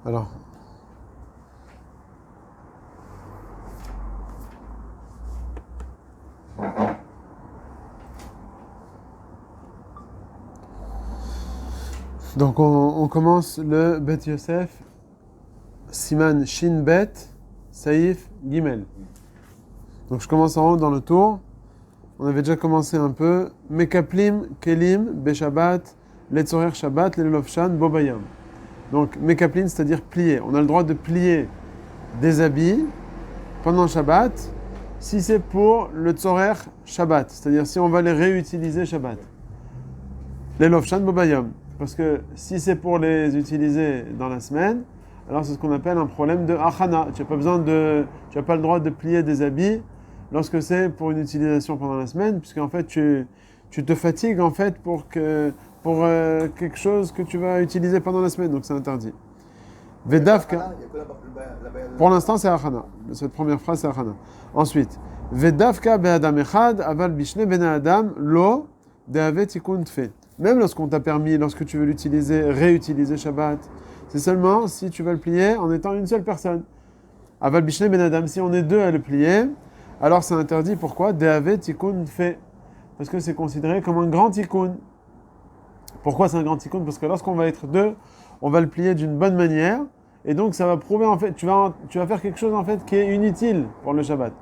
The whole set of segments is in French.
Alors, donc on commence le Bet Yosef, Siman Shin Bet, Saïf Gimel. Donc je commence en haut dans le tour. On avait déjà commencé un peu. Mekaplim, Kelim, Beshabbat, Letzorer Shabbat, Lelofshan, Bobayam. Donc Mekaplim, c'est-à-dire plier. On a le droit de plier des habits pendant Shabbat si c'est pour le Tzorer Shabbat, c'est-à-dire si on va les réutiliser Shabbat. Lelofshan, Bobayam. Parce que si c'est pour les utiliser dans la semaine, alors c'est ce qu'on appelle un problème de achana. Tu n'as pas le droit de plier des habits lorsque c'est pour une utilisation pendant la semaine, puisqu'en fait tu te fatigues en fait pour quelque chose que tu vas utiliser pendant la semaine, donc c'est interdit. Vedavka. Pour l'instant c'est achana. Cette première phrase c'est achana. Ensuite, Vedavka be'adam echad aval bishne ben adam lo de'ave tikun tfet. Même lorsqu'on t'a permis, lorsque tu veux l'utiliser, réutiliser Shabbat, c'est seulement si tu vas le plier en étant une seule personne. Aval bishne ben adam, si on est deux à le plier, alors c'est interdit. Pourquoi? De'ave tikkun fait. Parce que c'est considéré comme un grand tikkun. Pourquoi c'est un grand tikkun? Parce que lorsqu'on va être deux, on va le plier d'une bonne manière, et donc ça va prouver en fait, tu vas faire quelque chose en fait qui est inutile pour le Shabbat.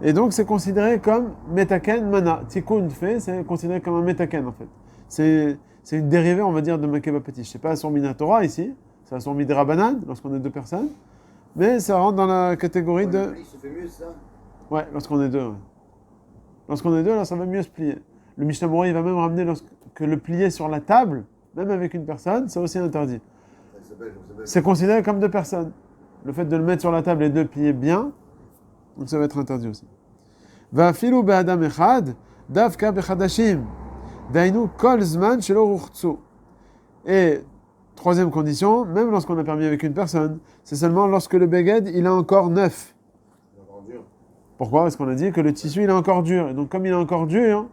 Et donc c'est considéré comme metaken mana. Tikkun fait, c'est considéré comme un metaken en fait. C'est une dérivée, on va dire, de Makeba Petit. C'est pas à son Minatora ici, c'est à son Midrabanan, lorsqu'on est deux personnes, mais ça rentre dans la catégorie de. Le pli se fait mieux, ça? Ouais, lorsqu'on est deux. Ouais. Lorsqu'on est deux, là, ça va mieux se plier. Le Mishnah Moura, il va même ramener que le plier sur la table, même avec une personne, c'est aussi interdit. C'est considéré comme deux personnes. Le fait de le mettre sur la table et de le plier bien, donc ça va être interdit aussi. Va filu be'adam echad, davka bechadashim. Dainu kol zman shelo ruchtsu. Et troisième condition, même lorsqu'on a permis avec une personne, c'est seulement lorsque le beged il est encore neuf. Pourquoi? Parce qu'on a dit que le tissu il est encore dur. Et donc comme il est encore dur,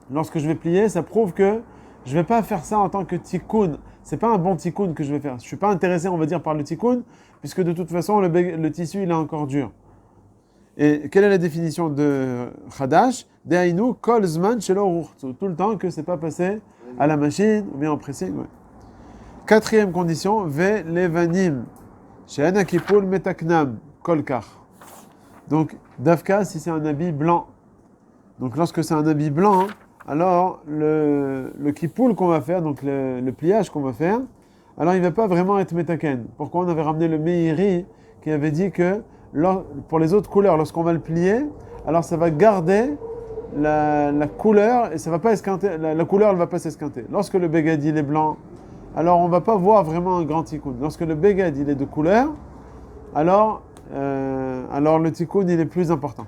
lorsque je vais plier, ça prouve que je ne vais pas faire ça en tant que tikkun. C'est pas un bon tikkun que je vais faire. Je ne suis pas intéressé, on va dire, par le tikkun, puisque de toute façon le tissu il est encore dur. Et quelle est la définition de Khadash? De'ainu kol zman shelo ruchtsu. Tout le temps que c'est pas passé à la machine ou bien en pressing. Ouais. Quatrième condition, ve levanim she'ana kipul metaknam kol kach. Donc davka si c'est un habit blanc. Donc lorsque c'est un habit blanc, alors le kipul qu'on va faire, donc le pliage qu'on va faire, alors il ne va pas vraiment être metaken. Pourquoi? On avait ramené le Meiri qui avait dit que pour les autres couleurs, lorsqu'on va le plier, alors ça va garder la couleur et ça va pas esquinter, la couleur elle va pas s'esquinter. Lorsque le beged il est blanc, alors on va pas voir vraiment un grand tikkun. Lorsque le beged il est de couleur, alors le tikkun il est plus important.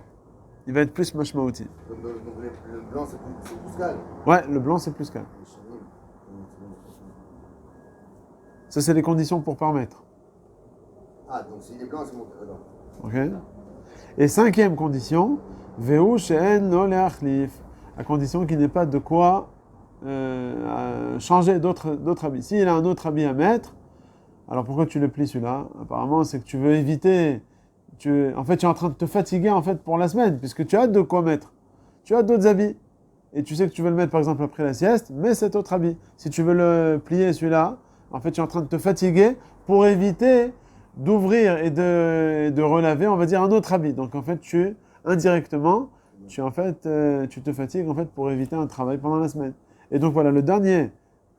Il va être plus mashmaouti. Donc le blanc, c'est plus calme. Ouais, le blanc c'est plus calme. Ça c'est les conditions pour permettre. Ah, donc s'il est blanc, c'est bon. Ok. Et cinquième condition, Veu she'en lo le'achlif, à condition qu'il n'ait pas de quoi changer d'autres habits. S'il a un autre habit à mettre, alors pourquoi tu le plies celui-là? Apparemment, c'est que tu veux éviter. En fait, tu es en train de te fatiguer en fait pour la semaine, puisque tu as de quoi mettre. Tu as d'autres habits. Et tu sais que tu veux le mettre par exemple après la sieste, mais cet autre habit. Si tu veux le plier celui-là, en fait, tu es en train de te fatiguer pour éviter d'ouvrir et de relaver, on va dire, un autre habit. Donc en fait, indirectement, tu te fatigues en fait pour éviter un travail pendant la semaine. Et donc voilà, le dernier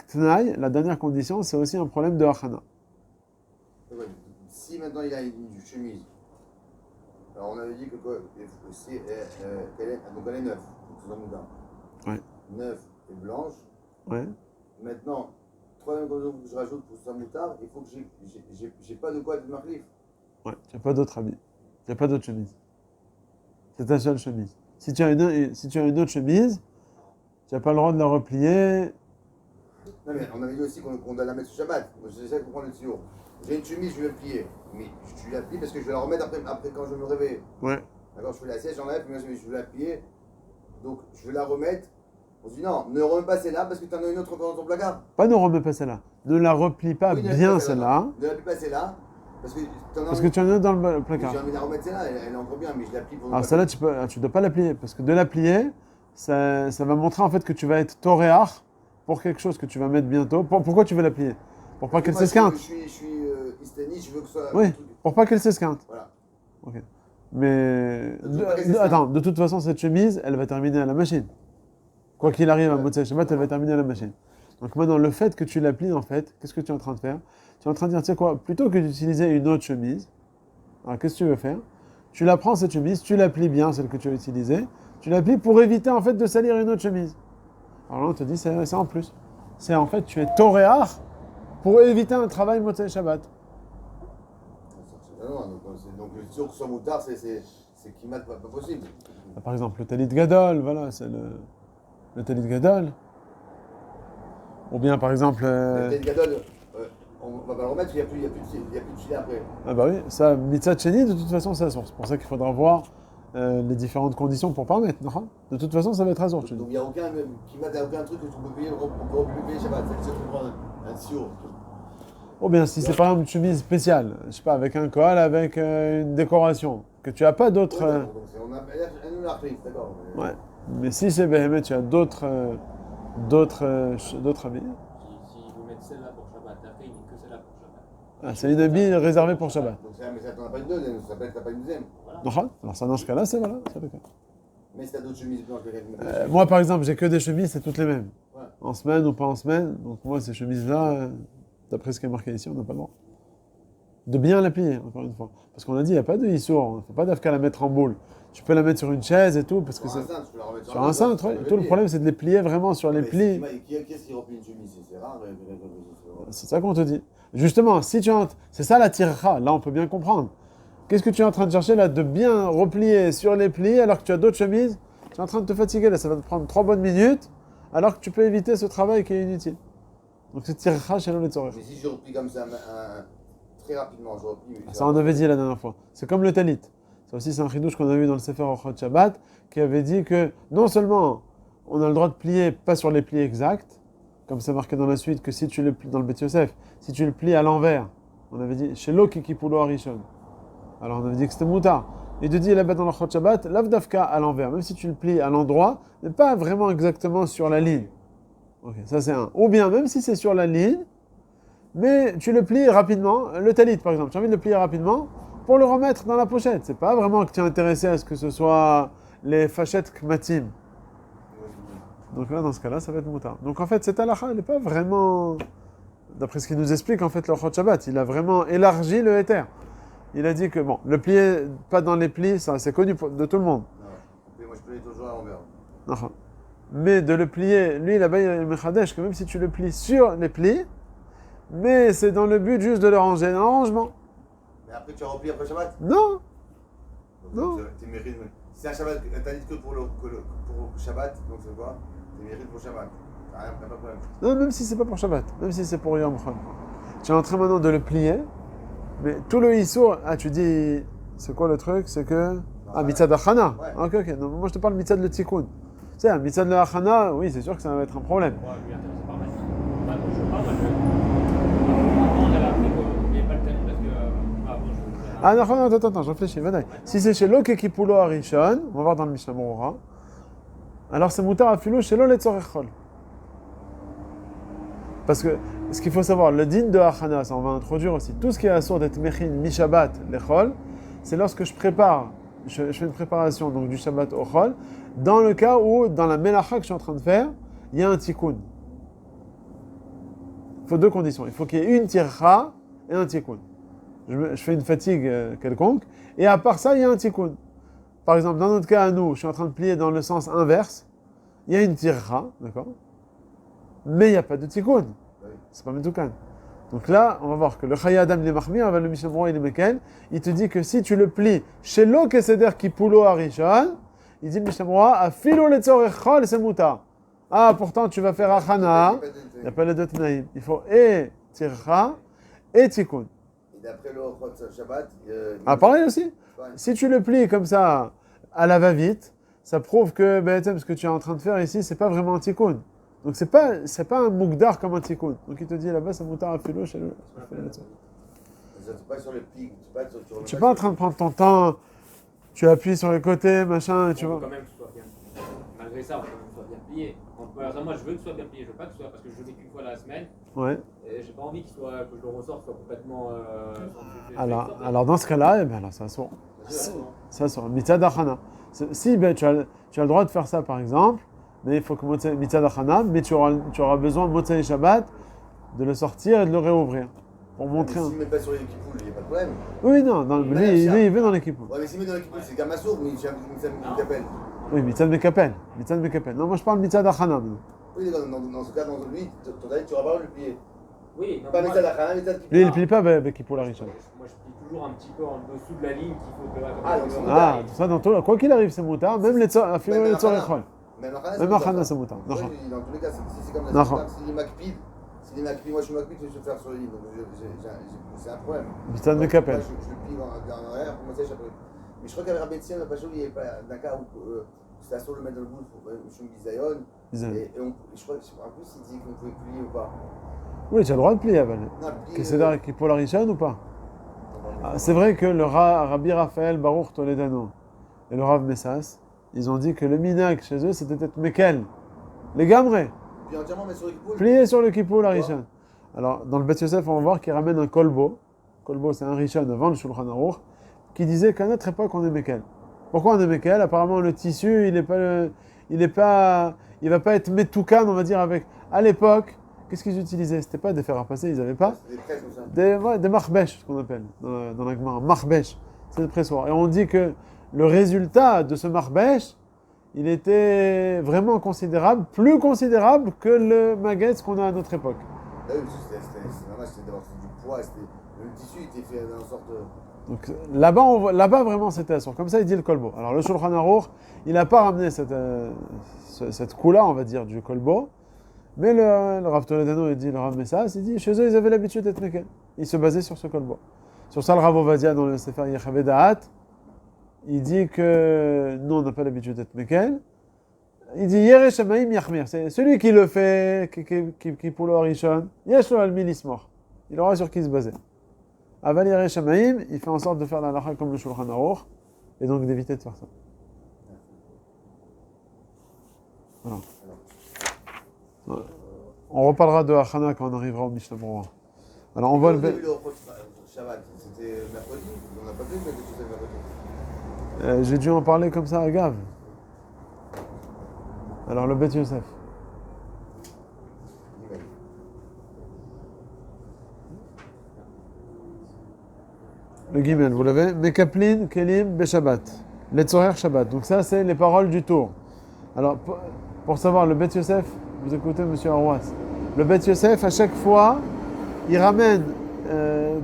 tnaï, la dernière condition, c'est aussi un problème de achana. Si maintenant il a une chemise, alors on avait dit que donc elle est neuve, c'est dans le moudin. Ouais. Neuve et blanche. Ouais. Maintenant, troisième condition que je rajoute pour sa moutarde, il faut que j'ai pas de quoi être marlif. Ouais, tu n'as pas d'autre habit. Tu n'as pas d'autre chemise. C'est ta seule chemise. Si tu as une autre chemise, tu n'as pas le droit de la replier. Non mais on avait dit aussi qu'on doit la mettre sur Shabbat. J'essaie de comprendre le tuyau. J'ai une chemise, je vais la plier. Mais je la plie parce que je vais la remettre après quand je vais me réveiller. Ouais. D'accord, je fais la sieste, j'enlève, mais je vais la plier. Donc je vais la remettre On se dit non, ne remets pas celle-là parce que tu en as une autre dans ton placard. Pas ne remets pas celle-là. Ne la replie pas Oui, ne la bien replie pas celle-là. Ne la plie pas celle-là parce que tu en as Parce que tu en as dans le placard. J'ai envie de la remettre celle-là, elle est encore bien, mais je la plie pour. Alors celle-là, tu dois pas la plier. Parce que de la plier, ça va montrer en fait que tu vas être toréar pour quelque chose que tu vas mettre bientôt. Pourquoi tu veux la plier? Pour pas qu'elle s'esquinte. Je suis istani, je veux que ce soit. Oui, pour pas qu'elle s'esquinte. Voilà. Ok. Mais De attends, de toute façon, cette chemise, elle va terminer à la machine. Quoi qu'il arrive à Motzei Shabbat, elle va terminer à la machine. Donc maintenant, le fait que tu la plies, en fait, qu'est-ce que tu es en train de faire? Tu es en train de dire, tu sais quoi, plutôt que d'utiliser une autre chemise, alors qu'est-ce que tu veux faire? Tu la prends, cette chemise, tu la plies bien, celle que tu as utilisée, tu la plies pour éviter, en fait, de salir une autre chemise. Alors là, on te dit, c'est en plus. C'est en fait, tu es toréar pour éviter un travail Motzei Shabbat. Donc le sûr que ce soit moutard, c'est kimat pas possible. Par exemple, le talit gadol, voilà, c'est le talit gadol. Ou bien, par exemple... Le talit gadol, on va le remettre, il n'y a plus de filet après. Ah bah oui, ça, mitzat sheni, de toute façon, c'est à source. C'est pour ça qu'il faudra voir les différentes conditions pour pas mettre. Non, de toute façon, ça va être à source. Donc il n'y a aucun kimat, aucun truc que tu peux payer, on peut payer Shabbat. C'est tu prends un siour. Ou bien, si c'est par exemple une chemise spéciale, je sais pas, avec un col, avec une décoration, que tu n'as pas d'autres... Donc on a un article, d'accord. Ouais, mais si c'est Behemet, tu as d'autres habits. Si vous mettez celle-là pour Shabbat, après il n'y a que celle-là pour Shabbat. Ah, c'est une habit réservée pour Shabbat. Donc mais ça t'en as pas une deuxième, ça s'appelle t'as pas une deuxième. Non, alors ça, dans ce cas-là, c'est voilà, c'est le cas. Mais si t'as d'autres chemises blanches, quelqu'un Moi, par exemple, j'ai que des chemises, c'est toutes les mêmes. Ouais. En semaine ou pas en semaine. Donc moi, ces chemises-là, d'après ce qui est marqué ici, on n'a pas le droit. De bien la plier, encore une fois. Parce qu'on a dit, il n'y a pas de issour, il ne faut pas d'afka la mettre en boule. Tu peux la mettre sur une chaise et tout, parce que c'est... Sur un cintre, ouais. Tout le problème, c'est de les plier vraiment sur les plis. Qu'est-ce qui replie une chemise? C'est rare. C'est ça qu'on te dit. Justement, si tu c'est ça la tircha, là on peut bien comprendre. Qu'est-ce que tu es en train de chercher là, de bien replier sur les plis alors que tu as d'autres chemises? Tu es en train de te fatiguer là, ça va te prendre 3 bonnes minutes, alors que tu peux éviter ce travail qui est inutile. Donc c'est tircha chez les tzorech. Mais si je replie comme ça, très rapidement, je replie. Ça on avait dit la dernière fois. C'est comme le talit. Ça aussi c'est un chidouche qu'on a vu dans le Sefer Ochot Shabbat, qui avait dit que non seulement on a le droit de plier pas sur les plis exacts, comme c'est marqué dans la suite, que si tu le plies dans le Bet Yosef, si tu le plies à l'envers, on avait dit chez l'Okikipulo Arishon. Alors on avait dit que c'était moutar. Et de dire là-bas dans le Chot Shabbat, l'avdafka à l'envers, même si tu le plies à l'endroit, mais pas vraiment exactement sur la ligne. Ok, ça c'est un. Ou bien même si c'est sur la ligne, mais tu le plies rapidement, le talit par exemple, tu as envie de le plier rapidement pour le remettre dans la pochette. C'est pas vraiment que tu es intéressé à ce que ce soit les fachettes kmatim. Donc là, dans ce cas-là, ça va être moutar. Donc en fait, cette halakha, elle n'est pas vraiment... D'après ce qu'il nous explique, en fait, le Chot Shabbat, il a vraiment élargi le éther. Il a dit que, bon, le plier pas dans les plis, ça c'est connu de tout le monde. Non, moi je plie toujours à l'envers. Non. Mais de le plier, lui là-bas, il a le mechadesh, que même si tu le plies sur les plis, mais c'est dans le but juste de le ranger dans le rangement. Mais après tu as repli après Shabbat? Non. Donc, Non. Tu mérites. Si c'est un Shabbat, t'as dit que pour Shabbat, donc c'est quoi? Tu mérites pour Shabbat. T'as pas de problème. Non, même si c'est pas pour Shabbat, même si c'est pour Yom Chol. Tu es en train maintenant de le plier, mais tout le issour, tu dis, c'est quoi le truc? C'est que... Ah, mitzad achana. Ouais. Ok. Non, moi je te parle mitzad le tikkun. Tu sais, un mitzad le achana, oui, c'est sûr que ça va être un problème. Moi, lui, intéresse pas mal. Moi, je sais pas, moi, on avait appris qu'il n'y avait pas le thème parce que. Ah non, attends, je réfléchis. Vadaï. Si c'est chez l'Okekipulo Arishon, on va voir dans le Mishnah Berurah, alors c'est moutar afilo chez l'Oletzorech Chol. Parce que ce qu'il faut savoir, le din de Achana, ça on va introduire aussi, tout ce qui est assourd d'être mechin mi Shabbat l'Echol, c'est lorsque je fais une préparation donc du Shabbat au Chol, dans le cas où, dans la melacha que je suis en train de faire, il y a un tikkun. Il faut 2 conditions. Il faut qu'il y ait une tircha et un tikkun. Je fais une fatigue quelconque, et à part ça, il y a un tikkun. Par exemple, dans notre cas à nous, je suis en train de plier dans le sens inverse, il y a une tircha, d'accord? Mais il n'y a pas de tikkun. C'est pas Metoukan. Donc là, on va voir que le Chaya Adam il est Mahmir, avec le Mishnah Berurah il est Meken, il te dit que si tu le plies chez l'Okeseder Kipulo Arishon, il dit le Mishnah Berurah, Afilo Letzorech Chol, c'est moutar. Ah, pourtant tu vas faire Achana, il n'y a pas les 2 Tnaïm. Il faut et tircha et tikkun. Et d'après le Chot Shabbat. Ah, pareil aussi. Si tu le plies comme ça, à la va-vite, ça prouve que ce que tu es en train de faire ici, c'est pas vraiment un tikkun. Donc c'est pas un mukdar comme un tikkun. Donc il te dit là-bas, c'est mutar afilo chez le. C'est pas sur le pli. Tu n'es pas en train de prendre ton temps, tu appuies sur les côtés, machin, et tu On vois. veut quand même que ce soit bien. Malgré ça, on veut quand même que ce soit bien plié. Moi, je veux que ce soit bien plié. Je veux pas que ce soit parce que je le mets qu'une fois dans la semaine. Ouais. Et j'ai pas envie que je le ressorte soit complètement. Alors dans ce cas-là, alors ça sort. Ça sort. Mitzad achana. Si tu as le droit de faire ça par exemple, mais il faut que mitzad achana, mais tu auras besoin de Motzei Shabbat de le sortir et de le réouvrir. Pour montrer. S'il ne met pas sur l'équipe, il n'y a pas de problème. Oui, non, lui, il veut dans l'équipe. Ouais, mais s'il met dans l'équipe, c'est Gamassour, mais il t'appelle. Oui, Mitzad Mekapel. Non, moi je parle Mitzad Achana maintenant. Oui, dans ce cas, dans lui, ton avis, tu auras pas le plier. Oui, non, Pas Mitzad Achana, Mitzad Kippur. Lui, il ne plie pas Bekipou la Rishon. Moi, je plie toujours un petit peu en dessous de la ligne qu'il faut que. Donc c'est Ah, moutar. tout ça dans tout. Quoi qu'il arrive, c'est moutard. Même les tzorechol. Même Achana, c'est moutard. Dans tous les cas, si c'est comme ça, s'il est Makpid, moi je suis Makpid, je vais faire sur la ligne. Donc c'est un problème. Mitzad Mekapel. Je le plie en arrière pour commencer à échapper. Mais je crois qu'avec Rabbi Tzien, il n'y avait pas d'un cas où c'était à le mettre dans le bout pour Shum Bizayon. Et je crois qu'en plus, il dit qu'on pouvait plier ou pas. Oui, tu as le droit de plier, Aval. Qu'est-ce que c'est pour la Rishon ou pas? C'est vrai que le Rabbi Raphaël Baruch Toledano et le Rav Messas, ils ont dit que le minag chez eux, c'était être Mekel. Les gamrés. Puis entièrement, mais sur le Kippour. Plier sur le Kippour, la Rishon. Alors, dans le Beth Yosef, on va voir qu'il ramène un kolbo. Kolbo, c'est un Rishon avant le Shulchan Aruch, qui disait qu'à notre époque, on est Mekel. Pourquoi on est Mekel? Apparemment, le tissu, il va pas être Metoukan, on va dire, avec. À l'époque, qu'est-ce qu'ils utilisaient? C'était pas des fers à passer, ils n'avaient pas. Des marbèches, ce qu'on appelle dans la Gemara. Marbèche, c'est des pressoirs. Et on dit que le résultat de ce marbèche, il était vraiment considérable, plus considérable que le maguette qu'on a à notre époque. Ah oui, c'était d'avoir du poids, le tissu était fait dans une sorte de. Donc là-bas vraiment c'était assur. Comme ça il dit le kolbo. Alors le Shulchan Aruch, il n'a pas ramené cette coula, on va dire, du kolbo. Mais le Rav Toledano, il dit, le Rav Messas, il dit, chez eux, ils avaient l'habitude d'être mekel. Ils se basaient sur ce kolbo. Sur ça, le Rav Ovadia, dans le Sefer Yechavé Da'at, il dit que nous, on n'a pas l'habitude d'être mekel. Il dit, Yere Shamaim Yachmir. C'est celui qui le fait, qui pour le Harishon, Yesh lo almi lismor. Il aura sur qui se baser. Aval Yere Shamaim, il fait en sorte de faire la lacha comme le Shulchan Aruch, et donc d'éviter de faire ça. Voilà. On reparlera de Achana quand on arrivera au Mishnah Berurah. Alors on voit le Shabbat, c'était mercredi, on n'a pas fait quelque chose mercredi. J'ai dû en parler comme ça à Gav. Alors le Beth Yosef. Le Gimel, vous l'avez? Mekaplin, Kelim, Beshabbat. Les Tzorer Shabbat. Donc ça, c'est les paroles du tour. Alors, pour savoir, le Beth Yosef, vous écoutez Monsieur Arwas. Le Beth Yosef, à chaque fois, il ramène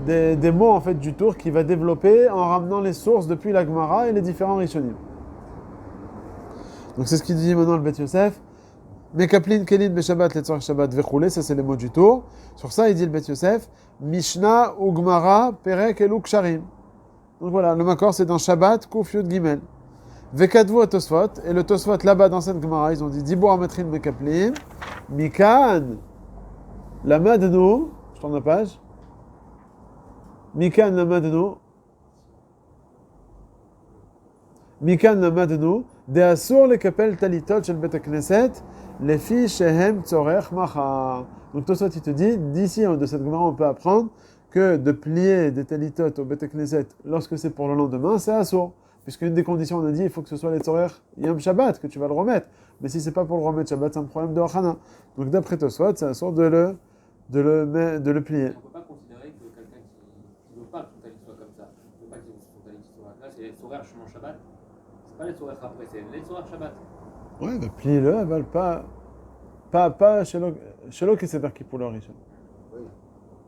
des mots en fait, du tour qu'il va développer en ramenant les sources depuis la Gemara et les différents Rishonim. Donc c'est ce qu'il dit maintenant le Beth Yosef. Mekaplin, Kelin, Beshabbat, Letzor Shabbat, Vechoulé, ça c'est les mots du tour. Sur ça, il dit le Beth Yosef, Mishnah, Ugmara, Perek, Elou, Ksharim. Donc voilà, le Makor c'est dans Shabbat, Kouf, Yud, Gimel. Vekadvu à Tosfot, et le Tosfot là-bas dans cette Gemara, ils ont dit Dibor Ametrin Mekaplin, Mikan, la Madno, je tourne la page. Mikan la Madno, Mikan la Madno, de Asur le Kapel Talitot shel Bet Knesset, les filles Shehem Tzorech Macha. Donc Tosfot il te dit, d'ici de cette Gemara on peut apprendre que de plier des Talitot au Bet Knesset lorsque c'est pour le lendemain, c'est Asur. Puisqu'une des conditions, on a dit, il faut que ce soit les Tzorer Yom Shabbat, que tu vas le remettre. Mais si c'est pas pour le remettre Shabbat, c'est un problème de Achana. Donc d'après Tosfot, c'est un sort de le plier. On ne peut pas considérer que quelqu'un qui ne veut pas que son talit soit comme ça, ne veut pas que son talit soit. Là, c'est les Tzorer Shemon Shabbat. C'est pas les Tzorer après, c'est les Tzorer Shabbat. Ouais, bah plie-le, elle va pas chez l'eau qui s'est qui pour le Rishon.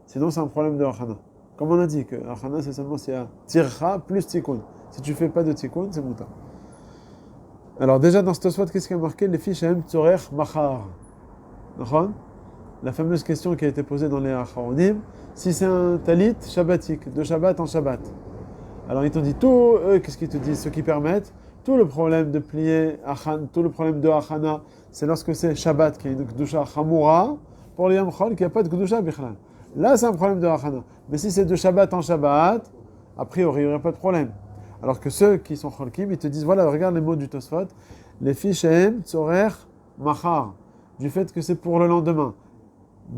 Sinon, c'est un problème de Achana. Comme on a dit, que Achana, c'est seulement s'il y a Tircha plus Tikkun. Si tu fais pas de tikkun, c'est mouta. Alors déjà dans ce Tosfot, qu'est-ce qui a marqué? Les fiches Shem Tzorech Machar. La fameuse question qui a été posée dans les Acharonim, si c'est un talit shabbatique, de Shabbat en Shabbat. Alors ils t'ont dit tout, eux, qu'est-ce qu'ils te disent? Ceux qui permettent, Tout le problème de plier, tout le problème de Achana, c'est lorsque c'est Shabbat qui est une Kedusha Chamura, pour les Yom Chol, qu'il n'y a pas de Kedusha Bichlal. Là, c'est un problème de Achana. Mais si c'est de Shabbat en Shabbat, a priori, il n'y aurait pas de problème. Alors que ceux qui sont Cholkim, ils te disent, voilà, regarde les mots du Tosfot, les fiches Shem, Tzorer, Machar, du fait que c'est pour le lendemain.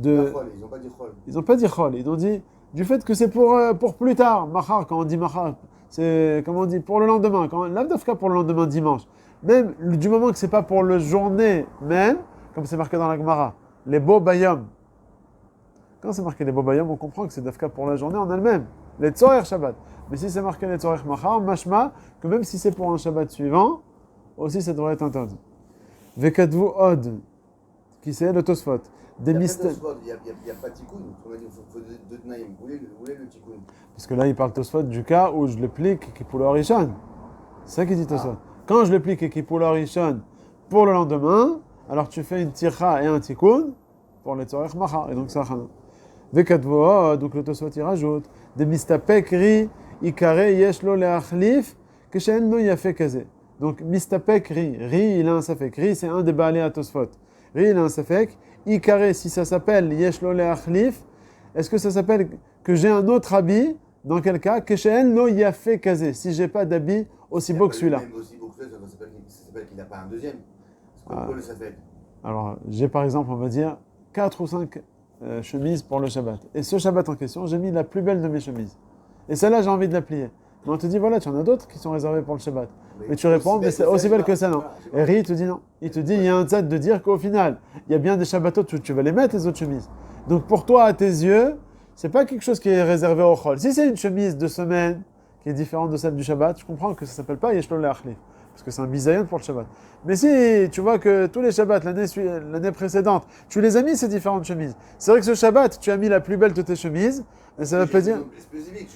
Ils n'ont pas dit Chol. Ils n'ont pas dit Chol, ils ont dit du fait que c'est pour plus tard. Machar, quand on dit Machar, c'est, comment on dit, pour le lendemain. L'Avdafka pour le lendemain dimanche. Même du moment que c'est pas pour le journée même, comme c'est marqué dans la Gemara, les beaux bayom. Quand c'est marqué les beaux bayom, on comprend que c'est Dafka pour la journée en elle-même. Les Tzorer Shabbat. Mais si c'est marqué les Tzorer Machar, mashma, que même si c'est pour un Shabbat suivant, aussi ça devrait être interdit. Vekadvu Od, qui c'est le Tosfot. Il n'y a pas de tikkun. On a dit qu'il faut deux tnaïm. Vous voulez le tikkun? Parce que là, il parle Tosfot du cas où je le plique qui pour le Rishon. C'est ça qu'il dit Tosfot. Quand je le plique qui pour le Rishon pour le lendemain, alors tu fais une tircha et un tikkun pour les tzorech machar. Et donc ça chana. Vekadvo, donc le Tosfot il rajoute des mistapek ri ikare yesh lo leachlif keshen lo yafe kaze. Donc mistapek ri il a un safek. Ri c'est un des balais à Tosfot. Ri il a un safek. Ikare, si ça s'appelle Yesh lo leachlif, est-ce que ça s'appelle que j'ai un autre habit? Dans quel cas? Keshen lo yafe kaze. Si j'ai pas d'habit aussi beau que celui-là. Aussi beau que celui-là, ça s'appelle qu'il n'a pas un deuxième. Pourquoi le s'appelle? Alors, j'ai par exemple, on va dire, 4 ou 5 chemises pour le Shabbat. Et ce Shabbat en question, j'ai mis la plus belle de mes chemises. Et celle-là, j'ai envie de la plier. Mais on te dit, voilà, tu en as d'autres qui sont réservées pour le Shabbat. Mais tu réponds, mais c'est aussi belle que ça, non. Et Ri, il te dit non. Il te dit, il y a un tzad de dire qu'au final, il y a bien des Shabbatot où tu vas les mettre, les autres chemises. Donc pour toi, à tes yeux, c'est pas quelque chose qui est réservé au Chol. Si c'est une chemise de semaine qui est différente de celle du Shabbat, je comprends que ça s'appelle pas Yesh lo leachlif, parce que c'est un bisayon pour le Shabbat. Mais si tu vois que tous les Shabbats, l'année précédente, tu les as mis ces différentes chemises. C'est vrai que ce Shabbat, tu as mis la plus belle de tes chemises, mais ça veut pas dire... C'est spécifique,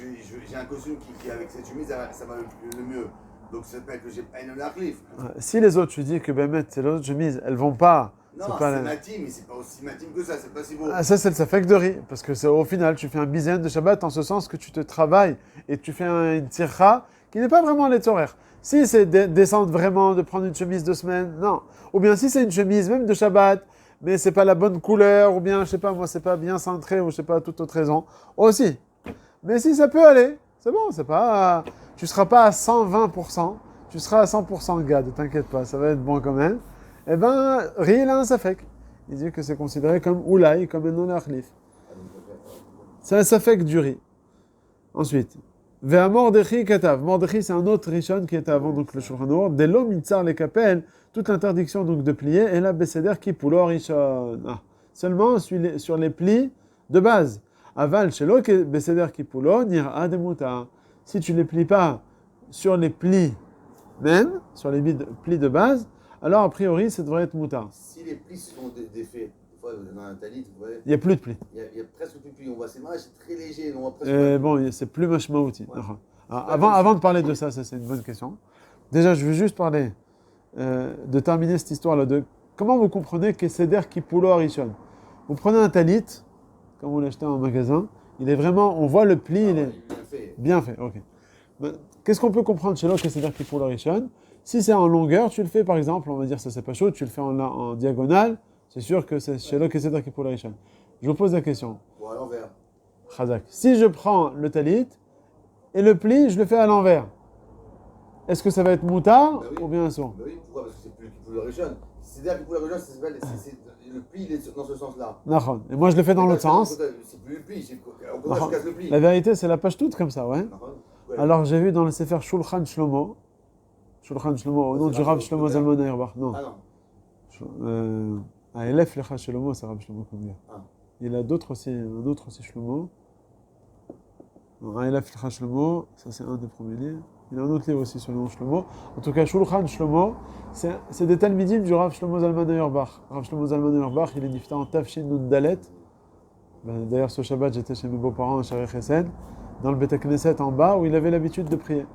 j'ai un costume qui avec cette chemise, ça va le mieux. Donc ça s'appelle que j'ai pas une leachlif. Si les autres, tu dis que ben, ces autres chemises, elles vont pas... Non, c'est matim, mais c'est pas aussi matim que ça, c'est pas si beau. Ah, ça, c'est le safek de riz, parce que c'est au final, tu fais un bizaine de Shabbat en ce sens que tu te travailles et tu fais une tircha qui n'est pas vraiment les horaires. Si c'est descendre vraiment de prendre une chemise de semaine, non. Ou bien si c'est une chemise même de Shabbat, mais c'est pas la bonne couleur, ou bien, je sais pas, moi, c'est pas bien centré, ou je sais pas, toute autre raison, aussi. Mais si ça peut aller, c'est bon, c'est pas... Tu seras pas à 120%, tu seras à 100% gade, t'inquiète pas, ça va être bon quand même. Eh ben, Ri, il a un safek. Il dit que c'est considéré comme oulaï, comme un non-achlif. C'est un safek du riz. Ensuite, Vea Mordechi Katav. Mordechi, c'est un autre Rishon qui était avant donc, le Shulchan Aruch. Dès l'homme, Mitzar les kapel, toute l'interdiction donc, de plier, et la Besséder qui poulo Rishon. Seulement sur les plis de base. Aval, Shelo, Besséder qui poulo, Nira Demuta. Si tu ne les plies pas sur les plis même, sur les plis de base, alors a priori, ça devrait être moutar. Si les plis sont défaits, des fois dans un talit, vous voyez, il n'y a plus de plis. Il y a presque plus de plis. On voit c'est très léger. On voit presque bon, c'est plus mashmaouti. Ouais. Avant de parler de ça, c'est une bonne question. Déjà, je veux juste parler, de terminer cette histoire-là, de comment vous comprenez que c'est der qui poulo rishon. Vous prenez un talit, comme vous l'achetez en magasin, il est vraiment, on voit le pli, il est bien fait. Ok. Qu'est-ce qu'on peut comprendre chez l'autre que c'est der qui poulo rishon? Si c'est en longueur, tu le fais par exemple, on va dire ça c'est pas chaud, tu le fais en diagonale, c'est sûr que c'est chez l'autre que c'est der qui poulo rishon. Je vous pose la question. ou à l'envers. Chazak. Si je prends le talit et le pli, je le fais à l'envers, est-ce que ça va être moutard ou bien sourd? Oui, pourquoi? Parce que c'est plus qui poulo rishon. C'est der qui poulo rishon, le pli il est dans ce sens-là. Nachon. Et moi je le fais dans l'autre sens. C'est plus le pli, on casse le pli. La vérité, c'est la page toute comme ça, ouais. Ouais. Alors j'ai vu dans le Sefer Shulchan Shlomo, au nom du Rav Shlomo Zalman Auerbach. Non. Ah non. Elef Lecha Shlomo, c'est Rav Shlomo Konga. Ah. Il a d'autres aussi, un autre aussi Shlomo. Elef Lecha Shlomo, ça c'est un des premiers livres. Il y a un autre livre aussi sur le nom Shlomo. En tout cas, Shulchan Shlomo, c'est des talmidim du Rav Shlomo Zalman Auerbach. Rav Shlomo Zalman Auerbach, il est nifta en Tafshin Nun Dalet. D'ailleurs, ce Shabbat, j'étais chez mes beaux-parents à Shaarei Chesed, dans le Bet Knesset en bas, où il avait l'habitude de prier.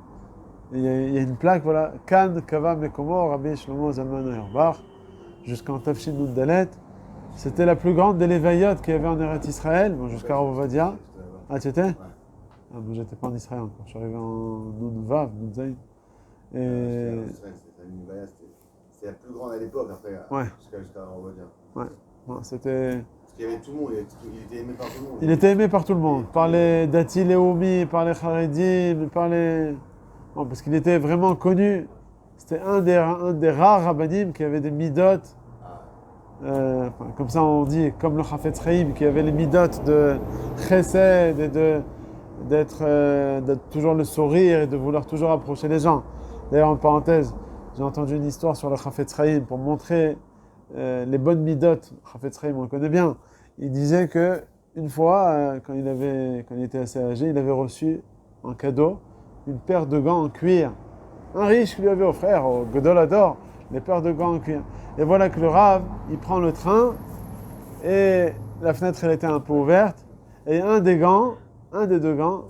Il y a une plaque, voilà, Kan Kava Mekomo, Rabbi Shlomo Zalman Auerbach, jusqu'en Tafshin Nun Dalet. C'était la plus grande des Lévaïot qu'il y avait en Eretz Israël, bon, jusqu'à Rav Ovadia. Ah, tu étais? Ouais. Ah, moi, j'étais pas en Israël encore, je suis arrivé en Nun Vav, Nun Zayin. Et... C'est la plus grande à l'époque, après, Ouais. jusqu'à on va dire. Ouais. Non, c'était... Parce qu'il y avait tout le monde, il était aimé par tout le monde. Il était aimé par tout le monde, par les Dati Léomi, par les Haredim, par les... Non, parce qu'il était vraiment connu. C'était un des rares rabbanim qui avait des midot, comme ça on dit, comme le Chafetz Chaim, qui avait les midot de chesed et d'être toujours le sourire et de vouloir toujours approcher les gens. D'ailleurs, en parenthèse, j'ai entendu une histoire sur le Chafetz Chaim pour montrer les bonnes midot. Chafetz Chaim, on le connaît bien. Il disait que une fois, quand il était assez âgé, il avait reçu en cadeau une paire de gants en cuir. Un riche qui lui avait offert au Godolador les paires de gants en cuir. Et voilà que le Rav, il prend le train et la fenêtre elle était un peu ouverte et un des deux gants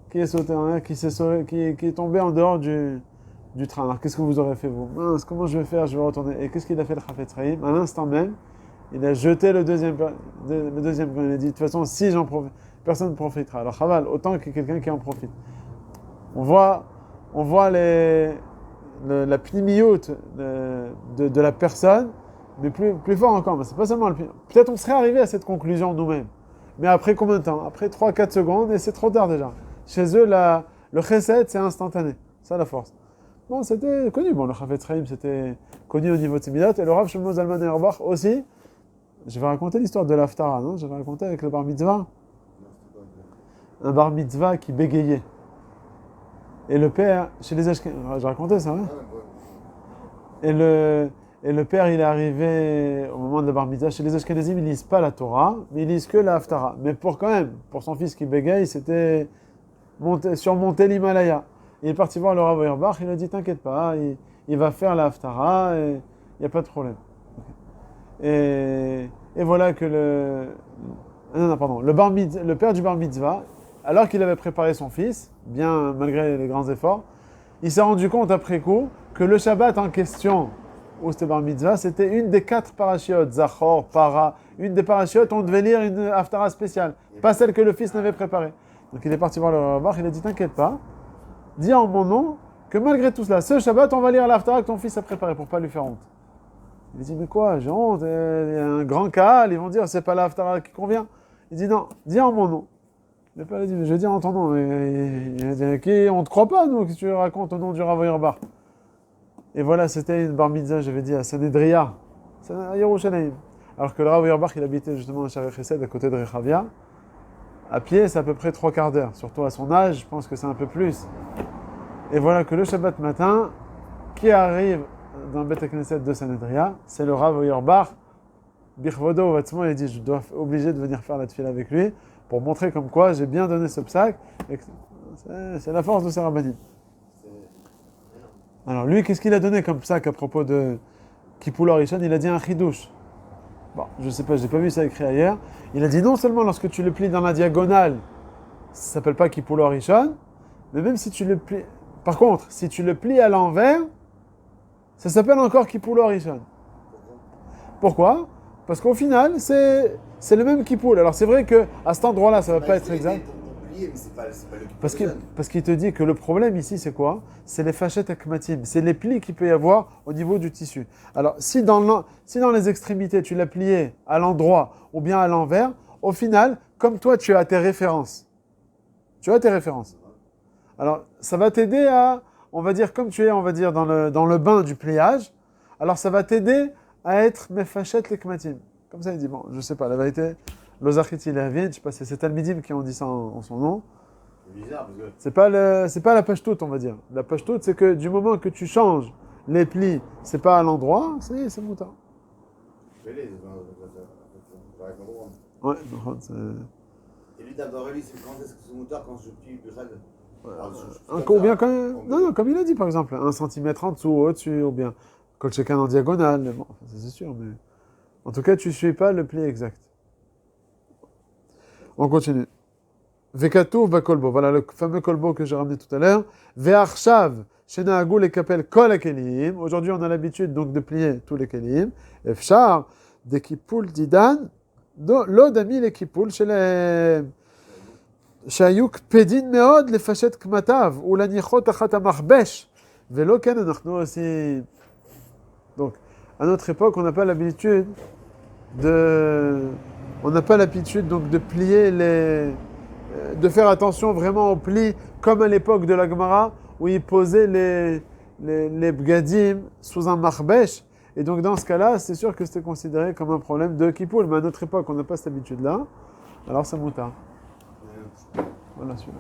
qui est sauté en l'air, qui est tombé en dehors du train. Alors qu'est-ce que vous aurez fait vous? Mince, comment je vais faire? Je vais retourner. Et qu'est-ce qu'il a fait le Chafetz Chaim? À l'instant même, il a jeté le deuxième gant. Il a dit de toute façon si j'en profite, personne ne profitera. Alors Chaval, autant que quelqu'un qui en profite. On voit la pnimiout de la personne, mais plus fort encore. Mais c'est pas seulement peut-être on serait arrivé à cette conclusion nous-mêmes. Mais après combien de temps? Après 3-4 secondes et c'est trop tard déjà. Chez eux, le chesed, c'est instantané. Ça la force. Bon, c'était connu. Bon, le Chafetz Chaim, c'était connu au niveau de Semidot. Et le Rav Shlomo Zalman Auerbach aussi. Je vais raconter l'histoire de l'Haftara, non? Je vais raconter avec le bar mitzvah. Un bar mitzvah qui bégayait. Et le père, chez les Ashkenazim, j'ai raconté ça, hein? Et le père, il est arrivé au moment de la bar mitzvah. Chez les Ashkenazim, ils lisent pas la Torah, mais ils lisent que la Haftara. Mais pour son fils qui bégaye, c'était surmonter l'Himalaya. Il est parti voir le Rav Auerbach, il a dit t'inquiète pas, il va faire la Haftara et il n'y a pas de problème. Et voilà que le père du bar mitzvah, alors qu'il avait préparé son fils, bien malgré les grands efforts, il s'est rendu compte après coup que le Shabbat en question, où c'était bar mitzvah, c'était une des 4 parachiotes, Zachor, Para, une des parachiotes, on devait lire une Haftara spéciale, pas celle que le fils n'avait préparée. Donc il est parti voir le Rav, il a dit t'inquiète pas, dis en mon nom que malgré tout cela, ce Shabbat, on va lire l'Haftara que ton fils a préparée pour pas lui faire honte. Il dit mais quoi, j'ai honte, il y a un grand cas, ils vont dire c'est pas l'Haftara qui convient. Il dit non, dis en mon nom. Le père a dit mais je vais dire en ton nom. On ne te croit pas nous que tu racontes au nom du Rav Auerbach. Et voilà, c'était une bar mitzvah, j'avais dit à Sanedria, à Yerushalayim. Alors que le Rav Auerbach, il habitait justement à Shaarei Chesed, à côté de Rechavia. À pied, c'est à peu près 3/4 d'heure. Surtout à son âge, je pense que c'est un peu plus. Et voilà que le Shabbat matin, qui arrive dans le Beth Knesset de Sanedria, c'est le Rav Auerbach. Birvodo Vatzmo, il dit je dois obligé de venir faire la tefila avec lui pour montrer comme quoi j'ai bien donné ce psaque. C'est la force de ces rabbanim. Alors lui, qu'est-ce qu'il a donné comme psaque à propos de Kippour Rishon? Il a dit un chidouche. Bon, je sais pas, j'ai pas vu ça écrit ailleurs. Il a dit non seulement lorsque tu le plies dans la diagonale, ça s'appelle pas Kippour Rishon, mais même si tu le plies... Par contre, si tu le plies à l'envers, ça s'appelle encore Kippour Rishon. Pourquoi? Parce qu'au final, c'est le même Kippour. Alors c'est vrai qu'à cet endroit-là, ça va pas être exact. Parce qu'il te dit que le problème ici, c'est quoi? C'est les fachettes akmatim, c'est les plis qu'il peut y avoir au niveau du tissu. Alors, si dans les extrémités, tu l'as plié à l'endroit ou bien à l'envers, au final, comme toi, tu as tes références. Alors, ça va t'aider à, on va dire, comme tu es, on va dire, dans le bain du pliage, alors ça va t'aider à être mes fachettes akmatim. Comme ça, il dit, bon, je sais pas, la vérité, l'Ozachit il est je sais pas, c'est Talmidim qui ont dit ça en son nom. C'est bizarre parce que... C'est pas la page toute, on va dire. La page toute, c'est que du moment que tu changes les plis, c'est pas à l'endroit, c'est moutarde. Ouais, c'est... Et lui d'abord, lui, c'est quand est-ce que c'est moutarde quand je plie le rad? Ou bien non, comme il a dit par exemple, 1 centimètre en dessous, au-dessus, ou bien quand chacun en diagonale, mais bon, ça c'est sûr, mais en tout cas, tu ne suis pas le pli exact. On continue. Vekatouf bakolbo, voilà le fameux kolbo que j'ai ramené tout à l'heure. Ve'arshav, shenaagou les kapel kol hakelim. Aujourd'hui, on a l'habitude donc de plier tous les kelim. Efshar, de kipoul didan, l'odami les kipoul chez les שהיו קפדים מאוד לפשט קמטיו ולניחות תחת המכבש Vélo ken anachnu aussi. Donc, à notre époque, on n'a pas l'habitude donc de plier de faire attention vraiment aux plis, comme à l'époque de la Gemara, où ils posaient les bgadim sous un marbesh. Et donc, dans ce cas-là, c'est sûr que c'était considéré comme un problème de Kippoul. Mais à notre époque, on n'a pas cette habitude-là. Alors, c'est moutard. Voilà celui-là.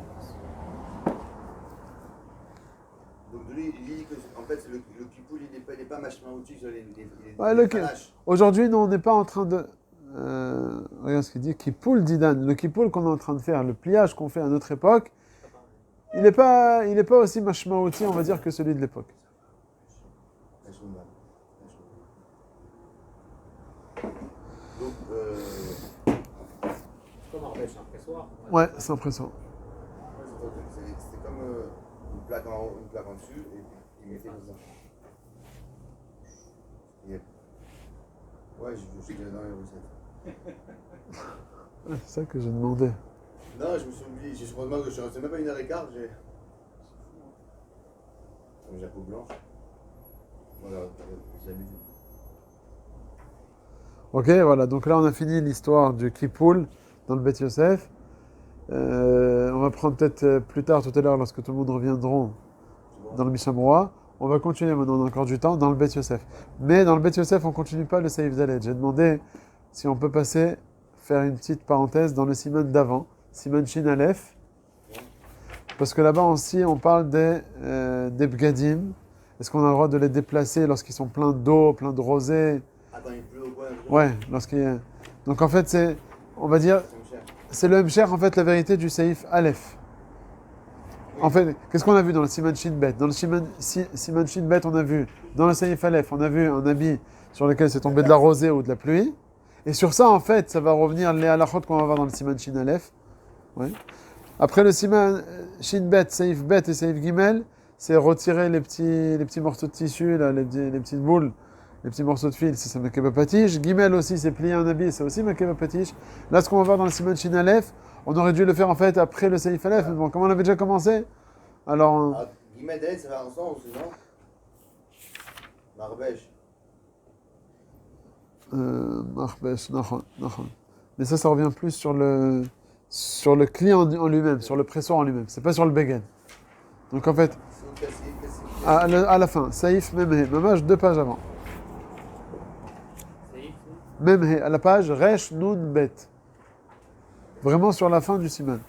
Donc lui, il dit que en fait, le Kippoul, il n'est pas machmaouti sur les Aujourd'hui, nous, on n'est pas en train de... regarde ce qu'il dit. Kippoul Didan. Le Kippoul qu'on est en train de faire, le pliage qu'on fait à notre époque, il n'est pas aussi mashmaouti, on va dire, que celui de l'époque. Donc, Comme un c'est un pressoir. Ouais, c'est un pressoir. c'était comme une plaque en haut, une plaque en dessus, et il mettait comme ça. Ouais, je suis dans les recettes. C'est ça que j'ai demandé. Non, je me suis oublié. Je crois que je suis resté même pas 1h15. J'ai la peau blanche. Voilà, j'ai l'habitude. Ok, voilà. Donc là, on a fini l'histoire du Kippoul dans le Beth Yosef. On va prendre peut-être plus tard, tout à l'heure, lorsque tout le monde reviendra dans le Mishamroa. On va continuer maintenant, on a encore du temps, dans le Beth Yosef. Mais dans le Beth Yosef, on ne continue pas le Seif Dalet. J'ai demandé si on peut faire une petite parenthèse dans le Siman d'avant, Siman Shin Aleph. Parce que là-bas aussi, on parle des Bgadim. Est-ce qu'on a le droit de les déplacer lorsqu'ils sont pleins d'eau, pleins de rosée? Attends, il pleut ou quoi? Ouais, donc en fait, on va dire, c'est le Hemcher, en fait, la vérité du Seif Aleph. En fait, qu'est-ce qu'on a vu dans le Siman Shin Bet? Dans le Siman Shin Bet, on a vu, dans le Seif Aleph, on a vu un habit sur lequel c'est tombé de la rosée ou de la pluie. Et sur ça, en fait, ça va revenir les halachot qu'on va voir dans le Siman Shin Aleph. Ouais. Après le Siman Shin Bet, Seif Bet et Seif Gimel, c'est retirer les petits morceaux de tissu, là, les petites boules, les petits morceaux de fil, c'est Makeba Patish. Gimel aussi, c'est plier un habit, c'est aussi Makeba Patish. Là, ce qu'on va voir dans le Siman Shin Aleph, on aurait dû le faire en fait après le Seif Aleph, mais bon, comme on avait déjà commencé, alors... Gimel Dalet, ça va ensemble aussi, non? Marbesh. Marbesh, nachon. Mais ça revient plus sur le client en lui-même, sur le pressoir en lui-même. C'est pas sur le beged. Donc en fait, à la fin, Saïf Memhe, Mamage 2 pages avant. Memhe, à la page Resh Nun Bet. Vraiment sur la fin du Siman.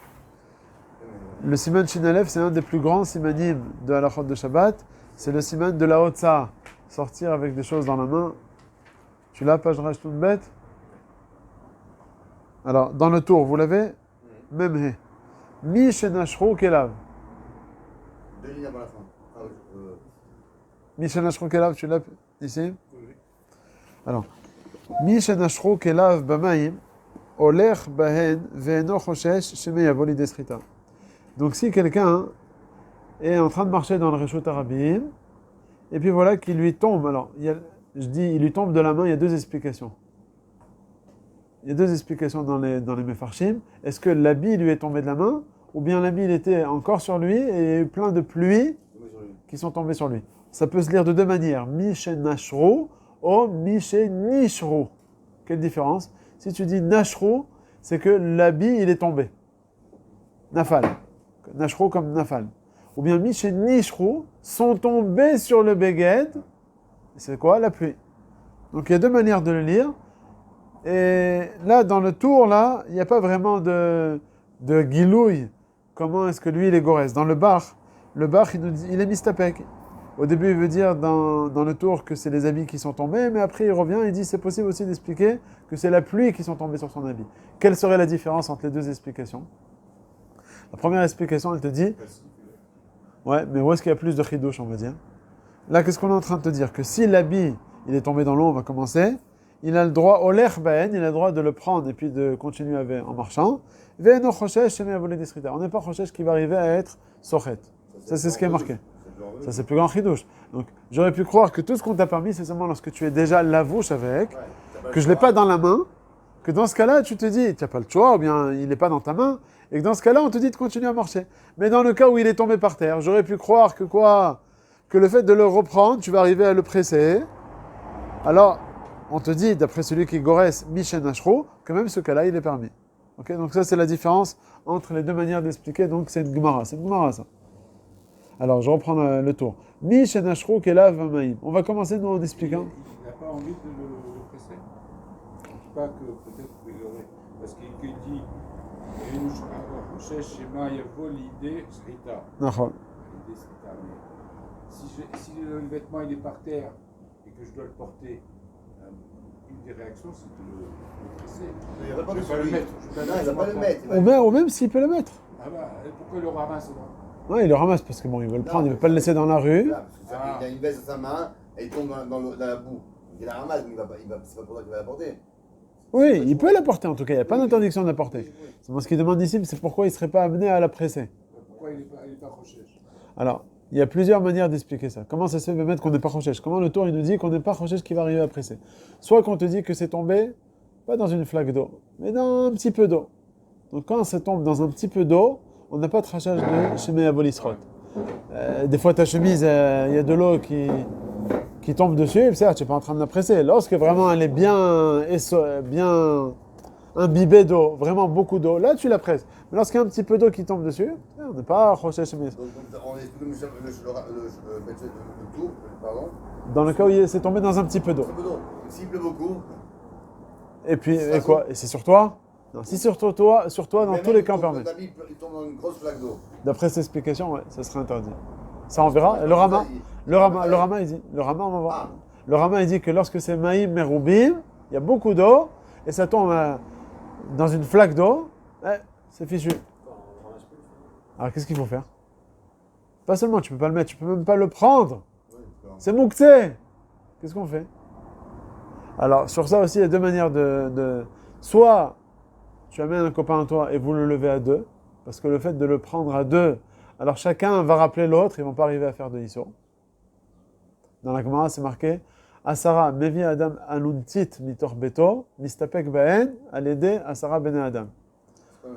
Le Siman Shin Aleph, c'est un des plus grands Simanim de Halachot de Shabbat. C'est le Siman de la Hotza. Sortir avec des choses dans la main. Tu l'as, page Resh Nun Bet? Alors, dans le tour, vous l'avez? Memhe. Mi Shenashru Kelav. 2 lignes avant la fin. Mi Shenashru Kelav, tu l'as ici? Oui. Alors, Mi Shenashru Kelav Bamaim. Olech Bahen Ve'eno Choshesh Sheme Yavo Lidei Shrita. Donc si quelqu'un est en train de marcher dans le Reshut Harabim, et puis voilà qu'il lui tombe, alors il lui tombe de la main, il y a 2 explications. Il y a 2 explications dans les Mefarshim. Est-ce que l'habit lui est tombé de la main, ou bien l'habit il était encore sur lui, et il y a eu plein de pluies qui sont tombées sur lui. Ça peut se lire de 2 manières, Mishenashru ou Mishenishru. Quelle différence? Si tu dis Nashru, c'est que l'habit, il est tombé. Nafal. Nashru comme Nafal. Ou bien Mishenishru sont tombés sur le Beged. C'est quoi? La pluie. Donc il y a 2 manières de le lire. Et là, dans le tour, là, il n'y a pas vraiment de gilouille. Comment est-ce que lui, il est gorès? Dans le bar, il nous dit, il est mistapek. Au début, il veut dire dans le tour que c'est les habits qui sont tombés, mais après il revient et dit c'est possible aussi d'expliquer que c'est la pluie qui sont tombés sur son habit. Quelle serait la différence entre les 2 explications? La première explication, elle te dit, ouais, mais où est-ce qu'il y a plus de chidouche, on va dire? Là, qu'est-ce qu'on est en train de te dire? Que si l'habit, il est tombé dans l'eau, on va commencer, il a le droit, olech baen, il a le droit de le prendre et puis de continuer en marchant. Ve'eno choshesh sheme yavo lidei shrita. On n'est pas choshesh qui va arriver à être sochet. Ça, c'est ce qui est marqué. Ça, c'est le plus grand chidouche. Donc, j'aurais pu croire que tout ce qu'on t'a permis, c'est seulement lorsque tu es déjà lavouche avec, que je ne l'ai pas dans la main, que dans ce cas-là, tu te dis, tu n'as pas le choix, ou bien il n'est pas dans ta main, et que dans ce cas-là, on te dit de continuer à marcher. Mais dans le cas où il est tombé par terre, j'aurais pu croire que quoi? que le fait de le reprendre, tu vas arriver à le presser. Alors, on te dit, d'après celui qui goresse Mishen Ashro, que même ce cas-là, il est permis. Okay, donc ça, c'est la différence entre les deux manières d'expliquer. Donc c'est une Gemara. C'est une Gemara, ça. Alors, je reprends le tour. Mishen Ashro Kelav Maïm. On va commencer, nous, en expliquant. Il n'a pas envie de le presser. Je ne dis pas que peut-être qu'il aurait. Parce qu'il dit Shema Yavo l'idée Srita. D'accord. L'idée Srita. Mais si le vêtement il est par terre et que je dois le porter, une des réactions c'est de le presser. Il va pas Je ne vais pas le mettre. Non, il va pas le mettre. Ou même s'il peut le mettre. Ah bah, pourquoi il le ramasse là? Ouais, il le ramasse parce que bon, il veut le prendre, il ne veut pas le laisser dans la rue. Parce que il a une veste dans sa main et il tombe dans la boue. Il la ramasse, mais c'est pas pour ça qu'il va la porter. Oui, il peut la porter en tout cas, il n'y a pas d'interdiction de la porter. C'est moi ce qu'il demande ici, c'est pourquoi il ne serait pas amené à la presser. Pourquoi il n'est pas rochèche? Alors, il y a plusieurs manières d'expliquer ça. Comment ça se fait mettre qu'on n'est pas rochèche? Comment le tour il nous dit qu'on n'est pas rochèche qui va arriver à presser? Soit qu'on te dit que c'est tombé, pas dans une flaque d'eau, mais dans un petit peu d'eau. Donc quand ça tombe dans un petit peu d'eau, on n'a pas de rachage de Shemei Avolisrot. Des fois ta chemise, il y a de l'eau qui tombe dessus, et certes, tu n'es pas en train de la presser. Lorsque vraiment elle est bien imbibée d'eau, vraiment beaucoup d'eau, là tu la presses. Mais lorsqu'il y a un petit peu d'eau qui tombe dessus, on n'est pas roché chemise. Donc on explique le tout, pardon. Dans le cas où c'est tombé dans un petit peu d'eau. S'il pleut beaucoup. Et puis, et quoi? Et c'est sur toi? Non, si sur toi, dans tous les cas, on permet. Il tombe dans une grosse flaque d'eau. D'après cette explication, ouais, ça serait interdit. Ça, on verra. Le Rama, il dit. Le Rama, on va voir. Le Rama, il dit que lorsque c'est Maïm Meroubim, il y a beaucoup d'eau, et ça tombe dans une flaque d'eau, c'est fichu. Alors, qu'est-ce qu'il faut faire? Pas seulement, tu peux pas le mettre, tu peux même pas le prendre. C'est Mouktsé. Qu'est-ce qu'on fait? Alors, sur ça aussi, il y a deux manières de... Soit tu amènes un copain à toi et vous le levez à deux, parce que le fait de le prendre à deux, alors chacun va rappeler l'autre, ils ne vont pas arriver à faire de Issur. Dans la Gemara, c'est marqué Asara mevi Adam anuntit mitor beto, mistapek baen, alédé Asara bene Adam.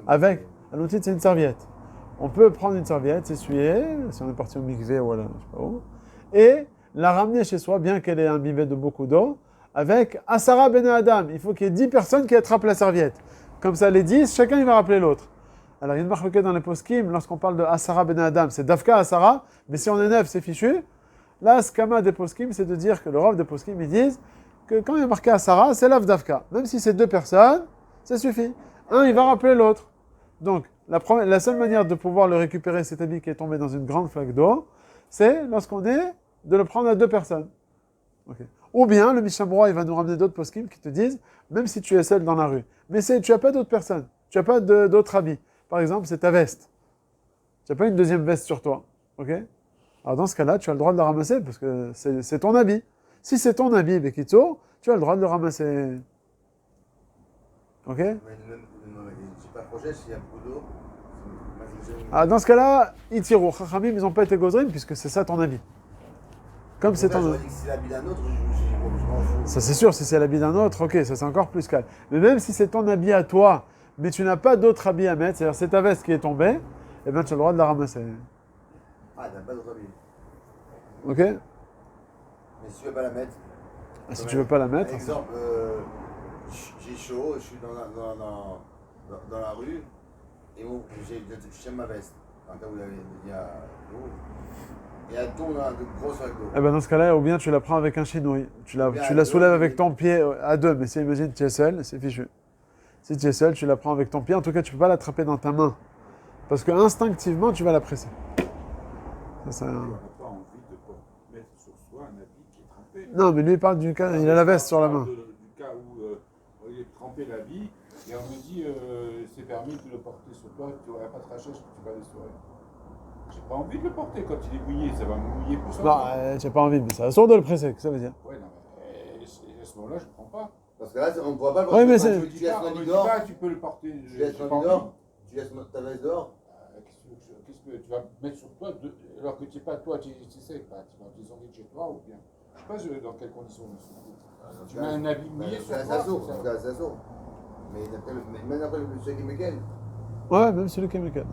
Avec, anuntit, c'est une serviette. On peut prendre une serviette, s'essuyer, si on est parti au mikvé ou voilà, je sais pas où, et la ramener chez soi, bien qu'elle ait imbibé de beaucoup d'eau, avec Asara bene Adam. Il faut qu'il y ait 10 personnes qui attrapent la serviette. Comme ça, les 10, chacun il va rappeler l'autre. Alors, il y a une marque dans les poskim, lorsqu'on parle de Asara ben Adam, c'est Davka Asara, mais si on est 9, c'est fichu. Là, Skama des poskim, c'est de dire que le Rav des poskim, ils disent que quand il y a marqué Asara, c'est l'Av Davka. Même si c'est 2 personnes, ça suffit. Un, il va rappeler l'autre. Donc, la seule manière de pouvoir le récupérer, cet habit qui est tombé dans une grande flaque d'eau, c'est lorsqu'on est de le prendre à 2 personnes. Okay. Ou bien, le Mishnah il va nous ramener d'autres poskim qui te disent, même si tu es seul dans la rue, mais tu n'as pas d'autres personnes, tu n'as pas d'autres habits. Par exemple, c'est ta veste. Tu n'as pas une deuxième veste sur toi. Okay. Alors dans ce cas-là, tu as le droit de la ramasser parce que c'est ton habit. Si c'est ton habit, Bekitso, tu as le droit de le ramasser. Ok? Mais je suis pas projet s'il y a beaucoup d'eau. Alors dans ce cas-là, Itiru, Chachamim, ils n'ont pas été gozrim puisque c'est ça ton habit. Comme c'est ton... Si c'est l'habit d'un autre, Ça c'est sûr, si c'est l'habit d'un autre, ok, ça c'est encore plus calme. Mais même si c'est ton habit à toi, mais tu n'as pas d'autre habit à mettre, c'est-à-dire c'est ta veste qui est tombée, eh bien tu as le droit de la ramasser. Ah, tu n'as pas d'autre habit. Ok? Mais si tu ne veux pas la mettre. Si tu ne veux pas la mettre. Par exemple, j'ai chaud, je suis dans la rue, et bon, je tiens ma veste. Dans le cas où il y a l'eau. Et elle tombe dans de grosses flaques d'eau. Eh ben dans ce cas-là, ou bien tu la prends avec un chinouille. Tu la soulèves avec ton pied à 2, mais si imagine tu es seul, c'est fichu. Si tu es seul, tu la prends avec ton pied. En tout cas, tu ne peux pas l'attraper dans ta main. Parce que instinctivement, tu vas la presser. Ça, On n'a pas envie de mettre sur soi un habit qui est trempé. Non, mais lui, il parle du cas, il a la veste sur la main. Du cas où il est trempé l'habit, et on me dit c'est permis de le porter sur toi, tu n'auras pas de rachage, tu vas aller sur elle. J'ai pas envie de le porter quand il est mouillé, ça va me mouiller plus Non, tu n'as pas envie, mais ça sort de le presser, qu'est-ce que ça veut dire? Ouais, non, mais à ce moment-là, je ne prends pas. Parce que là, on ne pourra pas le porter. Oui, mais tu laisses ton habit dehors. Tu peux le porter. Tu laisses ton habit dehors. Tu laisses ta veste dehors. Qu'est-ce que tu vas mettre sur toi alors que tu n'es pas toi, tu sais pas, tu vas te enlever de chez toi ou bien. Je ne sais pas dans quelles conditions. Tu mets un habit mouillé sur toi. Ça sort. Mais même après le Shaggy Mekel. Ouais, même celui qui est mécanique.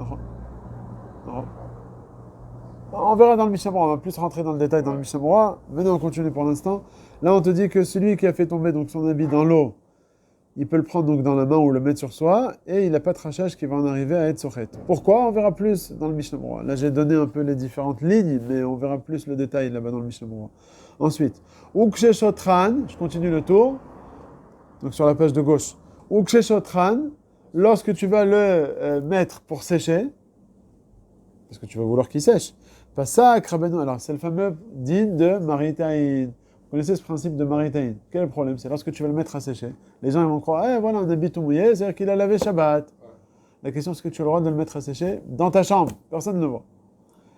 Non. On verra dans le Mishnah Berurah, on va plus rentrer dans le détail dans le Mishnah Berurah. Venez, on continue pour l'instant. Là, on te dit que celui qui a fait tomber donc, son habit dans l'eau, il peut le prendre donc dans la main ou le mettre sur soi, et il n'a pas de rachage qui va en arriver à être sochet. Pourquoi? On verra plus dans le Mishnah Berurah. Là, j'ai donné un peu les différentes lignes, mais on verra plus le détail là-bas dans le Mishnah Berurah. Ensuite, Ukshe Shotran, je continue le tour, donc sur la page de gauche. Ukshe Shotran, lorsque tu vas le mettre pour sécher, parce que tu vas vouloir qu'il sèche, pas ça, Krabeno. Alors, c'est le fameux din de Maritaïn. Vous connaissez ce principe de Maritaïn? Quel est le problème? C'est lorsque tu vas le mettre à sécher. Les gens ils vont croire, voilà, un habit tout mouillé, c'est-à-dire qu'il a lavé Shabbat. La question, c'est que tu as le droit de le mettre à sécher dans ta chambre. Personne ne le voit.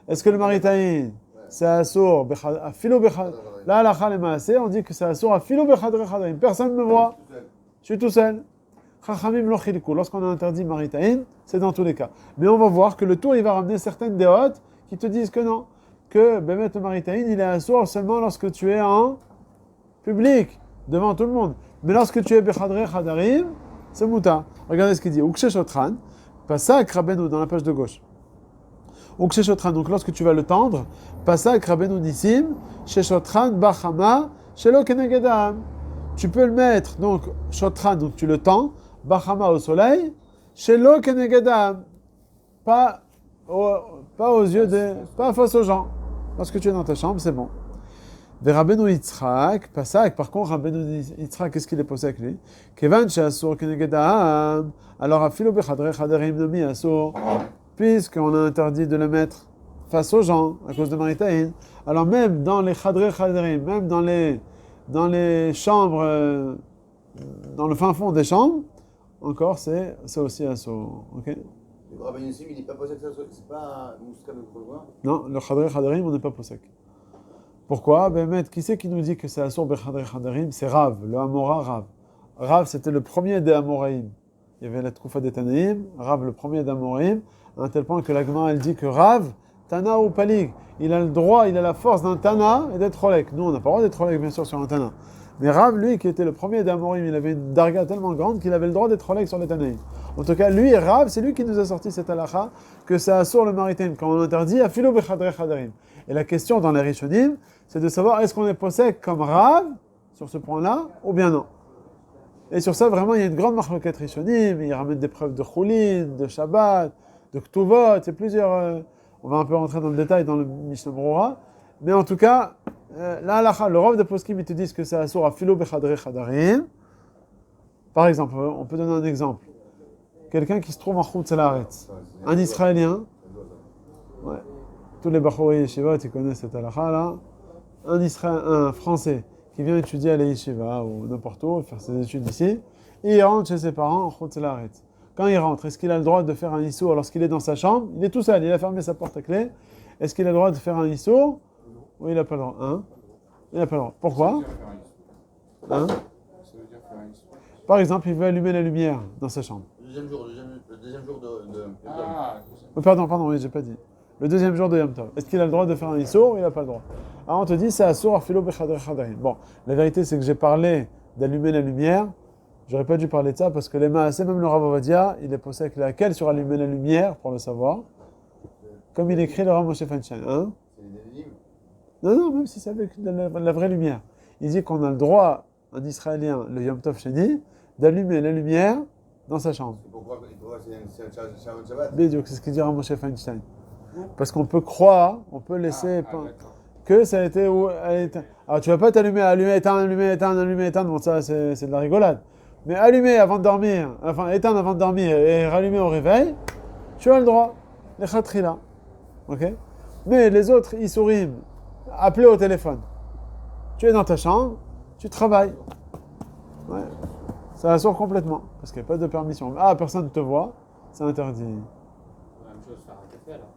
Est-ce que le Maritaïn, c'est assour, à filo bechad? Là, la chal et on dit que c'est assour à filo bechadre chadarim. Personne ne me voit. Je suis tout seul. Chachamim lo chiliku. Lorsqu'on a interdit Maritaïn, c'est dans tous les cas. Mais on va voir que le tour, il va ramener certaines déotes qui te disent que non, que Bémet le Maritaïn, il est assour seulement lorsque tu es en public, devant tout le monde. Mais lorsque tu es Bechadre Chadarim, c'est Mouta. Regardez ce qu'il dit. Ukshe Shotran, Pasak Rabbeinu dans la page de gauche. Ukshe Shotran, donc lorsque tu vas le tendre, Pasak Rabbeinu Nissim, Sheshotran Bachama, Shelo Kenegedam. Tu peux le mettre, donc Shotran, donc tu le tends, Bachama au soleil, Shelo Kenegedam. Pas aux yeux des... pas face aux gens. Lorsque tu es dans ta chambre, c'est bon. Ve Rabbeinu Yitzhak, Pasak, par contre, Rabbeinu Yitzhak, qu'est-ce qu'il est posé avec lui? Kevan she'asur kenegedam, alors afilo bechadre chadarim nomi asur, puisqu'on a interdit de le mettre face aux gens, à cause de Maritaïn, alors même dans les chadre chadarim, même dans les chambres, dans le fin fond des chambres, encore, c'est aussi asur. Ok? Le Rabbi Nissim, il n'est pas posé que ça, c'est pas un mouska de Kolwa? Non, le chadre chadarim, on n'est pas posé. Pourquoi? Ben, maître, qui c'est qui nous dit que c'est assour bechadre chadarim? C'est Rav, le Amora Rav. Rav, c'était le premier des Amoraïm. Il y avait la Troufa des Tanaïm, Rav, le premier des Amoraïm, à un tel point que la Gemara, elle dit que Rav, Tana ou Palig, il a le droit, il a la force d'un Tana et d'être Rolek. Nous, on n'a pas le droit d'être Rolek, bien sûr, sur un Tana. Mais Rav, lui, qui était le premier des Amoraïm, il avait une darga tellement grande qu'il avait le droit d'être Rolek sur les Tanaïm. En tout cas, lui, Rav, c'est lui qui nous a sorti cette halakha, que c'est assour le maritime, quand on interdit, à filo bechadre chadarim. Et la question dans les Rishonim, c'est de savoir est-ce qu'on est possède comme Rav sur ce point-là ou bien non. Et sur ça, vraiment, il y a une grande marloquette Rishonim, il ramène des preuves de Choulin, de Shabbat, de Ktuvot, c'est plusieurs. On va un peu rentrer dans le détail dans le Mishnah Berurah, mais en tout cas, là, le Rav de Poskim, ils te disent que c'est assour à filo bechadre chadarim. Par exemple, on peut donner un exemple. Quelqu'un qui se trouve en Chutz Laaretz, un Israélien, ouais, tous les Bachouri Yeshiva, tu connais cette halakha là, un Français qui vient étudier à la Yeshiva ou n'importe où, faire ses études ici, et il rentre chez ses parents en Chutz Laaretz. Quand il rentre, est-ce qu'il a le droit de faire un issour lorsqu'il est dans sa chambre? Il est tout seul, il a fermé sa porte à clé. Est-ce qu'il a le droit de faire un issour? Oui, il n'a pas le droit. Hein? Il n'a pas le droit. Pourquoi? Hein? Par exemple, il veut allumer la lumière dans sa chambre. Le deuxième jour de Oh, pardon, oui, j'ai pas dit. Le deuxième jour de Yom Tov. Est-ce qu'il a le droit de faire un issour ou il n'a pas le droit? Alors on te dit, c'est assour à filo bechadre chadarim. Bon, la vérité c'est que j'ai parlé d'allumer la lumière. J'aurais pas dû parler de ça parce que les maasé, même le Rav Ovadia, il est posé avec laquelle sur allumer la lumière, pour le savoir. Comme il écrit le Rav Moshe Feinstein. Hein? C'est des livres. Non, même si c'est avec la vraie lumière. Il dit qu'on a le droit, un Israélien, le Yom Tov Sheni, d'allumer la lumière dans sa chambre. Pourquoi c'est un Shabbat? Bédiou, c'est ce qu'il dit Rav Moshe Feinstein. Parce qu'on peut croire, on peut laisser que ça a été... Alors tu vas pas t'allumer, éteindre, bon ça c'est de la rigolade. Mais allumer avant de dormir, enfin éteindre avant de dormir et rallumer au réveil, tu as le droit, les khatrila. Ok? Mais les autres, ils sourient, appeler au téléphone. Tu es dans ta chambre, tu travailles. Ouais. Ça assure complètement, parce qu'il n'y a pas de permission. Ah, personne ne te voit, c'est interdit. La même chose, faire un café alors.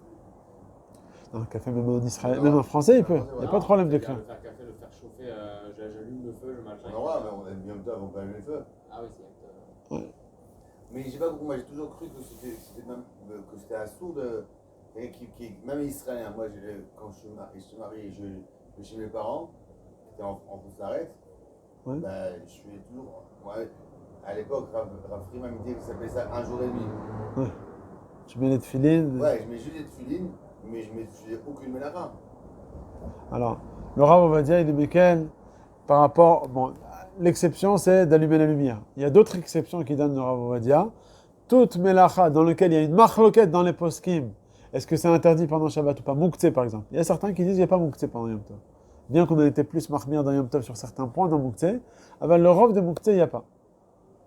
Non, un café, même en Israël, même en français, il peut. Il n'y a pas de problème de crainte. Le faire café, le faire chauffer, j'allume le feu, je machin. On aura, mais on a bien on peut allumer le feu. Ah oui, c'est Ouais. Mais j'ai pas compris, moi j'ai toujours cru que c'était un sourd de. Même israélien, moi quand je suis marié, je vais chez mes parents, qui étaient en Koussaret, Ouais. ben, je suis toujours. Moi, à l'époque, Rav Friman me disait que ça s'appelait ça un jour et demi. Ouais. Tu mets les tefilines. Ouais, je mets juste des tefilines, Mais je n'ai aucune mélacha. Alors, le Rav Ovadia, il est Mekel par rapport. Bon, l'exception, c'est d'allumer la lumière. Il y a d'autres exceptions qui donnent le Rav Ovadia. Toute mélacha dans laquelle il y a une marloquette dans les poskim, est-ce que c'est interdit pendant Shabbat ou pas? Mouktsé, par exemple. Il y a certains qui disent qu'il n'y a pas Mouktsé pendant Yom Tov. Bien qu'on ait été plus marmir dans Yom Tov sur certains points dans Mouktsé, avec le Rav de Mouktsé, il n'y a pas.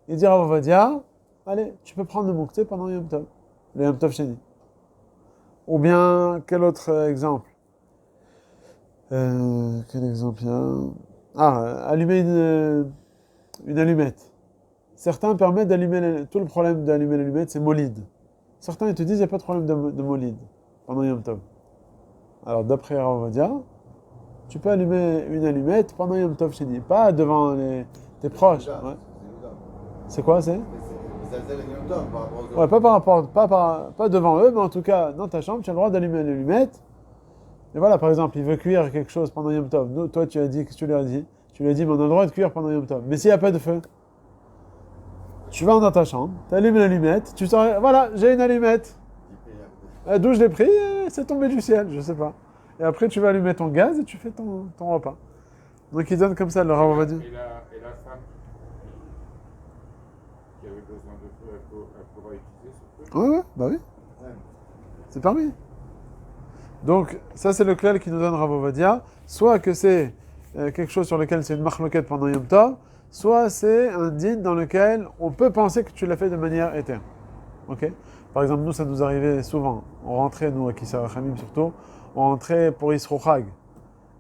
Il dit Rav Ovadia, allez, tu peux prendre le Mouktsé pendant Yom Tov, le Yom Tov Sheni. Ou bien, quel autre exemple? Quel exemple il y a? Allumer une allumette. Certains permettent d'allumer, tout le problème d'allumer l'allumette, c'est molid. Certains ils te disent qu'il n'y a pas de problème de molid pendant Yom Tov. Alors d'après Rav Ovadia, tu peux allumer une allumette pendant Yom Tov Sheni, pas devant tes proches. Ouais. C'est quoi, c'est? Ouais, pas devant eux, mais en tout cas, dans ta chambre, tu as le droit d'allumer une allumette. Et voilà, par exemple, il veut cuire quelque chose pendant Yom Tov. Nous, toi, tu as dit, qu'est-ce que tu lui as dit? Tu lui as dit, mais on a le droit de cuire pendant Yom Tov. Mais s'il n'y a pas de feu, tu vas dans ta chambre, tu allumes l'allumette, tu sors, voilà, j'ai une allumette. D'où je l'ai pris, c'est tombé du ciel, je sais pas. Et après, tu vas allumer ton gaz et tu fais ton repas. Donc, il donne comme ça, le Rav Ovadia. Et la femme qui avait besoin de feu, elle pourra utiliser ce feu? Ouais, bah oui. C'est permis. Donc, ça, c'est le clal qui nous donne Rav Ovadia. Soit que c'est quelque chose sur lequel c'est une marloquette pendant Yom Tov, soit c'est un din dans lequel on peut penser que tu l'as fait de manière éterne. Ok? Par exemple, nous, ça nous arrivait souvent. On rentrait, nous, à Kisar Hamim surtout, on rentrait pour Yisro Chag.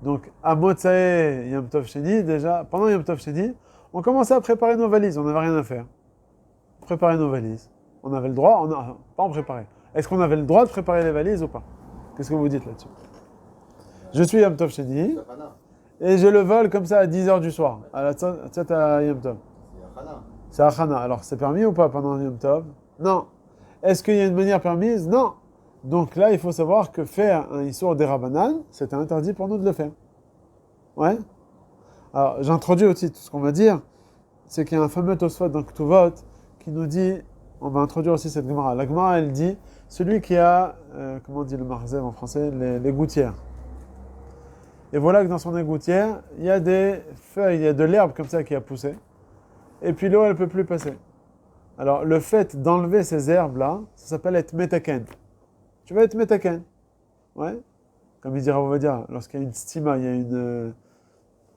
Donc, à Motsae Yom Tov Sheni, déjà, pendant Yom Tov Sheni, on commençait à préparer nos valises. On n'avait rien à faire. Préparer nos valises. On avait le droit, pas en préparer. Est-ce qu'on avait le droit de préparer les valises ou pas? Qu'est-ce que vous dites là-dessus? Je suis Yom Tov Sheni. Et je le vole comme ça à 10h du soir, à la tête à Yom Tov. C'est Achana. Alors, c'est permis ou pas pendant Yom Tov? Non. Est-ce qu'il y a une manière permise? Non. Donc là, il faut savoir que faire un Issour des Rabbanan, c'était interdit pour nous de le faire. Ouais? Alors, j'introduis aussi tout ce qu'on va dire, c'est qu'il y a un fameux Tosfot dans Ktuvot qui nous dit, on va introduire aussi cette Gemara. La Gemara, elle dit, celui qui a, comment on dit le marzev en français, les gouttières. Et voilà que dans son égoutière, il y a des feuilles, il y a de l'herbe comme ça qui a poussé. Et puis l'eau, elle ne peut plus passer. Alors, le fait d'enlever ces herbes-là, ça s'appelle être metaken. Tu vas être metaken. Ouais. Comme il dira, on va dire, lorsqu'il y a une stima, il y a une...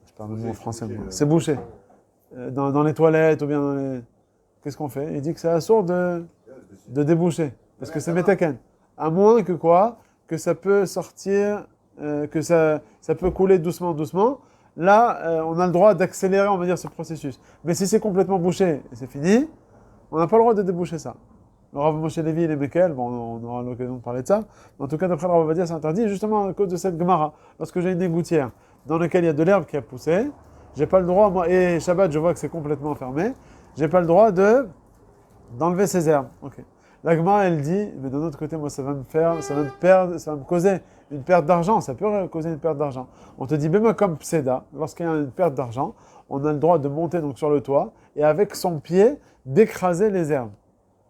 je parle le mot en français, moi. C'est bouché. Dans les toilettes ou bien dans les... Qu'est-ce qu'on fait? Il dit que c'est assourd de déboucher. Parce que c'est metaken. À moins que quoi? Que ça peut sortir... que ça peut couler doucement. Là, on a le droit d'accélérer, on va dire, ce processus. Mais si c'est complètement bouché et c'est fini, on n'a pas le droit de déboucher ça. Le Rav Moshe Levi et les Mekel, bon, on aura l'occasion de parler de ça. Mais en tout cas, d'après le Rav Ovadia, c'est interdit justement à cause de cette Gemara. Lorsque j'ai une égoutière dans laquelle il y a de l'herbe qui a poussé, j'ai pas le droit, moi, et Shabbat, je vois que c'est complètement fermé, j'ai pas le droit d'enlever ces herbes. Okay. La Gemara, elle dit, mais d'un autre côté, moi, ça va me causer une perte d'argent. Ça peut causer une perte d'argent. On te dit, même comme Pseda, lorsqu'il y a une perte d'argent, on a le droit de monter donc sur le toit et avec son pied, d'écraser les herbes.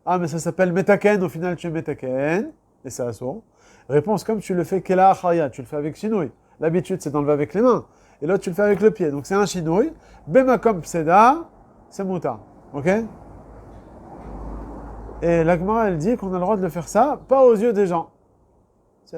Ah, mais ça s'appelle metaken, au final, tu es metaken, et c'est assourd. Réponse, comme tu le fais kela achaya, tu le fais avec chinouille. L'habitude, c'est d'enlever avec les mains. Et l'autre, tu le fais avec le pied. Donc, c'est un chinouille. Bema comme Pseda, c'est mouta. Ok? Et la Gemara, elle dit qu'on a le droit de le faire ça, pas aux yeux des gens.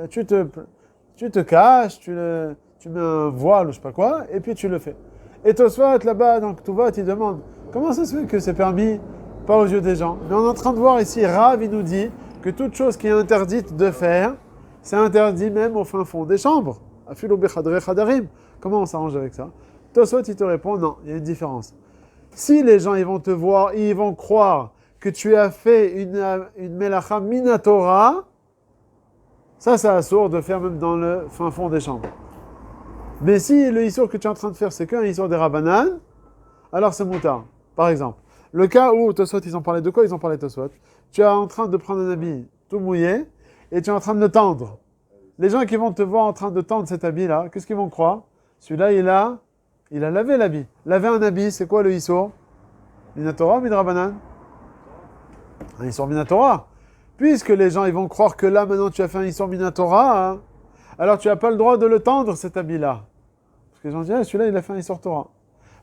Tu te caches, tu mets un voile ou je sais pas quoi, et puis tu le fais. Et Tosfot, là-bas, dans Ktuvot, il demande, comment ça se fait que c'est permis, pas aux yeux des gens? Mais on est en train de voir ici, Rav, il nous dit que toute chose qui est interdite de faire, c'est interdit même au fin fond des chambres. Afilu bechadre chadarim. Comment on s'arrange avec ça? Tosfot, il te répond, non, il y a une différence. Si les gens, ils vont te voir, ils vont croire que tu as fait une melacha minatora, ça, c'est assourd de faire même dans le fin fond des chambres. Mais si le issour que tu es en train de faire, c'est qu'un issour des Rabbanan, alors c'est moutard. Par exemple, le cas où Tosfot, ils ont parlé de quoi? Ils ont parlé de Tosfot. Tu es en train de prendre un habit tout mouillé et tu es en train de le tendre. Les gens qui vont te voir en train de tendre cet habit-là, qu'est-ce qu'ils vont croire? Celui-là, il a lavé l'habit. Laver un habit, c'est quoi le issour? Minatora ou Midrabanan? Un issour Minatora. puisque les gens ils vont croire que là maintenant tu as fait un Issur Minatora, hein, alors tu n'as pas le droit de le tendre cet habit-là. Parce que les gens disent, ah, celui-là il a fait un Issur Torah.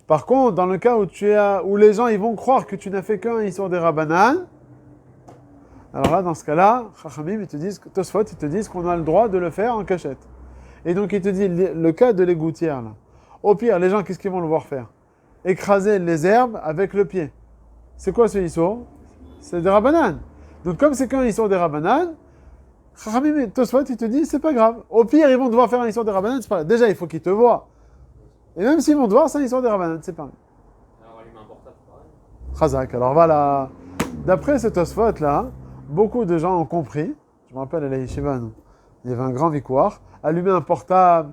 Par contre, dans le cas où les gens ils vont croire que tu n'as fait qu'un Issur des Rabbanan, alors là, dans ce cas-là, Chachamim, Tosfot, ils te disent qu'on a le droit de le faire en cachette. Et donc, il te dit, le cas de l'égoutière, là. Au pire, les gens, qu'est-ce qu'ils vont le voir faire? Écraser les herbes avec le pied. C'est quoi ce Issur? C'est des Rabbanan. Donc, comme c'est qu'un Issur des Rabbanan, Chachamim et Tosfot, ils te disent, c'est pas grave. Au pire, ils vont devoir faire un Issur des Rabbanan, c'est pas grave. Déjà, il faut qu'ils te voient. Et même s'ils vont te voir, c'est un Issur des Rabbanan, c'est pas grave. Alors, allumer un portable, c'est pareil. Chazak. Alors voilà, d'après ce Tosfot là, beaucoup de gens ont compris. Je me rappelle à la Yeshiva, il y avait un grand victoire. Allumer un portable,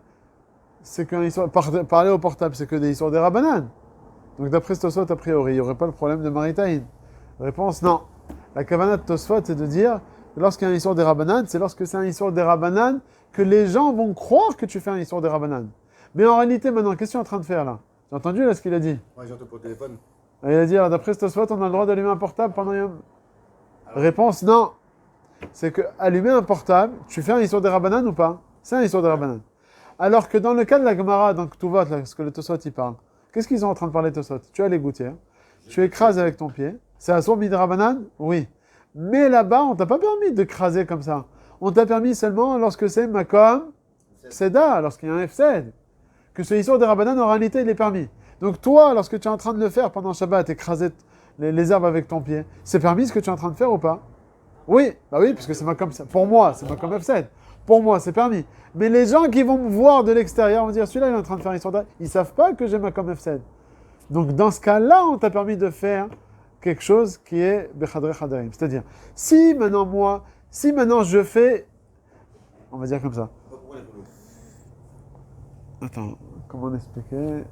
c'est qu'un histoire. Parler au portable, c'est que des histoires des Rabbanan. Donc d'après ce Tosfot, a priori, il n'y aurait pas le problème de Maritaïn. Réponse non. La kavanah de Tosfot, c'est de dire que lorsqu'il y a un histoire des Rabbanan, c'est lorsque c'est un histoire des Rabbanan que les gens vont croire que tu fais un histoire des Rabbanan. Mais en réalité, maintenant, qu'est-ce que tu es en train de faire là? J'ai entendu là ce qu'il a dit. Moi, j'entends pour le téléphone. Il a dit, alors, d'après ce Tosfot, on a le droit d'allumer un portable pendant Yom. Réponse, non. C'est que allumer un portable, tu fais un Issur des Rabbanan ou pas? C'est un Issur des Rabbanan. Alors que dans le cas de la Gemara, donc tout vote, là, ce que le Tosfot il parle, qu'est-ce qu'ils sont en train de parler Tosfot? Tu as les gouttières, tu écrases avec ton pied. C'est un Issur des Rabbanan? Oui. Mais là-bas, on t'a pas permis de craser comme ça. On t'a permis seulement lorsque c'est Makom Seda, lorsqu'il y a un F7. Que ce Issur des Rabbanan, en réalité, il est permis. Donc toi, lorsque tu es en train de le faire pendant Shabbat, écraser les herbes avec ton pied, c'est permis ce que tu es en train de faire ou pas? Oui, bah oui, puisque c'est Makom Seda. Pour moi, c'est Makom F7. Pour moi, c'est permis. Mais les gens qui vont me voir de l'extérieur vont dire, celui-là, il est en train de faire Issur des Rabbanan. Ils savent pas que j'ai Makom F7. Donc dans ce cas-là, on t'a permis de faire quelque chose qui est Bechadre Chadarim. C'est-à-dire, si maintenant je fais, on va dire comme ça. Attends, comment expliquer?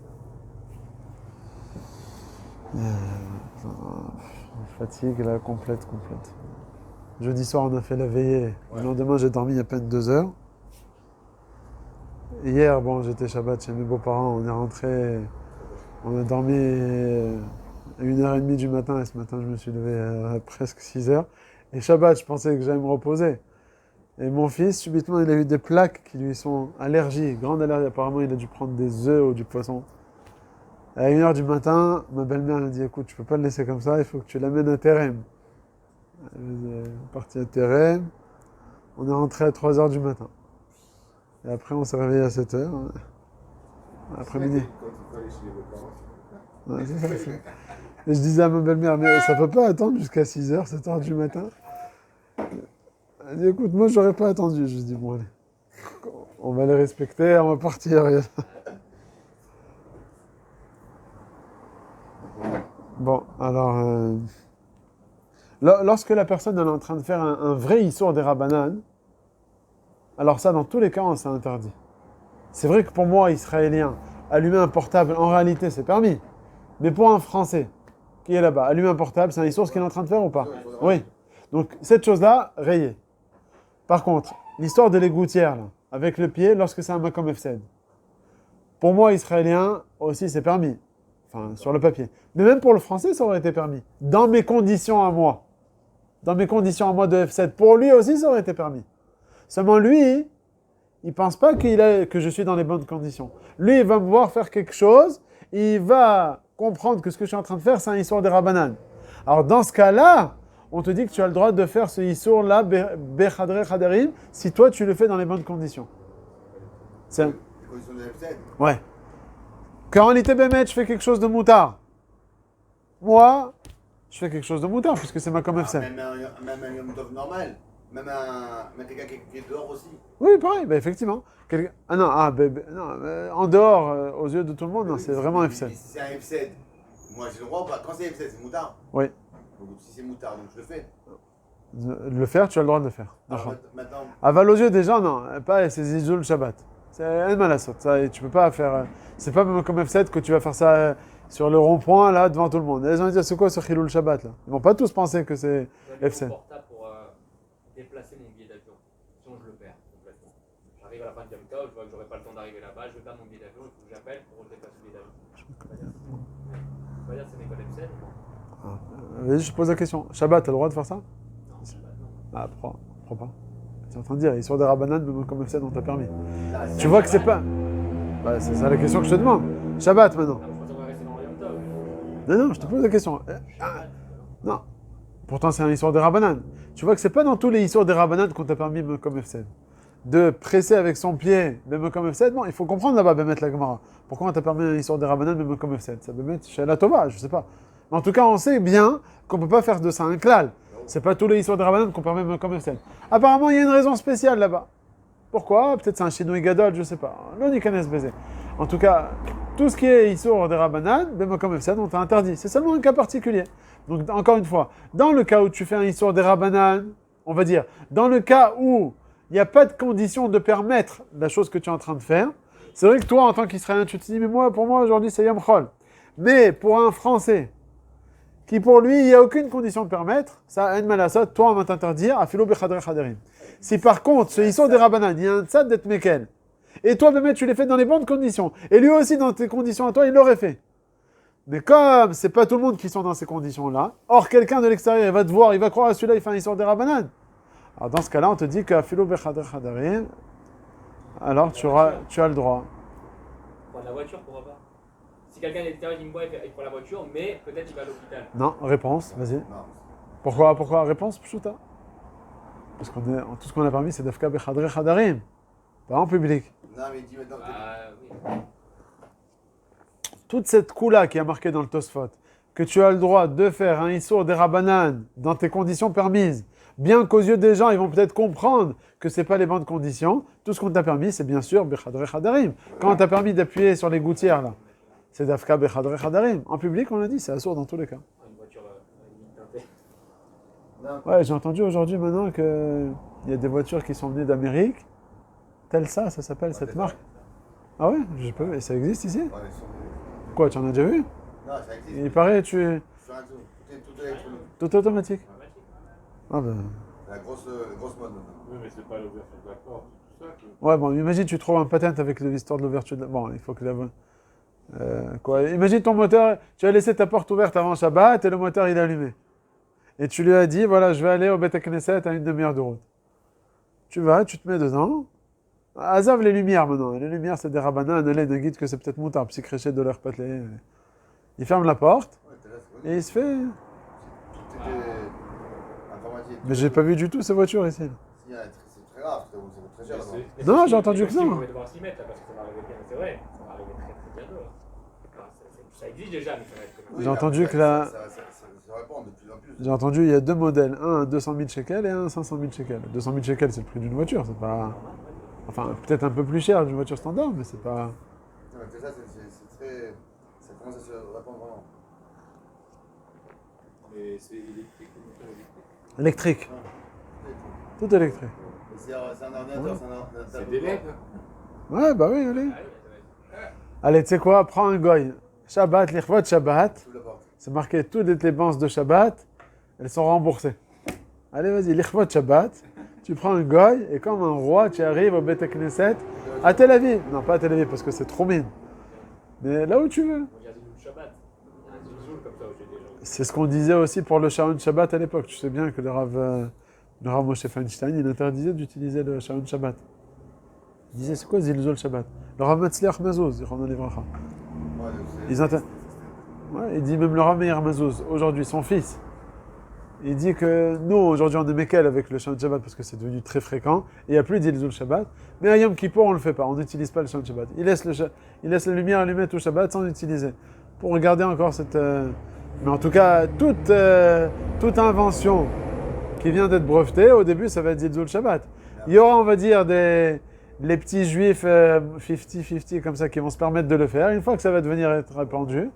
Fatigue là, complète. Jeudi soir, on a fait la veillée. Le lendemain, j'ai dormi à peine 2 heures. Hier, bon, j'étais Shabbat chez mes beaux-parents. On est rentré, on a dormi à 1h30 du matin. Et ce matin, je me suis levé à presque 6 heures. Et Shabbat, je pensais que j'allais me reposer. Et mon fils, subitement, il a eu des plaques qui lui sont allergiques, grande allergie. Apparemment, il a dû prendre des œufs ou du poisson. À 1h du matin, ma belle-mère m'a dit, écoute, tu peux pas le laisser comme ça, il faut que tu l'amènes à Terem. Elle est partie à Terem. On est rentré à 3h du matin. Et après, on s'est réveillé à 7h. Après-midi. Ouais, c'est ça. Et je disais à ma belle-mère, mais ça peut pas attendre jusqu'à 6h, 7h du matin. Elle dit, écoute, moi, j'aurais pas attendu. Je lui dis, bon, allez, on va les respecter, on va partir. Bon, alors, lorsque la personne elle est en train de faire un vrai Issur des Rabbanan, alors ça, dans tous les cas, on s'est interdit. C'est vrai que pour moi, Israélien, allumer un portable, en réalité, c'est permis. Mais pour un Français qui est là-bas, allumer un portable, c'est un Issur ce qu'il est en train de faire ou pas? Oui. Donc, cette chose-là, rayée. Par contre, l'histoire de l'égoutière, là, avec le pied, lorsque c'est un Makom F7. Pour moi, Israélien, aussi, c'est permis. Enfin, sur le papier. Mais même pour le français, ça aurait été permis. Dans mes conditions à moi. Dans mes conditions à moi de F7. Pour lui aussi, ça aurait été permis. Seulement lui, il pense pas que je suis dans les bonnes conditions. Lui, il va me voir faire quelque chose, il va comprendre que ce que je suis en train de faire, c'est un Issur des Rabbanan. Alors dans ce cas-là, on te dit que tu as le droit de faire ce Issur-là, Bechadre Chadarim, si toi, tu le fais dans les bonnes conditions. C'est... Les conditions de F7. Ouais. Quand en été Bémet, je fais quelque chose de moutard. Moi, je fais quelque chose de moutard, puisque c'est ma comme F7. Même un Yom Tov normal. Même quelqu'un qui est dehors aussi. Oui, pareil, bah, effectivement. En dehors, aux yeux de tout le monde, non, c'est vraiment F7. Si c'est un F7, moi j'ai le droit ou pas? Quand c'est F7, c'est moutard. Oui. Donc si c'est moutard, donc je le fais. De le faire, tu as le droit de le faire. Alors, maintenant, Aval aux yeux des gens, non, pas c'est Zizou le Shabbat. C'est un malasot. Ça, tu peux pas faire. C'est pas même comme F7 que tu vas faire ça sur le rond-point là devant tout le monde. Les gens disent c'est quoi ce Chilou le Shabbat là? Ils vont pas tous penser que c'est F7. Portable pour déplacer mon billet d'avion. Sinon je le perds complètement. J'arrive à la fin de Yom Tov, je vois que j'aurai pas le temps d'arriver là-bas, je vais perdre mon billet d'avion, il faut que j'appelle pour déplacer le billet d'avion. On va dire que c'est une école F7. Je pose la question. Shabbat, t'as le droit de faire ça? Non, Shabbat, non. Ah, prends pas. Tu es en train de dire, Issour des Rabbanan, même comme F7, on t'a permis. Là, Tu vois que c'est pas. Bah, c'est ça la question que je te demande. Shabbat maintenant. Ah, je pense qu'on va rester dans le Yom Tov. Non, je te pose la question. Shabbat. Non. Pourtant, c'est un Issour des Rabbanan. Tu vois que c'est pas dans tous les Issour des Rabbanan qu'on t'a permis, même comme F7. De presser avec son pied, même comme F7. Bon, il faut comprendre là-bas, Bémet la Gemara. Pourquoi on t'a permis un Issour des Rabbanan, même comme F7? Ça Bémet chez la Tova, je sais pas. Mais en tout cas, on sait bien qu'on peut pas faire de ça un klal. C'est pas tous les Issour des Rabbanan qu'on permet même comme F7. Apparemment, il y a une raison spéciale là-bas. Pourquoi? Peut-être c'est un chinois gadol, je sais pas. L'on y connaît ce baiser. En tout cas, tout ce qui est Issour des Rabbanan, même comme F7, on t'a interdit. C'est seulement un cas particulier. Donc, encore une fois, dans le cas où tu fais un Issour des Rabbanan, on va dire, dans le cas où il n'y a pas de condition de permettre la chose que tu es en train de faire, c'est vrai que toi, en tant qu'Israélien, tu te dis, mais moi, pour moi, aujourd'hui, c'est Yom Chol. Mais pour un Français, qui pour lui, il n'y a aucune condition de permettre, ça, en malasot, toi, on va t'interdire, à philo bechadre chaderim. Si par contre, ce Issour des Rabbanan, il y a un tzad d'être mekel, et toi, Bémet, tu l'as fait dans les bonnes conditions, et lui aussi, dans tes conditions à toi, il l'aurait fait. Mais comme c'est pas tout le monde qui sont dans ces conditions-là, or quelqu'un de l'extérieur, il va te voir, il va croire à celui-là, il fait un Issour des Rabbanan. Alors dans ce cas-là, on te dit qu'à philo bechadre chadarim, alors tu as le droit. Prendre la voiture, pourquoi pas? Si quelqu'un est extérieur, il me voit, il prend la voiture, mais peut-être il va à l'hôpital. Non, réponse, vas-y. Non. Pourquoi réponse, Pshuta? Parce que tout ce qu'on a permis, c'est d'afka bechadre chadarim, pas en public. Non, mais dis maintenant. Oui. Toute cette coula qui est marquée dans le Tosfot, que tu as le droit de faire un Issour des Rabbanan dans tes conditions permises, bien qu'aux yeux des gens, ils vont peut-être comprendre que c'est pas les bonnes conditions, tout ce qu'on t'a permis, c'est bien sûr bechadre chadarim. Quand on t'a permis d'appuyer sur les gouttières, là, c'est d'afka bechadre chadarim. En public, on a dit, c'est assourd dans tous les cas. Une voiture teintée. Non. Ouais, j'ai entendu aujourd'hui maintenant qu'il y a des voitures qui sont venues d'Amérique. Telsa, ça s'appelle cette marque. Ah ouais, je peux. Et ça existe ici? Ouais, ils sont- Quoi, tu en as déjà vu? Non, ça existe. Il paraît, Sur un tout. Tout est électronique. tout automatique. Ah ben. La grosse mode maintenant. Oui, mais c'est pas l'ouverture de la porte, tout ça. Que... Ouais, bon, imagine, tu trouves un patent avec l'histoire de l'ouverture de la... Bon, il faut que la... quoi? Imagine ton moteur, tu as laissé ta porte ouverte avant Shabbat et le moteur, il est allumé. Et tu lui as dit, voilà, je vais aller au Beth Knesset à une demi-heure de route. Tu vas, tu te mets dedans. Azav les lumières maintenant. Les lumières, c'est des rabbinats, un élève de guide que c'est peut-être moutard, psychréché de leur patelé. Il ferme la porte Ouais, t'es là, c'est et il se fait... Tout était informatique. Mais j'ai pas vu du tout ces voitures ici. Si, c'est très rare, ça coûte très cher là-bas. Mais Non, si, j'ai entendu mais que si, ça. Vous allez devoir s'y mettre là, parce que ça va arriver bien, c'est vrai. Ça va arriver très bientôt. Enfin, ça existe déjà, mais ça va être comme J'ai entendu que la- Ça répond de plus en plus. J'ai entendu, il y a deux modèles, un à 200 000 shekels et un à 500 000 shekels. 200 000 shekels, c'est le prix d'une voiture, c'est pas... Enfin, peut-être un peu plus cher d'une voiture standard, mais c'est pas... Non, mais c'est ça, c'est très. Ça commence à se répandre vraiment. Et c'est électrique ou moteur électrique? Électrique, Ouais. tout électrique. C'est un ordinateur, c'est un ordinateur. C'est des LED? Ouais, bah oui, allez. Ah oui, ça va être- Allez, tu sais quoi, prends un goy. Shabbat, l'Ikhvot Shabbat, Sous la porte. c'est marqué toutes les dépenses de Shabbat, elles sont remboursées. Allez, vas-y, l'Ikhvot Shabbat, tu prends un goy et comme un roi, tu arrives au Beth Knesset à Tel Aviv. Non, pas à Tel Aviv parce que c'est trop mine. Mais là où tu veux. On dit Zilzoul Shabbat. Un Zilzoul comme ça, j'ai déjà. C'est ce qu'on disait aussi pour le Sharon Shabbat à l'époque. Tu sais bien que le Rav Moshe Feinstein, il interdisait d'utiliser le Sharon Shabbat. Il disait, c'est quoi Zilzol Shabbat? Le Rav Matzliach Mazouz, Zichrono Livracha. Ouais, Ils inter- Ouais, il dit même le Rav Meir Mazouz, aujourd'hui, son fils. Il dit que nous, aujourd'hui, on est Mekel avec le Sharon Shabbat parce que c'est devenu très fréquent. Et il n'y a plus de Zilzol Shabbat. Mais à Yom Kippour, on ne le fait pas. On n'utilise pas le Sharon Shabbat. Il laisse la lumière allumée tout Shabbat sans l'utiliser. Pour regarder encore cette... Mais en tout cas, toute invention qui vient d'être brevetée, au début, ça va être Zilzol Shabbat. Il y aura, on va dire, les petits juifs 50-50 comme ça qui vont se permettre de le faire. Une fois que ça va devenir être répandu,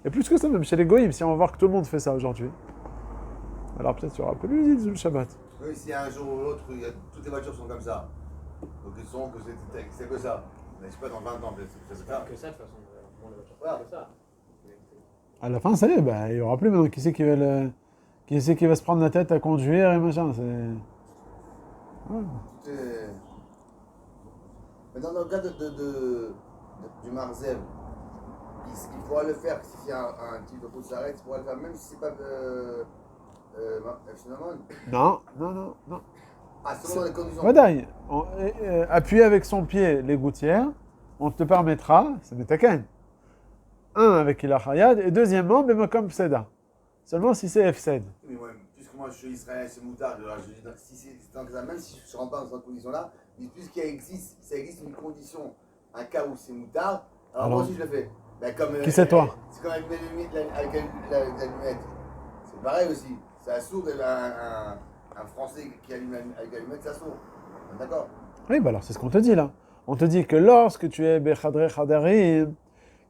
et plus que ça, même chez les goïms, si on va voir que tout le monde fait ça aujourd'hui, alors peut-être il y aura plus Zilzol Shabbat. Oui, si un jour ou l'autre, toutes les voitures sont comme ça. Donc ils sont que c'est que ça. Mais je sais pas, dans 20 ans, c'est C'est ça. pas que ça, de toute façon. On ne va Voilà. pas que ça. À la fin, ça y est, bah, il n'y aura plus maintenant. Qui c'est qui va se prendre la tête à conduire et machin, c'est... Ouais. Tout est- Mais dans le cas du Marzev, il pourra le faire si un type de route s'arrête, il pourra le faire même si c'est pas finalement, Non. ah, selon les conditions. Vadaï, appuyer avec son pied les gouttières, on te permettra, c'est Metaken. Un, avec Ilah Hayad, et deuxièmement, Bemakom Pseda. Seulement si c'est Fsed. Mais moi, puisque moi je suis israélien, c'est moutard, alors je dis, si c'est dans ça, même si je ne rentre pas dans cette condition-là, mais puisqu'il existe, ça existe une condition, un cas où c'est moutard, alors moi aussi je le fais. Ben, comme, Qui c'est toi? C'est comme avec l'allumette. C'est pareil aussi. C'est assourd un Français qui allume avec l'allumette, c'est assourd. D'accord? Oui, bah alors c'est ce qu'on te dit là. On te dit que lorsque tu es Bechadre Chadarim,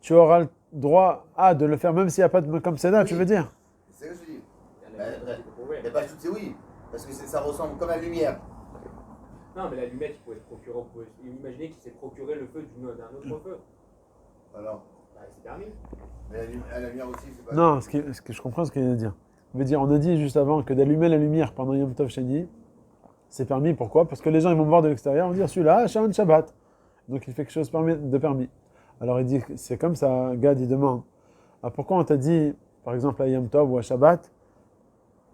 tu auras le droit de le faire même s'il n'y a pas de Mekom Pseda, Oui. tu veux dire? C'est ce que je dis. La lumière, tu peux prouver. Mais pas tout, c'est oui. Parce que ça ressemble comme la lumière. Non, mais l'allumette, il pouvait se procurer. On pouvait imaginer qu'il s'est procuré le feu d'un autre feu. Alors, Bah, c'est permis. mais la lumière aussi, c'est pas. Non, ce que je comprends ce qu'il veut dire. Il veut dire, on a dit juste avant que d'allumer la lumière pendant Yom Tov Sheni, c'est permis. Pourquoi? Parce que les gens ils vont me voir de l'extérieur, ils vont dire celui-là, Shaman Shabbat. Donc il fait quelque chose de permis. Alors il dit, c'est comme ça, Gad il demande. Ah, pourquoi on t'a dit, par exemple à Yom Tov ou à Shabbat?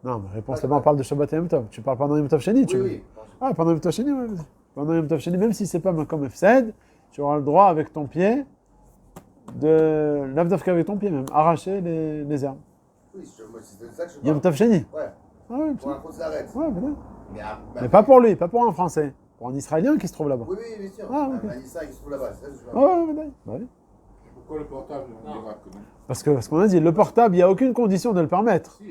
Non, mais réponse là-bas, on parle de Shabbat et Yom Tov. Tu parles pendant Yom Tov Sheni, tu veux? Oui. Ah, pendant Yom Tov Sheni, ouais. Pendant Yom Tov Sheni, même si c'est pas comme Fsed, tu auras le droit avec ton pied de l'avdavka avec ton pied même, arracher les herbes. Oui, c'est de ça que je parle. Yom Tov Sheni. Ouais, Ah ouais, pour un coup, ça arrête. ouais, voilà. Mais, Mais pas pour lui, pas pour un Français, pour un Israélien qui se trouve là-bas. Oui, bien sûr. Ah, ok. Un Issa, il se trouve là-bas, c'est ça que je Ouais, parle. ouais, ouais, ouais. Pourquoi le portable, on dira que non? Parce qu'on a dit, le portable, il n'y a aucune condition de le permettre. Si,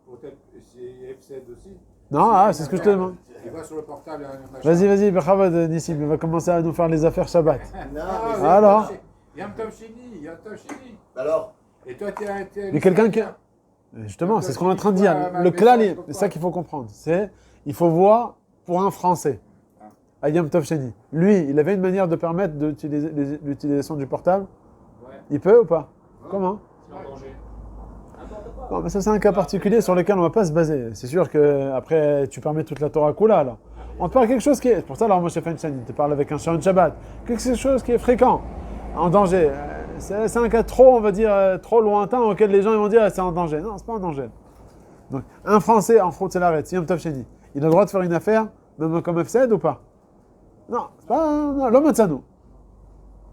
peut-être c'est F7 aussi. Non, c'est ce que je te demande. Il va sur le portable et un machin. Vas-y, Bechavod, Nissim, il va commencer à nous faire les affaires Shabbat. Non, Ah, mais alors Yom Tov Sheni, Yom Tov Sheni. alors, Et toi, t'es Mais quelqu'un qui... Justement, c'est ce qu'on est en train de dire. Le klal, c'est ça qu'il faut comprendre. C'est, il faut voir pour un Français, à Yom Tov Sheni. Lui, il avait une manière de permettre l'utilisation du portable. Ouais, Il peut ou pas? Comment? c'est en danger. N'importe quoi. Non, mais ça, c'est un cas particulier sur lequel on ne va pas se baser. C'est sûr que après tu permets toute la Torah Kula, là. On te parle quelque chose qui est... Pour ça, alors, Moshe Feinstein, il te parle avec un Sharon Shabbat. Quelque chose qui est fréquent, en danger. C'est un cas trop, on va dire, trop lointain auquel les gens ils vont dire c'est en danger. Non, c'est pas en danger. Donc, un Français en fraude, c'est l'arrêt. Yom Tov Sheni. Il a le droit de faire une affaire, même comme FCD ou pas? Non, c'est pas... Non, l'homme nous.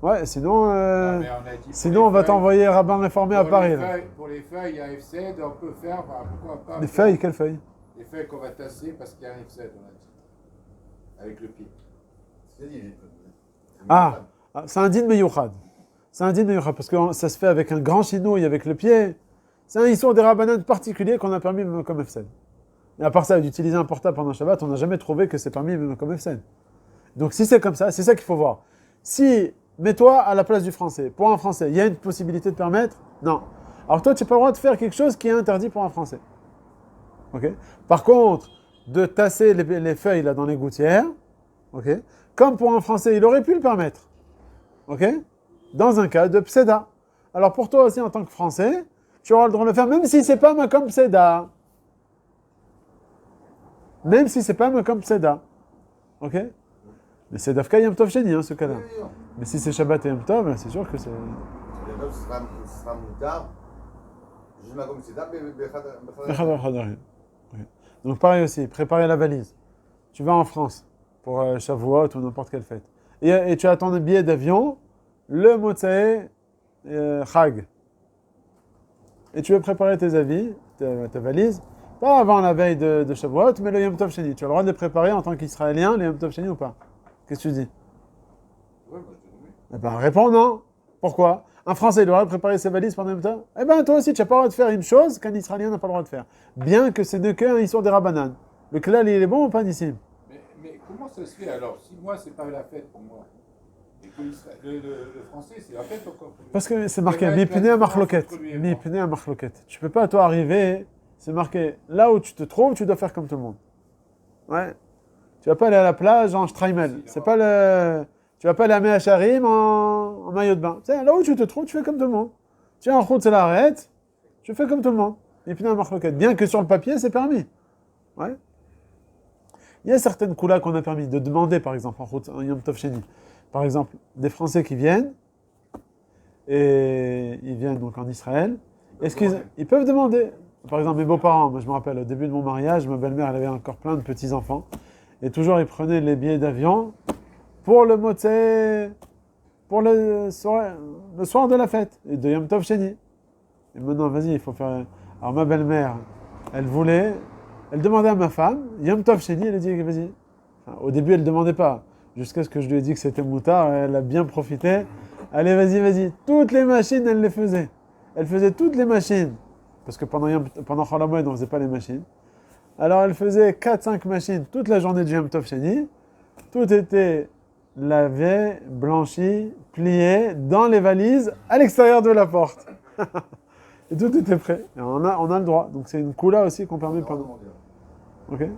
Ouais, sinon... Mais on a dit sinon, on va t'envoyer rabbin réformé à Paris. Là. Pour les feuilles à F7, on peut faire, pourquoi pas. Les feuilles, quelles feuilles? Les feuilles qu'on va tasser parce qu'il y a un F7, on a dit. Avec le pied. c'est-à-dire. C'est un din meyouchad. C'est un din meyouchad parce que ça se fait avec un grand chinouille avec le pied. C'est un histoire des rabbanan particulier qu'on a permis même comme F7. Et à part ça, d'utiliser un portable pendant Shabbat, on n'a jamais trouvé que c'est permis même comme F7. Donc si c'est comme ça, c'est ça qu'il faut voir. Si, mets-toi à la place du Français. Pour un Français, il y a une possibilité de permettre? Non. Alors toi, tu n'as pas le droit de faire quelque chose qui est interdit pour un Français. Ok? Par contre, de tasser les feuilles là dans les gouttières, ok? Comme pour un Français, il aurait pu le permettre. Ok? Dans un cas de pseda. Alors pour toi aussi, en tant que Français, tu auras le droit de le faire, même si c'est pas comme pseda. Même si c'est pas comme pseda. Ok? Mais c'est Dafka Yom Tov Sheni, ce cas-là. Oui. Mais si c'est Shabbat et Yom Tov, c'est sûr que c'est... Le ce sera moutard. Je m'accombe c'est ça, mais Bechadar Chadarim. Ok. Donc pareil aussi, préparer la valise. Tu vas en France pour Shavuot ou n'importe quelle fête. Et tu as ton billet d'avion, le Motsae Chag. Et tu veux préparer tes avis, ta valise, pas avant la veille de Shavuot, mais le Yom Tov Sheni. Tu as le droit de les préparer en tant qu'Israélien, le Yom Tov Sheni ou pas? Qu'est-ce que tu dis? Ouais, moi je dis oui. Eh ben, réponds non. Pourquoi? Un Français, il doit préparer ses valises pendant le temps. Eh ben, toi aussi, tu n'as pas le droit de faire une chose qu'un Israélien n'a pas le droit de faire. Bien que ce n'est qu'un histoire des rabbanan. Le klal, il est bon ou pas, Nissim? Mais comment ça se fait alors? Si moi, c'est pas la fête pour moi. Et que le français, c'est la fête encore. Parce que c'est marqué, mipnei machloket. Mipnei machloket. Tu peux pas, toi, arriver, c'est marqué, là où tu te trouves, tu dois faire comme tout le monde. Ouais. Tu vas pas aller à la plage en Streimel. C'est pas le... Tu vas pas aller à Meacharim en maillot de bain. Tu sais, là où tu te trouves, tu fais comme tout le monde. Tu es en route, c'est l'arrête, tu fais comme tout le monde. Mipnei machloket. Bien que sur le papier, c'est permis. Ouais. Il y a certaines coulas qu'on a permis de demander, par exemple, en route, en Yom Tov Sheni. Par exemple, des Français qui viennent, et ils viennent donc en Israël. Est-ce qu'ils peuvent demander? par exemple, mes beaux-parents, moi je me rappelle, au début de mon mariage, ma belle-mère, elle avait encore plein de petits-enfants. Et toujours, ils prenaient les billets d'avion pour le motzei, pour le soir de la fête, et de Yom Tov Sheni. Et maintenant, vas-y, il faut faire... Alors ma belle-mère, elle demandait à ma femme, Yom Tov Sheni, elle a dit, vas-y. Enfin, au début, elle ne demandait pas, jusqu'à ce que je lui ai dit que c'était moutard, elle a bien profité. Allez, vas-y. Toutes les machines, elle les faisait. Elle faisait toutes les machines. Parce que pendant Chol HaMoed, on ne faisait pas les machines. Alors, elle faisait 4-5 machines toute la journée du Yom Tov Sheni. Tout était lavé, blanchi, plié dans les valises à l'extérieur de la porte. Et tout était prêt. Et on a le droit. Donc, c'est une coula aussi qu'on permet pendant. Ok.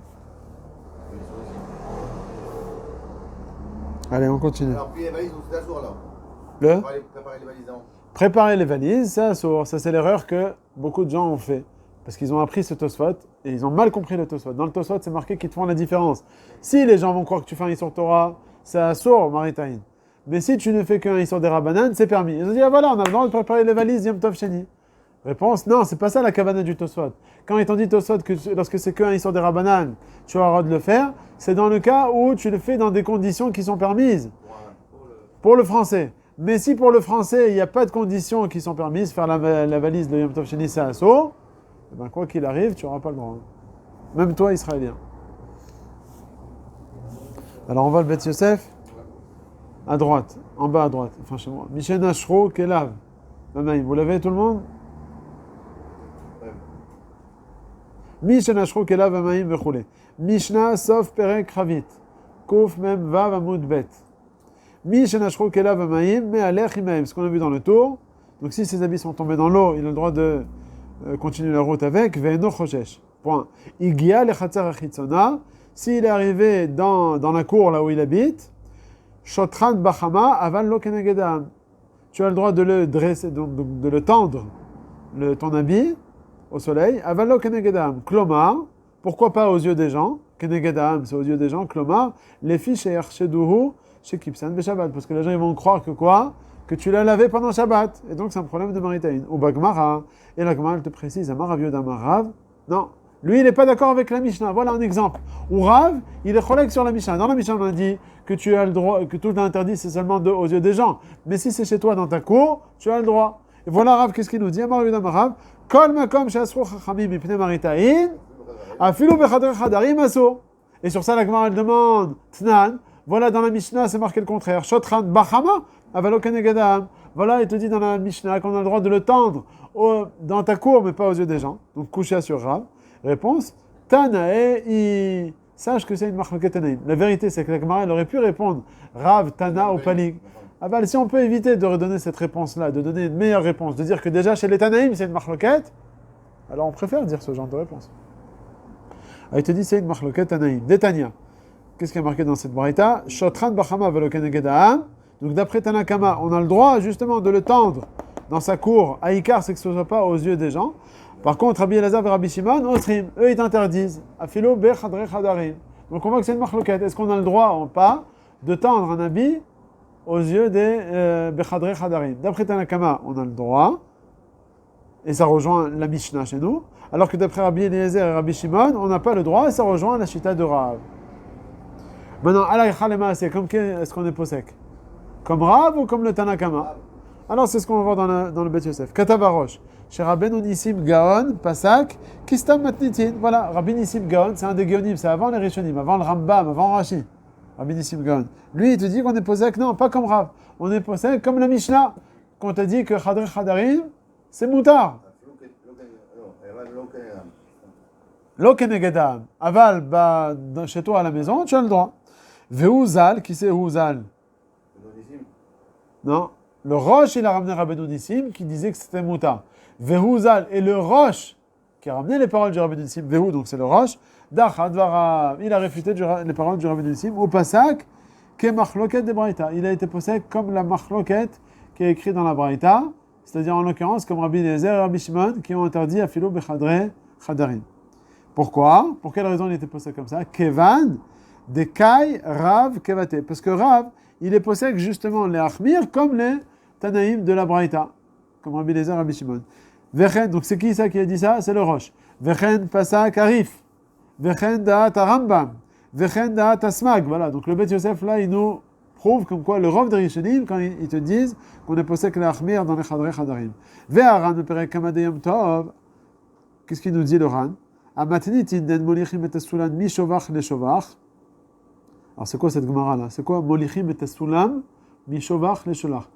Allez, on continue. Alors, puis les valises, donc c'est à jour, alors. Le Préparer les valises avant. Préparer les valises, ça c'est l'erreur que beaucoup de gens ont fait. Parce qu'ils ont appris ce Tosfot et ils ont mal compris le Tosfot. Dans le Tosfot, c'est marqué qu'ils te font la différence. Si les gens vont croire que tu fais un Issur Torah, c'est assour, Maritaïn. Mais si tu ne fais qu'un Issur des Rabbanan, c'est permis. Ils ont dit, ah voilà, on a le droit de préparer les valises Yom Tov Sheni. Réponse, non, c'est pas ça la kavana du Tosfot. Quand ils t'ont dit Tosfot que lorsque c'est qu'un Issur des Rabbanan, tu as le droit de le faire, c'est dans le cas où tu le fais dans des conditions qui sont permises. Pour le français. Mais si pour le français, il n'y a pas de conditions qui sont permises, faire la valise de Yom Tov Sheni, c'est assaut, eh ben, quoi qu'il arrive, tu n'auras pas le droit. Même toi, Israélien. Alors on va le Beth Yosef à droite, en bas à droite, enfin chez moi. Mishena Shro Kelav. Vous l'avez tout le monde? Mishena Shro Kelav Amaim Vechule. Mishna Sof Perek Ravit. Kouf Mem Vav Amud Bet. Mishenashro Kelav Amaim Me'alech Imaim. Ce qu'on a vu dans le tour. Donc si ses habits sont tombés dans l'eau, il a le droit de continuer la route avec. Ve'eno Choshesh. Point. Igia Lechatzer Achitzona. S'il est arrivé dans la cour là où il habite, Shotran Bachama Aval Lo Kenegedam. Tu as le droit de le dresser, donc de le tendre, ton habit au soleil. Aval Lo Kenegedam. Klomar. Pourquoi pas aux yeux des gens? Kenegedam, c'est aux yeux des gens. Klomar. Les fiches et Ercheduhu. Chez Kipsan Shabbat, parce que les gens ils vont croire que quoi? Que tu l'as lavé pendant Shabbat. Et donc c'est un problème de Maritaïn. Ou Bagmara, et la Gemara elle te précise, Amar Rav, non. Lui il n'est pas d'accord avec la Mishnah. Voilà un exemple. Ou Rav, il est cholèque sur la Mishnah. Dans la Mishnah on a dit que tu as le droit, que tout l'interdit c'est seulement aux yeux des gens. Mais si c'est chez toi dans ta cour, tu as le droit. Et voilà Rav, qu'est-ce qu'il nous dit? Amar Rav, Kol Makom Shasru Chachamim Mipne Maritaïn, Afilu Bechadre Chadarim Aso. Et sur ça la Gemara elle demande, Tnan. Voilà, dans la Mishnah, c'est marqué le contraire. Shotran Bachama, Avalokanegedam. Voilà, il te dit dans la Mishnah qu'on a le droit de le tendre dans ta cour, mais pas aux yeux des gens. Donc, Kusha sur Rav. Réponse, Tanae, sache que c'est une marloquet Tanaïm. La vérité, c'est que la Gemara, elle aurait pu répondre Rav, Tana ou Palig. Ah bah, si on peut éviter de redonner cette réponse-là, de donner une meilleure réponse, de dire que déjà chez les Tanaïm, c'est une marloquet, alors on préfère dire ce genre de réponse. Ah, il te dit c'est une marloquet Tanaïm. Détania. Qu'est-ce qui est marqué dans cette braïta? Shotran Bachama Velokenegedam. Donc d'après Tanakama, on a le droit justement de le tendre dans sa cour. Aïkar, c'est que ce ne soit pas aux yeux des gens. Par contre, Rabbi Elazar et Rabbi Shimon, Otrim, eux ils t'interdisent. Afilo Bechadre Chadarim. Donc on voit que c'est une marloquette. Est-ce qu'on a le droit ou pas de tendre un habit aux yeux des Bechadre Chadarim? D'après Tanakama, on a le droit. Et ça rejoint la Mishnah chez nous. Alors que d'après Rabbi Eliezer et Rabbi Shimon, on n'a pas le droit et ça rejoint la Shita de Rav. Maintenant, c'est comme est-ce qu'on est posek? Comme Rav ou comme le Tanakama? Alors c'est ce qu'on va voir dans le Beth Yosef. Katavarosh. Chez Rabbeinu Nissim Gaon, Pasak, Kistam Matnitin. Voilà, Rabbi Nissim Gaon, c'est un des Gaonim, c'est avant les Rishonim, avant le Rambam, avant Rashi. Rabbi Nissim Gaon. Lui, il te dit qu'on est posek, non, pas comme Rav. On est posek comme la Mishnah, qu'on t'a dit que Chadr Chadarim, c'est moutar. Lo Kenegedam. Aval, chez toi à la maison, tu as le droit. Veouzal, qui c'est Ouzal? Non. Le Roche, il a ramené Rabbeinu Nissim qui disait que c'était Mouta. Veouzal, et le Roche qui a ramené les paroles du Rabbeinu Nissim, Vehou, donc c'est le Roche, Dachad Varav, il a réfuté les paroles du Rabbeinu Nissim, au Pasak, qui est Machloket de Braïta. Il a été posé comme la Machloket qui est écrite dans la Braïta, c'est-à-dire en l'occurrence comme Rabbi Eliezer et Rabbi Shimon qui ont interdit à Philo Bechadre Chadarim. Pourquoi? Pour quelle raison il était posé comme ça? Kevan, de Kai, Rav, Kevate. Parce que Rav, il est possède justement les Achmir comme les Tanaïm de la Braïta, comme Rabbi Eliezer et Rabbi Shimon. Vechen, donc c'est qui ça qui a dit ça? C'est le Roche. Vechen pasak arif. Vechen da'at Rambam. Vechen da'at Asmag. Voilà, donc le Bet Yosef là, il nous prouve comme quoi le Rov de Rishonim, quand ils te disent qu'on est possédé l'achmir dans les Chadrei Chadarim. Ve'aran me perek kamad yom tov. Qu'est-ce qu'il nous dit le Ran? Amatnit inden molichim et sulam mi shovach le shovach. Alors c'est quoi cette Gemara là? C'est quoi molichim et sulam mi shovach le shovach?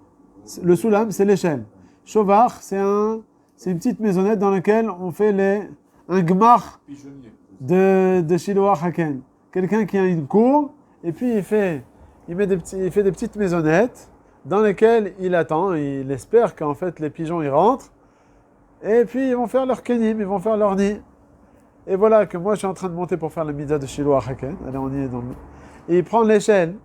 Le sulam, c'est l'échelle. Shovach, c'est une petite maisonnette dans laquelle on fait un gmar Pigeonnier. de Shiloh Haken. Quelqu'un qui a une cour, et puis il fait des petites maisonnettes dans lesquelles il attend, il espère qu'en fait les pigeons y rentrent, et puis ils vont faire leur kenim, ils vont faire leur nid. Et voilà que moi je suis en train de monter pour faire la mitzvah de Shiloh Haken. Allez, on y est dans le... Et il prend l'échelle,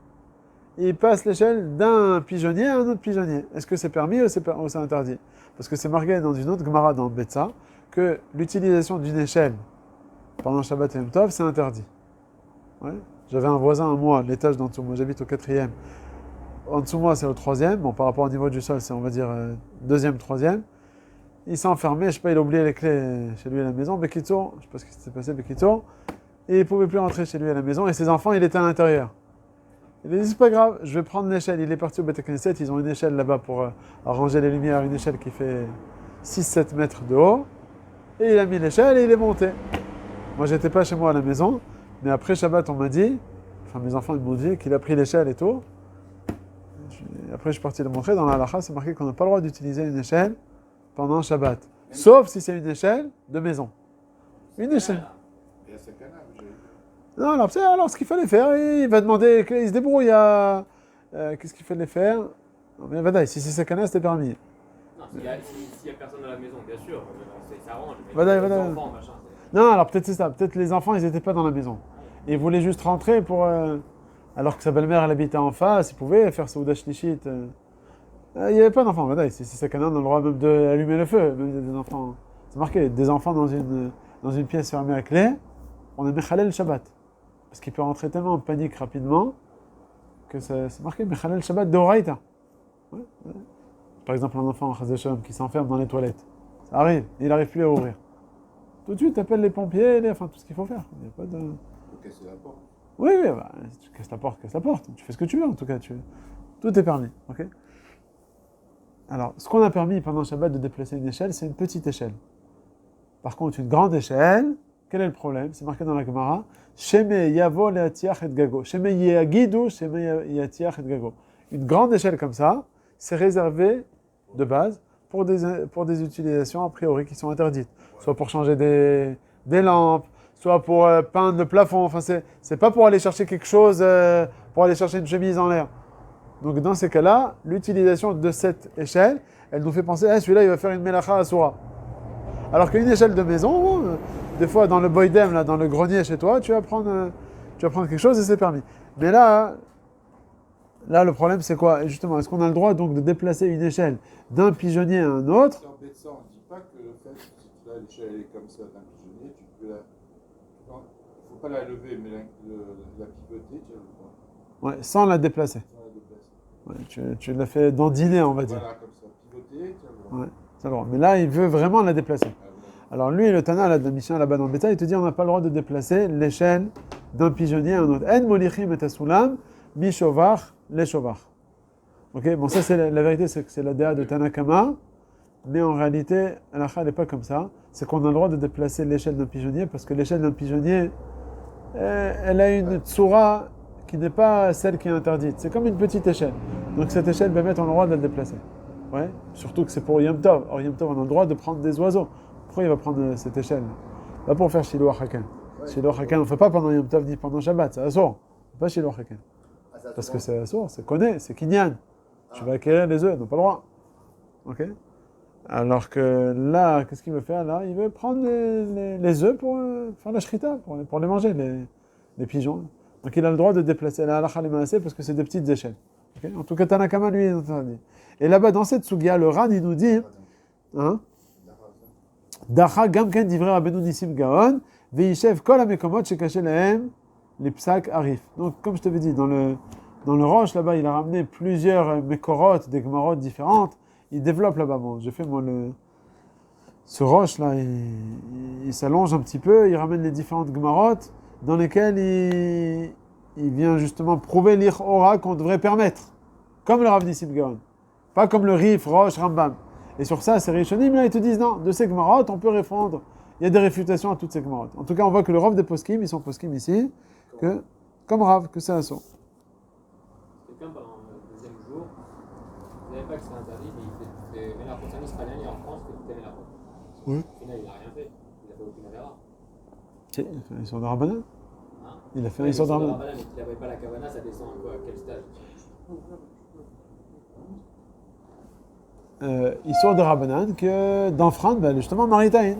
il passe l'échelle d'un pigeonnier à un autre pigeonnier. Est-ce que c'est permis ou c'est interdit? Parce que c'est marqué dans une autre Gemara dans Betsa que l'utilisation d'une échelle pendant Shabbat et Yom Tov, c'est interdit. Ouais. J'avais un voisin à moi, l'étage d'en dessous, moi j'habite au 4e. En dessous de moi, c'est au 3e. Bon, par rapport au niveau du sol, c'est on va dire 2e, 3e. Il s'est enfermé, je sais pas, il a oublié les clés chez lui à la maison. Bekito, je sais pas ce qui s'est passé, Bekito. Et il pouvait plus rentrer chez lui à la maison. Et ses enfants, il était à l'intérieur. Il a dit, c'est pas grave, je vais prendre l'échelle. Il est parti au Beth Knesset, ils ont une échelle là-bas pour arranger les lumières, une échelle qui fait 6-7 mètres de haut. Et il a mis l'échelle et il est monté. Moi, j'étais pas chez moi à la maison, mais après Shabbat, on m'a dit, enfin mes enfants ils m'ont dit qu'il a pris l'échelle et tout. Après, je suis parti le montrer. Dans la halakha, c'est marqué qu'on n'a pas le droit d'utiliser une échelle pendant Shabbat. Sauf si c'est une échelle de maison. Une échelle. Il y a ce canal, Non, alors ce qu'il fallait faire, il va demander, il se débrouille à... qu'est-ce qu'il fallait faire? Non, mais Vadaï, si c'est Sakana, c'était permis. Non, s'il y a personne à la maison, bien sûr, ça arrange. Mais Vadaï, les Vadaï. enfants, machin, Non, alors peut-être c'est ça. Peut-être les enfants, ils n'étaient pas dans la maison. Et ils voulaient juste rentrer pour... alors que sa belle-mère, elle habitait en face, ils pouvaient faire Souda Shlishit. Il n'y avait pas d'enfants, Vadaï. Si c'est Sakana, on a le droit même d'allumer le feu. Même des enfants... C'est marqué, des enfants dans une pièce fermée à clé, on a Mechalel Shabbat. Parce qu'il peut rentrer tellement en panique rapidement que c'est marqué Mechalel Shabbat de Horaïta. Ouais. Par exemple, un enfant qui s'enferme dans les toilettes. Ça arrive, il n'arrive plus à ouvrir. Tout de suite, tu appelles les pompiers, enfin tout ce qu'il faut faire. Il n'y a pas de... faut casser la porte. Oui, bah, si tu casses la porte, casse la porte. Tu fais ce que tu veux en tout cas. Tout est permis. Okay, alors, ce qu'on a permis pendant Shabbat de déplacer une échelle, c'est une petite échelle. Par contre, une grande échelle, quel est le problème? C'est marqué dans la Gemara. Sheme yavo leatiach et gago. Sheme yagidu, sheme yatiach et gago. Une grande échelle comme ça, c'est réservé de base pour des utilisations a priori qui sont interdites. Soit pour changer des lampes, soit pour peindre le plafond. Enfin, c'est pas pour aller chercher quelque chose, pour aller chercher une chemise en l'air. Donc dans ces cas-là, l'utilisation de cette échelle, elle nous fait penser, celui-là il va faire une melacha asura. Alors qu'une échelle de maison, des fois dans le boydem, là, dans le grenier chez toi, tu vas prendre quelque chose et c'est permis. Mais là, le problème c'est quoi? Et justement, est-ce qu'on a le droit donc de déplacer une échelle d'un pigeonnier à un autre? Dans Betsa, on ne dit pas que le fait, si là l'échelle est comme ça d'un pigeonnier, tu peux la... Il ne faut pas la lever, mais la pivoter, tu as le droit. Ouais, sans la déplacer. Sans la déplacer. Ouais, tu l'as fait dandiner, on va dire. Voilà, comme ça, pivoter, tu as le droit. Ouais, c'est le droit. Mais là, il veut vraiment la déplacer. Alors lui, le Tana, là, de la mission là-bas dans le Betsa, il te dit on n'a pas le droit de déplacer l'échelle d'un pigeonnier à un autre. En molichim et asulam, mi shovach, les shovach. Ok, bon ça c'est la vérité, c'est que c'est la déa de Tanakama, mais en réalité, l'akha n'est pas comme ça. C'est qu'on a le droit de déplacer l'échelle d'un pigeonnier parce que l'échelle d'un pigeonnier, elle a une tsura qui n'est pas celle qui est interdite. C'est comme une petite échelle. Donc cette échelle, on a le droit de la déplacer. Ouais, surtout que c'est pour Yom Tov. Or Yom Tov, on a le droit de prendre des oiseaux. Pourquoi il va prendre cette échelle? Pas pour faire Shiloh Hakan. Shiloh Hakan, on ne fait pas pendant Yom Tov ni pendant Shabbat, c'est assour. Pas Shiloh Hakan. Parce que c'est assour, c'est konné, c'est kinyan. Tu vas acquérir les œufs, on n'a pas le droit. Ok? Alors que là, qu'est-ce qu'il veut faire là? Il veut prendre les œufs pour faire la shrita, pour les manger, les pigeons. Donc il a le droit de déplacer la halakha les maaseh parce que c'est des petites échelles. Okay? En tout cas, Tanakama, lui, il est interdit. Et là-bas, dans cette sugia, le Ran, il nous dit, hein? Dacha gamken divrei Rabbeinu Nissim Gaon, veishev kol hamekomot shekaché lahem les psak arif. Donc, comme je t'avais dit, dans le Roche, là-bas, il a ramené plusieurs mekorotes, des gemarot différentes. Il développe là-bas. Bon, j'ai fait moi ce roche là, il s'allonge un petit peu, il ramène les différentes gemarotes dans lesquelles il vient justement prouver l'Ichora qu'on devrait permettre, comme le Rav Nissim Gaon, pas comme le Rif, Roche, Rambam. Et sur ça, ces Rishonim là, ils te disent non, de ces gemarotes, on peut répondre. Il y a des réfutations à toutes ces gemarotes. En tout cas, on voit que le Rav des Poskim, ils sont Poskim ici, que, comme Rav, que c'est assaut. Quelqu'un pendant le deuxième jour, il ne savait pas que c'était interdit, mais il faisait Mélarchot. C'est un Israélien, il est en France, il fait Mélarchot. Oui. Au final, il n'a rien fait. Il n'a fait aucune avéra. Il a fait un Issour de Rabbanan. Hein? Il a fait un Issour de Rabbanan. Mais s'il n'avait pas la kavana, ça descend à quoi? À quel stade? Issour de Rabbanan, que d'enfreindre, ben, justement, Maritaïn.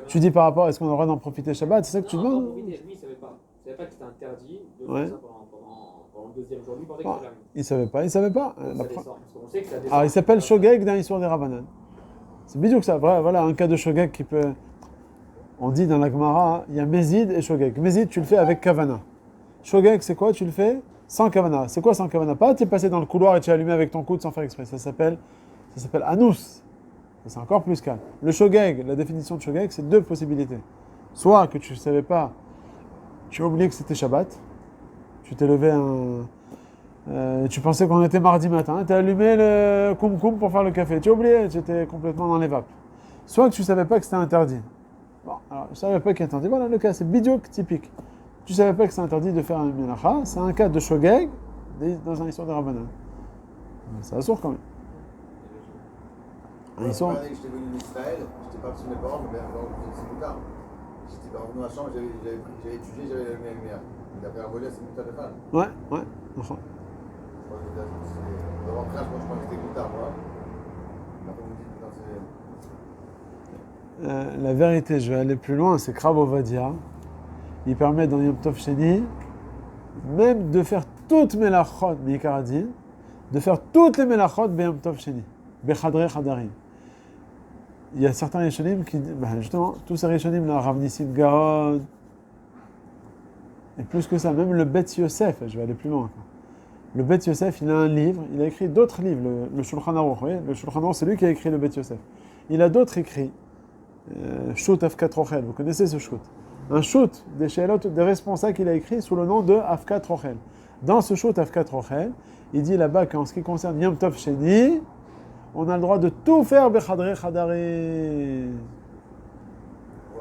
Tu dis par rapport à est-ce qu'on a le droit d'en profiter Shabbat, c'est ça que tu demandes? Non, lui, il ne savait pas. Il ne savait pas que c'était interdit de faire Ouais. ça pendant le deuxième jour. Lui, il pensait que Ah, c'était la même. il savait pas. Ça descend. Parce qu'on sait que ça descend. Alors, il s'appelle Shogeg d'un Issour de Rabbanan. C'est bidou que ça. Voilà un cas de Shogeg qui peut. On dit dans la Gemara, il y a Mézid et Shogeg. Mézid, tu le fais avec Kavana. Shogeg, c'est quoi? Tu le fais sans Kavana. C'est quoi sans Kavana? Pas tu es passé dans le couloir et tu as allumé avec ton coude sans faire exprès. Ça s'appelle Anous. C'est encore plus calme. Le Shogeg, la définition de Shogeg, c'est deux possibilités. Soit que tu ne savais pas, tu as oublié que c'était Shabbat, tu t'es levé tu pensais qu'on était mardi matin, tu as allumé le koum pour faire le café, tu as oublié, tu étais complètement dans les vapes. Soit que tu ne savais pas que c'était interdit. Bon, alors je ne savais pas qu'il est interdit. Voilà le cas, c'est bidiouk typique. Tu ne savais pas que c'est interdit de faire un melacha, c'est un cas de Shogeg dans un histoire de Rabbanan. Ça assourd quand même. L'année que j'étais venu d'Israël, j'étais parti de mes parents, mais c'est plus tard. J'étais revenu à la chambre, j'avais étudié, j'avais la même mère. Mais d'après la volée, c'est plus tard de fan. Ouais. De rentrage, moi je crois que c'était plus tard, moi. Après, vous me dites, non, c'est. La vérité, je vais aller plus loin, c'est Krav Ovadia. Il permet dans Yom Tov Sheni, même de faire toutes mes melachot, Mikaradin, de faire toutes les melachot Yom Tov Sheni, Bechadre Chadarim. Il y a certains Rishonim qui, justement, tous ces Rishonim, là, Rav Nissim Gaon, et plus que ça, même le Bet Yosef, je vais aller plus loin. Le Bet Yosef, il a un livre, il a écrit d'autres livres, le Shulchan Aruch, vous voyez, le Shulchan Aruch, c'est lui qui a écrit le Bet Yosef. Il a d'autres écrits. Shoot Afkat Rochel, vous connaissez ce shoot? Un shoot des Sheelot, des responsables qu'il a écrit sous le nom de Afkat Rochel. Dans ce shoot Afkat Rochel, il dit là-bas qu'en ce qui concerne Yom Tov Sheni, on a le droit de tout faire Bechadre Chadari.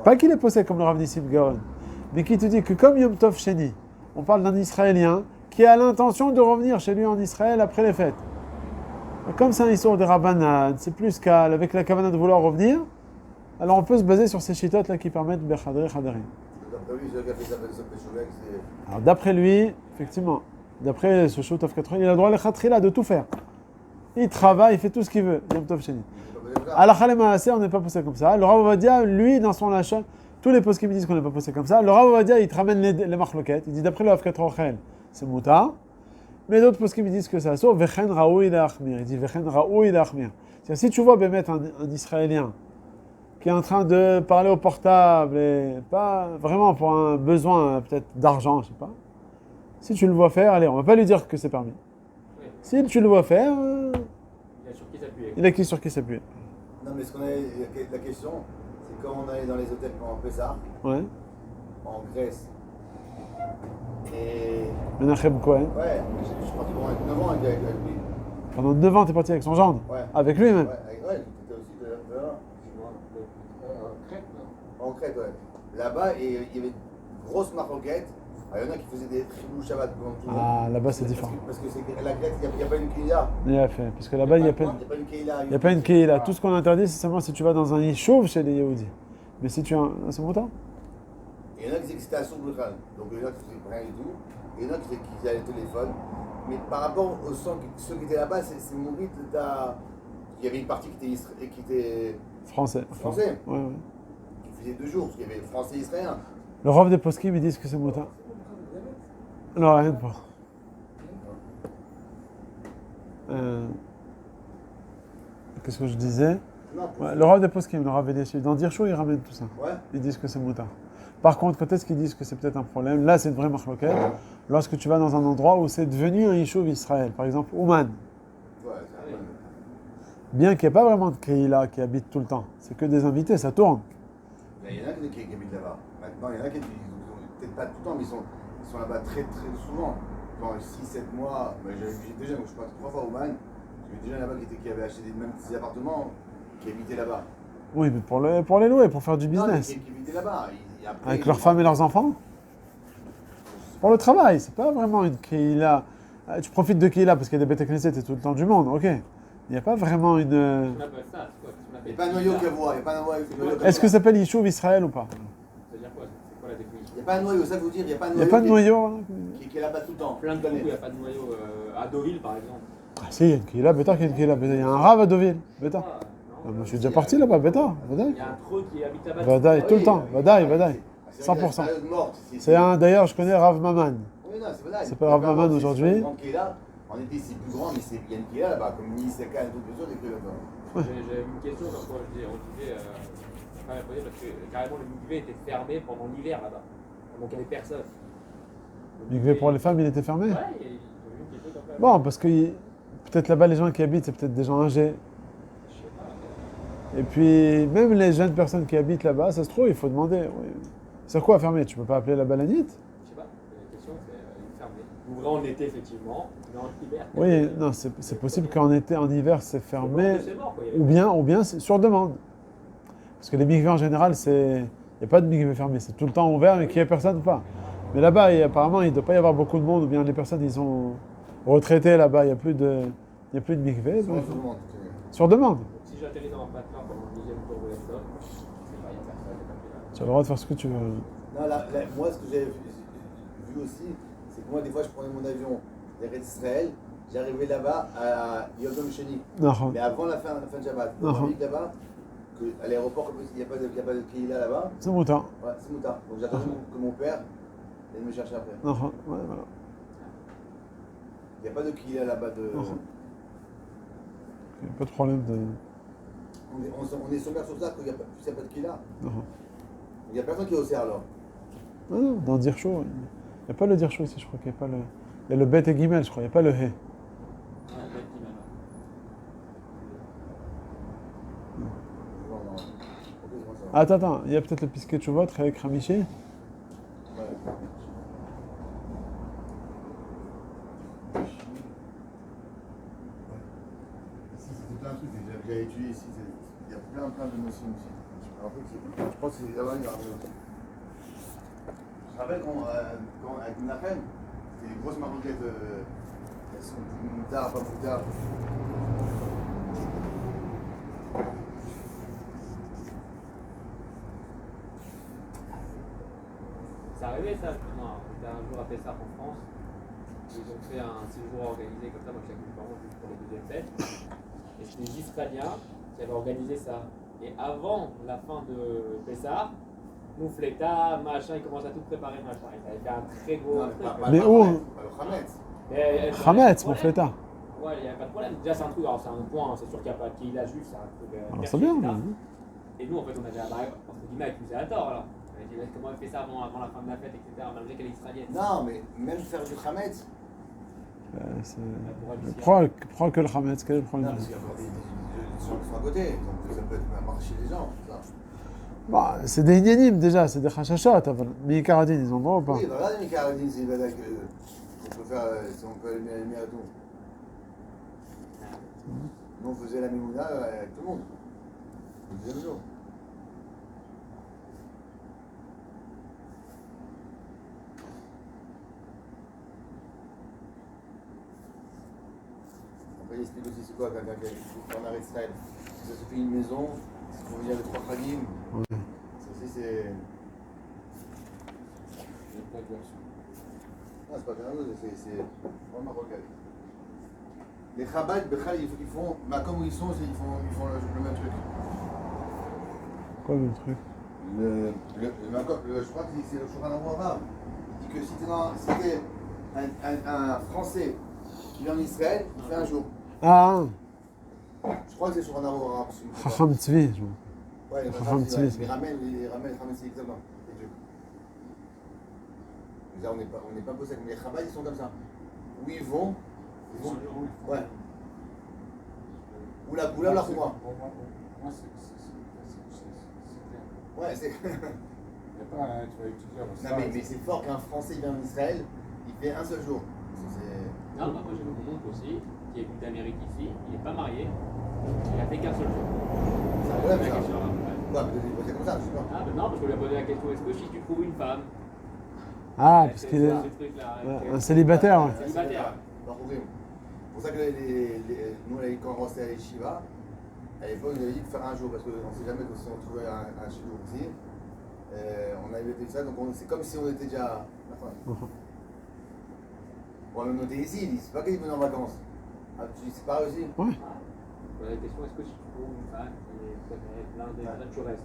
Pas qu'il est possède comme le Rav Nissim Gaon, mais qui te dit que comme Yom Tov Sheni, on parle d'un Israélien qui a l'intention de revenir chez lui en Israël après les fêtes. Comme c'est un histoire de Rabbanan, c'est plus qu'avec avec la kavana de vouloir revenir, alors on peut se baser sur ces chitotes là qui permettent Bechadre Chadari. D'après lui, j'ai fait ça, c'est. Alors d'après lui, effectivement, d'après ce shoot of 80, il a le droit à l'Echatrila de tout faire. Il travaille, il fait tout ce qu'il veut, Yom Tov Sheni. À la Chalem Maaseh, on n'est pas posé comme ça. Le Rav Ovadia, lui, dans son lachat, tous les postes qui me disent qu'on n'est pas posé comme ça, le Rav Ovadia, il te ramène les marloquettes. Il dit d'après le Afkat Rochel, c'est moutar. Mais d'autres postes qui me disent que c'est assour, Vechen Raoui Lachmir. Il dit Vechen Raoui Lachmir. C'est-à-dire, si tu vois mettre un Israélien qui est en train de parler au portable, et pas vraiment pour un besoin peut-être d'argent, je sais pas. Si tu le vois faire, allez, on va pas lui dire que c'est permis. Oui. Si tu le vois faire, Il a sur qui s'appuyer. il a qui sur qui s'appuyer. Non, mais la question, c'est quand on allait dans les hôtels pendant Pessah, Ouais. en Grèce. Et. Menachem Cohen. Ouais, je suis parti pendant 9 ans avec lui. Pendant 9 ans, t'es parti avec son gendre. Ouais. Avec lui même. Ouais, j'étais aussi de là. Crète, là. En Crète, ouais. Là-bas, et il y avait une grosse maroquette. Il y en a qui faisaient des tribus Shabbat comme tout le monde. Ah, là-bas c'est différent. Parce que c'est la Crète, il n'y a pas une Kila. Il a fait. Parce que là-bas, il n'y a pas une Kila. il y a pas une Keila. Tout ce qu'on interdit, c'est seulement si tu vas dans un Yishuv chez les Yehudis. Mais si tu as c'est bon temps. Et il y en a qui disaient que c'était à Soubrekhal. Donc il y en a qui faisaient rien du tout. Et il y en a qui faisaient le téléphone. Mais par rapport aux ceux qui étaient là-bas, c'est mon rythme. Il y avait une partie qui était Français. Français. Ouais. Qui faisait 2 jours, parce qu'il y avait français et israélien. Le Rav des Poskim, ils disent que c'est moutin. Non, rien de pas. Qu'est-ce que je disais? Ouais, le Rav des Poskim, le Rav Eliashib, dans Dirchou, ils ramènent tout ça. Ouais. Ils disent que c'est moutin. Par contre, quand est-ce qu'ils disent que c'est peut-être un problème? Là, c'est une vraie marloquette. Lorsque tu vas dans un endroit où c'est devenu un Yishuv Israël, par exemple, Ouman. Ouais, Bien qu'il n'y ait pas vraiment de Kehila qui habite tout le temps. C'est que des invités, ça tourne. Mais il y en a qui habitent là-bas. Maintenant, il y en a qui peut-être pas tout le temps, mais ils sont là-bas très très souvent. Dans 6-7 mois, j'ai déjà, je suis parti 3 fois au Man, j'ai vu des gens là-bas qui avaient acheté même petits appartements, qui habitaient là-bas. Oui, mais pour les louer, pour faire du Non, mais business. qui habitaient là-bas. Après, Avec leurs femmes et leurs enfants. Pour le travail, c'est pas vraiment une Kehila. Tu profites de Kehila parce qu'il y a des bêtes Knesset et tout le temps du monde, ok. Il n'y a pas vraiment une. On appelle ça, c'est quoi? Il n'y a pas un noyau qu'à voir, il n'y a pas un noyau. Est-ce que ça s'appelle Yishuv Israël ou pas? C'est-à-dire quoi? C'est quoi la définition? Il n'y a pas un noyau, ça veut dire, il n'y a pas un Il n'y a noyau. pas de noyau. Hein. Qui est là-bas tout le temps. Plein de coups, il n'y a pas de noyau. À Deauville, par exemple. Ah si, il y a une Kehila, Bétar, il y a une Kehila. Il y a un Rav à Deauville, Bétar. Ah, non. Moi, je suis déjà parti là-bas, Bétar. Il y a un trou qui habite là-bas. Vadaï, tout le temps. Vadaï. 100%. C'est un, d'ailleurs, je connais Rav Maman. Oui, non, c'est vrai. C'est pas Rav Maman aujourd'hui. En été, c'est plus grand, mais il y a une Kehila là-bas, comme Nisaka et tout, bien sûr, des Kehila là-bas. J'ai une question quand on disait, pas la poser parce que carrément le mikvé était fermé pendant l'hiver là-bas. Donc il n'y avait personne. Mikvé pour les femmes, il était fermé. Ouais, il y a eu quelque chose comme ça. Bon, parce que peut-être là-bas, les gens qui habitent, c'est peut-être des gens âgés. Je sais pas. Et puis, même les jeunes personnes qui habitent là-bas, ça se trouve, il faut demander. Oui. C'est quoi fermé? Tu peux pas appeler là-bas la nuit? Je sais pas. La question c'est fermé. Ouvrant en été effectivement, mais en hiver. Oui, non, c'est possible qu'en été, en hiver, c'est fermé. C'est mort, quoi. Ou bien c'est sur demande. Parce que les mikvés en général, il n'y a pas de mikvé fermé. C'est tout le temps ouvert, mais qu'il n'y ait personne ou pas. Mais là-bas, apparemment, il ne doit pas y avoir beaucoup de monde, ou bien les personnes, ils sont retraités là-bas, il n'y a plus de mikvé. donc- Sur demande. Donc, si j'atterris dans un patelin pendant le deuxième tour de l'Estop, c'est pas, il n'y a personne, il n'y a pas de Tu as le droit de faire ce que tu veux. Non, moi, ce que j'ai vu aussi, c'est que moi, des fois, je prenais mon avion vers Israël, j'arrivais là-bas à Yom Sheni. Non. Mais avant la fin de Shabbat, Ah. j'ai vu là-bas, à l'aéroport, il n'y a pas de Kehila là-bas. C'est mouton. Ouais, c'est Mouta. Donc j'attendais que mon père vienne me chercher après. Non. Ouais, voilà. Il n'y a pas de Kehila là-bas. Il n'y a pas de problème de. On est sommaire sur ça, qu'il n'y a pas de Kehila. Non. Il n'y a personne qui est au cerf alors. Non, dans dire chaud. Il n'y a pas le dire chaud ici, je crois qu'il n'y a pas le. Il y a le bet et guimel, je crois, il n'y a pas le he. Ouais, bête qui m'a- Non. Ok, c'est bon, ça va. Attends, il y a peut-être le pisquet de chevaux avec Ramichi. Ouais. Ici, c'était plein de trucs que j'avais étudié ici. Il y a plein de notions ici. Je pense que c'est là-bas, il y a rien aussi. Je me rappelle quand avec Menachem, c'était des grosses maroquettes. Elles sont moutard, pas moutard. C'est arrivé ça, justement. J'étais un jour à Pessah en France. Ils ont fait un séjour organisé comme ça, moi j'étais avec mes parents juste pour les deuxième fête. Et c'était les Israéliens qui avaient organisé ça. Et avant la fin de Pessah, Moufleta, machin, ils commencent à tout préparer, machin. Ils avaient fait un très gros truc. Mais Pas où le Hametz. Hametz, mon flétard. Ouais, il n'y a pas de problème. Déjà, c'est un truc, alors c'est un point, c'est sûr qu'il n'y a pas de Kehila juif, c'est un truc. Alors c'est bien. etc. Mais... Et nous, en fait, on avait entre guillemets accusé à tort alors. On a dit, mais comment elle fait ça avant la fin de la fête, etc., malgré qu'elle est israélienne. Non, mais même faire du Hametz. Pourquoi que le Hametz? Quel est le Non, problème? parce qu'il y a des gens qui sont à côté. Donc ça peut être un marché des gens. Ça. Bah, c'est des inénimes déjà, c'est des chachachot. Mais Karadine, ils en vont ou pas? Oui, bah, regardez les caradines, c'est une bataille qu'on peut faire, si on peut allumer la lumière et tout. Nous, on faisait la Mimouna avec tout le monde. Le deuxième jour. Après, il explique aussi c'est quoi quand on arrête Israël. Ça se fait une maison, il faut venir les trois khadim. Ouais. Ça aussi, c'est. Non, c'est pas bien, c'est vraiment marocain. Les Chabad, ils font, bah, comme ils sont, ils font le même truc. Quoi le truc? Je crois que c'est le Shulchan Aruch arabe. Il dit que si t'es un Français qui vient en Israël, il fait un jour. Ah, Je crois que c'est le Shulchan Aruch arabe. Chacham Tzvi. Ouais, les Chacham Tzvi. les ramènes, c'est exactement. Là, on n'est pas posé, mais les Chabad, ils sont comme ça. Où ils vont, ouais. Ou la couleur, la croix. Pour moi, c'est clair. Ouais, c'est. Il n'y a pas un, tu vas étudier Non, mais c'est fort qu'un Français vient en Israël, il fait un seul jour. Non, moi j'ai mon oncle aussi, qui est venu d'Amérique ici, il n'est pas marié, il a fait qu'un seul jour. C'est un problème, La ça. question, là, ouais. Ouais, mais c'est comme ça, je sais pas. Ah, ben non, parce qu'on lui a posé la question est-ce que si tu trouves une femme, Ah, parce c'est qu'il est ce truc-là, un célibataire, ouais. Célibataire. C'est pour ça que nous, quand on restait à l'Eshiva, à l'époque, on avait dit de faire un jour, parce qu'on ne sait jamais si on trouvait un chidour aussi. On avait fait ça, donc c'est comme si on était déjà. Bon, même noté ici, c'est pas qu'ils venaient en vacances. Ah, tu dis, c'est pas aussi. Ouais. La question est-ce que si tu trouves une femme qui est plein des là, tu restes.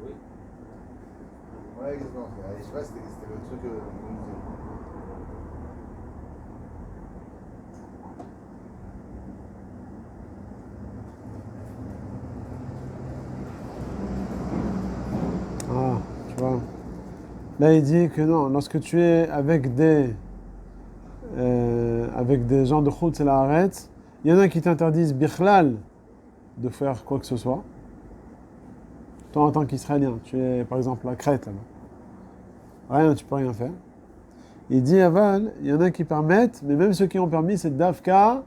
Oui. Ouais, exactement. À l'Eshiva, c'était le truc qu'on nous disait. Ah, tu vois. Là, il dit que non, lorsque tu es avec des gens de Khoutz et la Haaretz, il y en a qui t'interdisent bichlal de faire quoi que ce soit. Toi, en tant qu'Israélien, tu es par exemple à Crète, là-bas. Rien, tu peux rien faire. Il dit aval, il y en a qui permettent, mais même ceux qui ont permis, c'est dafka,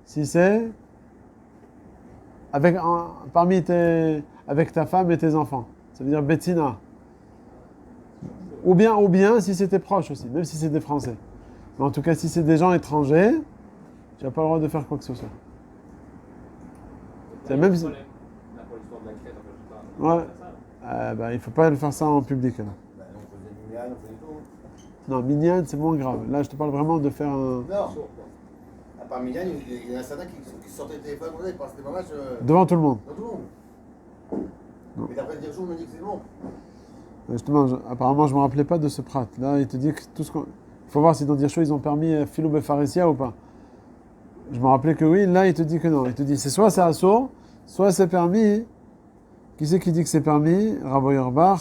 si c'est avec ta femme et tes enfants. Ça veut dire betina. Ou bien si c'était proche aussi, même si c'est des Français. Mais en tout cas, si c'est des gens étrangers, tu n'as pas le droit de faire quoi que ce soit. C'est même si... Là, pour l'histoire de la crête, je sais pas. Ouais. Il ne faut pas le faire ça en public. Là. Bah, on faisait du minyan, on faisait tout. Non, minyan, c'est moins grave. Là, je te parle vraiment de faire un... Non. À part minyan, il y en a certains qui sortaient le téléphone, ils passaient des moments. Devant tout le monde. Dans tout le monde. Non. Mais d'après dire jour, on me dit que c'est bon. Justement, apparemment, je ne me rappelais pas de ce prat. Là, il te dit que tout ce qu'on... Il faut voir si dans Dire Chaud, ils ont permis Philou Befaresia ou pas. Je me rappelais que oui. Là, il te dit que non. Il te dit c'est soit c'est assaut, soit c'est permis. Qui c'est qui dit que c'est permis? Rabbi Yerbach.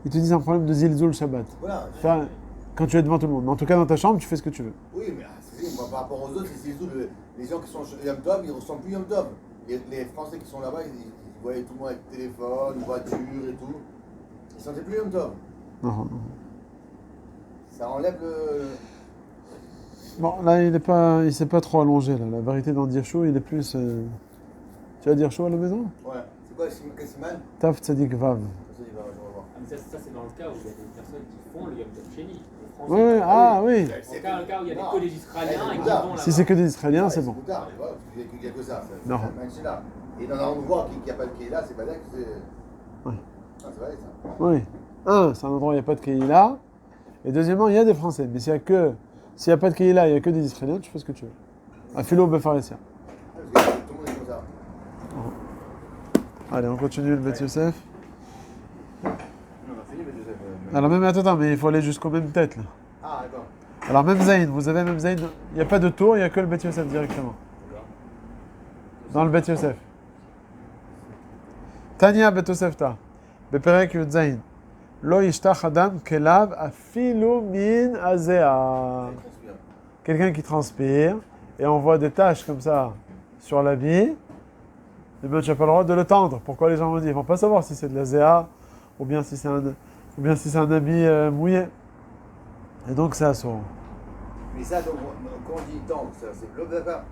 Il te dit c'est un problème de Zilzul Shabbat. Voilà. Faire, quand tu es devant tout le monde. Mais en tout cas, dans ta chambre, tu fais ce que tu veux. Oui, mais moi, par rapport aux autres, c'est tout. Les gens qui sont Yom Tov, ils ne ressemblent plus Yom Tov. Les Français qui sont là-bas, ils voyaient tout le monde avec téléphone, voiture et tout. Ils ne sentaient plus Yom Tov. Non. Ça enlève le. Bon, là, il s'est pas trop allongé. Là. La vérité dans Dire Chaud, il est plus... Tu vas dire chaud à la maison? Ouais. C'est quoi, quel siman? Taf Tzadik Vav. Je vais voir. Ah, mais ça c'est dans le cas où il y a des personnes qui font le Yom Tov Sheni. Les Français. Oui, ah oui. Dans le cas où il y a que des Israéliens et qui vont là-bas. Si c'est que des Israéliens, c'est bon. C'est tard, mais voilà, parce qu'il n'y a que ça. Non. C'est là. Et dans un endroit qui n'a pas de qui est là, c'est pas là que c'est. Ouais. Ah, c'est vrai ça. Oui. Un, c'est un endroit où il n'y a pas de Keïla. Et deuxièmement, il y a des Français. Mais s'il n'y a pas de Keïla, il n'y a que des Israéliens, tu fais ce que tu veux. À Philo Befaresia. Parce que tout le monde est comme ça. Allez, on continue le Beth Yosef. Non, on a fini, mais Joseph. Alors même, attends, mais il faut aller jusqu'au même tête là. Ah, d'accord. Alors même Zayn, vous avez même Zayn, il n'y a pas de tour, il n'y a que le Beth Yosef directement. Dans le Beth Yosef. Tania Beth Yosef ta. Beperek Yud Zayn. Lo yishtach adam kelav afilu min azea. Quelqu'un qui transpire et on voit des taches comme ça sur l'habit, eh bien tu n'as pas le droit de le tendre. Pourquoi les gens vont dire? Ils ne vont pas savoir si c'est de la zéa ou bien si c'est un habit mouillé. Et donc c'est assourd. Mais ça, donc, quand on dit tendre, c'est bloc d'accord.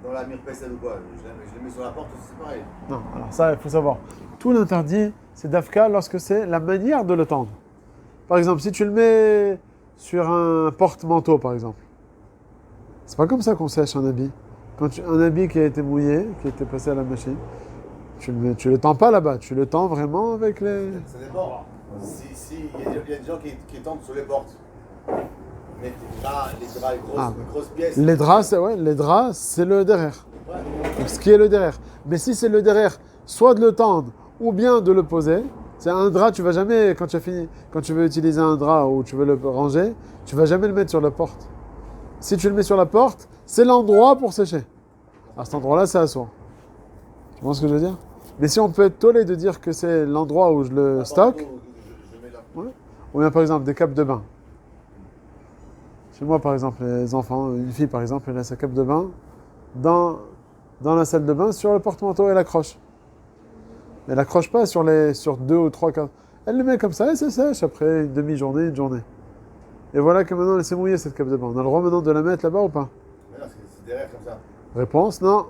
Dans la mirpesselle ou quoi? Je le mets sur la porte, c'est pareil. Non, alors ça, il faut savoir. Tout l'interdit, c'est d'Afka lorsque c'est la manière de le tendre. Par exemple, si tu le mets sur un porte-manteau, par exemple, c'est pas comme ça qu'on sèche un habit. Un habit qui a été mouillé, qui a été passé à la machine, tu le tends pas là-bas, tu le tends vraiment avec les... Ça dépend. Si, il y a des gens qui tendent sur les portes. Mais les draps, les grosses pièces. Les draps, c'est le derrière. Ouais. Donc, ce qui est le derrière. Mais si c'est le derrière, soit de le tendre ou bien de le poser, c'est un drap, tu vas jamais, quand tu veux utiliser un drap ou tu veux le ranger, tu vas jamais le mettre sur la porte. Si tu le mets sur la porte, c'est l'endroit pour sécher. À cet endroit-là, c'est assourd. Tu vois ce que je veux dire? Mais si on peut être tollé de dire que c'est l'endroit où je le stocke, Je mets là. ouais. Ou bien par exemple des capes de bain. Chez moi, par exemple, les enfants, une fille par exemple, elle a sa cape de bain dans dans la salle de bain sur le porte-manteau et l'accroche. Elle n'accroche pas sur 2 ou 3, 4. Elle le met comme ça et ça sèche après une demi-journée, une journée. Et voilà que maintenant elle s'est mouillée cette cape de bain. On a le droit maintenant de la mettre là-bas ou pas? Mais non, c'est derrière comme ça. Réponse, non.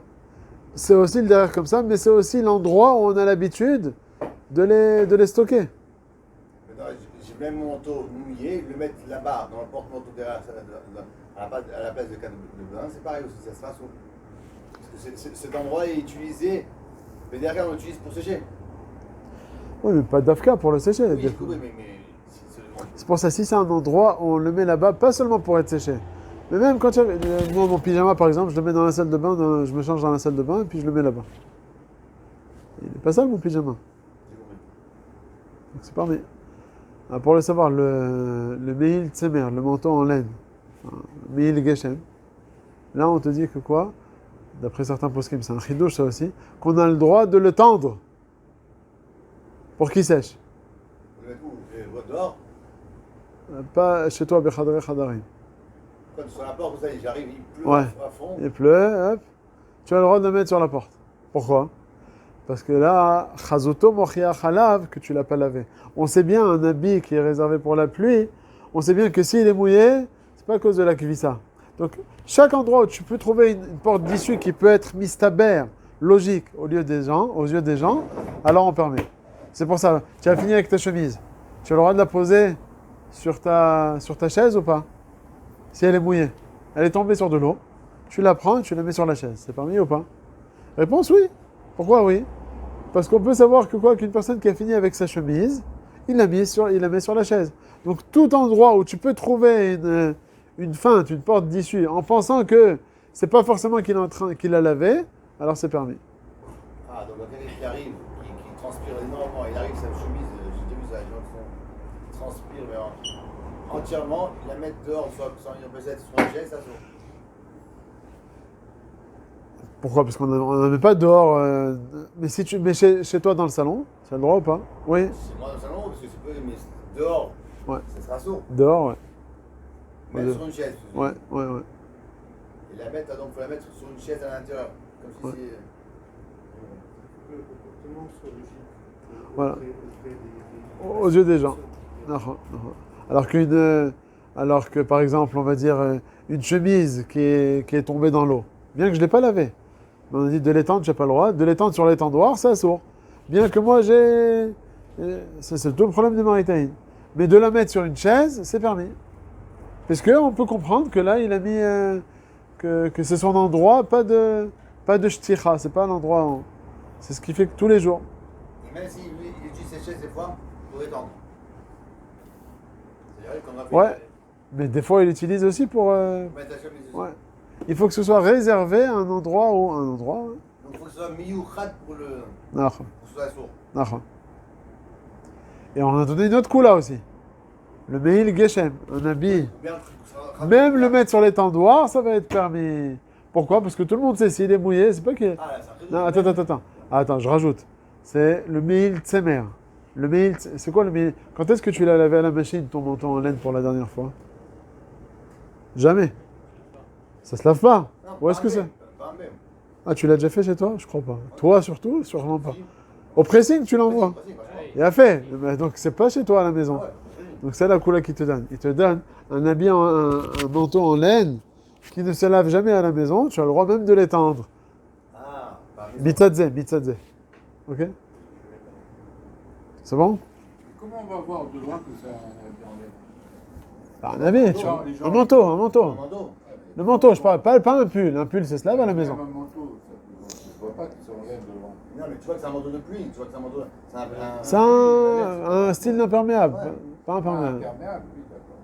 C'est aussi le derrière comme ça, mais c'est aussi l'endroit où on a l'habitude de les stocker. Maintenant, j'ai même mon manteau mouillé, le mettre là-bas, dans le porte-manteau derrière, à la place de cape de bain, c'est pareil aussi, ça se passe. Parce que cet endroit est utilisé, mais derrière on l'utilise pour sécher. Oui, mais pas d'Afka pour le sécher. Oui, j'ai compris, mais C'est pour ça, si c'est un endroit, on le met là-bas, pas seulement pour être séché. Mais même quand moi, mon pyjama, par exemple, je le mets dans la salle de bain, je me change dans la salle de bain, et puis je le mets là-bas. Il n'est pas sale, mon pyjama. j'ai compris. Donc c'est parmi. Ah, pour le savoir, le Me'il Tsemer, le manteau en laine, enfin, Me'il Geshem, là, on te dit que quoi? D'après certains poskim, c'est un chidouche, ça aussi, qu'on a le droit de le tendre pour qu'il sèche. Vous le mettez où? Je vois dehors. Pas chez toi, Bechadre Chadarim. Quand sur la porte, vous savez, j'arrive, il pleut Ouais. à fond. Il pleut, hop. Tu as le droit de le mettre sur la porte. Pourquoi? Parce que là, chazuto mochia chalav, que tu l'as pas lavé. On sait bien, un habit qui est réservé pour la pluie, on sait bien que s'il est mouillé, c'est pas à cause de la kivissa. Donc, chaque endroit où tu peux trouver une porte d'issue qui peut être mistaber, logique, aux yeux des gens, alors on permet. C'est pour ça, tu as fini avec ta chemise. Tu as le droit de la poser sur ta chaise ou pas? Si elle est mouillée, elle est tombée sur de l'eau, tu la prends et tu la mets sur la chaise. C'est permis ou pas? Réponse oui. Pourquoi oui? Parce qu'on peut savoir que qu'une personne qui a fini avec sa chemise, il la met sur la chaise. Donc tout endroit où tu peux trouver une feinte, une porte d'issue, en pensant que c'est pas forcément qu'il a lavé, alors c'est permis. Ah, donc quelqu'un qui arrive, qui transpire énormément, il arrive sa chemise, j'ai déjà vu ça, les gens qui transpirent mais entièrement, ils la mettent dehors, sans peut-être sur une chaise, ça sort. Pourquoi? Parce qu'on n'en met pas dehors. Mais si tu mets chez toi dans le salon, tu as le droit ou pas? Oui. C'est moi dans le salon, parce que c'est peu, mais dehors, Ouais. ça sera sourd. Dehors, ouais. Mettre Ouais. sur une chaise. Ouais. Et la mettre, donc faut la mettre sur une chaise à l'intérieur. Comme si Ouais. c'est. Le comportement soit logique. Voilà. Auprès Aux yeux des gens. Alors que, par exemple, on va dire une chemise qui est tombée dans l'eau, bien que je ne l'ai pas lavée, mais on a dit de l'étendre, je n'ai pas le droit, de l'étendre sur l'étendoir, ça sourd. Bien que moi c'est tout le problème des maritaïnes. Mais de la mettre sur une chaise, c'est permis. Parce qu'on peut comprendre que là, il a mis que c'est son endroit, pas de shticha, c'est pas l'endroit. C'est ce qu'il fait tous les jours. Et même s'il utilise ses chaises des fois pour étendre. C'est-à-dire qu'on a fait. Ouais. Mais des fois, il l'utilise aussi pour. Mettre la chemise dessus. Ouais. Il faut que ce soit réservé à un endroit ou un endroit. Donc il faut que ce soit miyuchat pour Non. que ce soit sourd. Non. Et on a donné une autre coula aussi. Le Me'il Geshem, un habit. Bien, Même le mettre sur l'étendoir, ça va être permis. Pourquoi? Parce que tout le monde sait, s'il est mouillé, c'est pas qu'il. Ah là, c'est un truc. Non, attends. Attends, je rajoute. C'est le Me'il Tsemer. Le Me'il, c'est quoi le Me'il? Quand est-ce que tu l'as lavé à la machine, ton manteau en laine, pour la dernière fois? Jamais. Ça se lave pas. Non, Où est-ce que c'est? Pas un même. Ah, tu l'as déjà fait chez toi? Je crois pas. Toi surtout? Sûrement pas. Au pressing, tu l'envoies. Il a fait. Mais donc, c'est pas chez toi à la maison. Donc, c'est la couleur qu'il te donne. Il te donne un habit, un manteau en laine qui ne se lave jamais à la maison. Tu as le droit même de l'étendre. Ah, pas Mitzadze. Ok? C'est bon? Comment on va voir de loin que c'est un habit en laine? Bah, un habit, tu vois. Un manteau. Le manteau, je parle pas un pull. Un pull, ça se lave à la maison. Même un manteau, ça ne vois pas que c'est en laine de loin. Non, mais tu vois que c'est un manteau de pluie. Tu vois que c'est un manteau. C'est un style d'imperméable. Ouais. Pas Ah, imperméable. imperméable, oui, d'accord.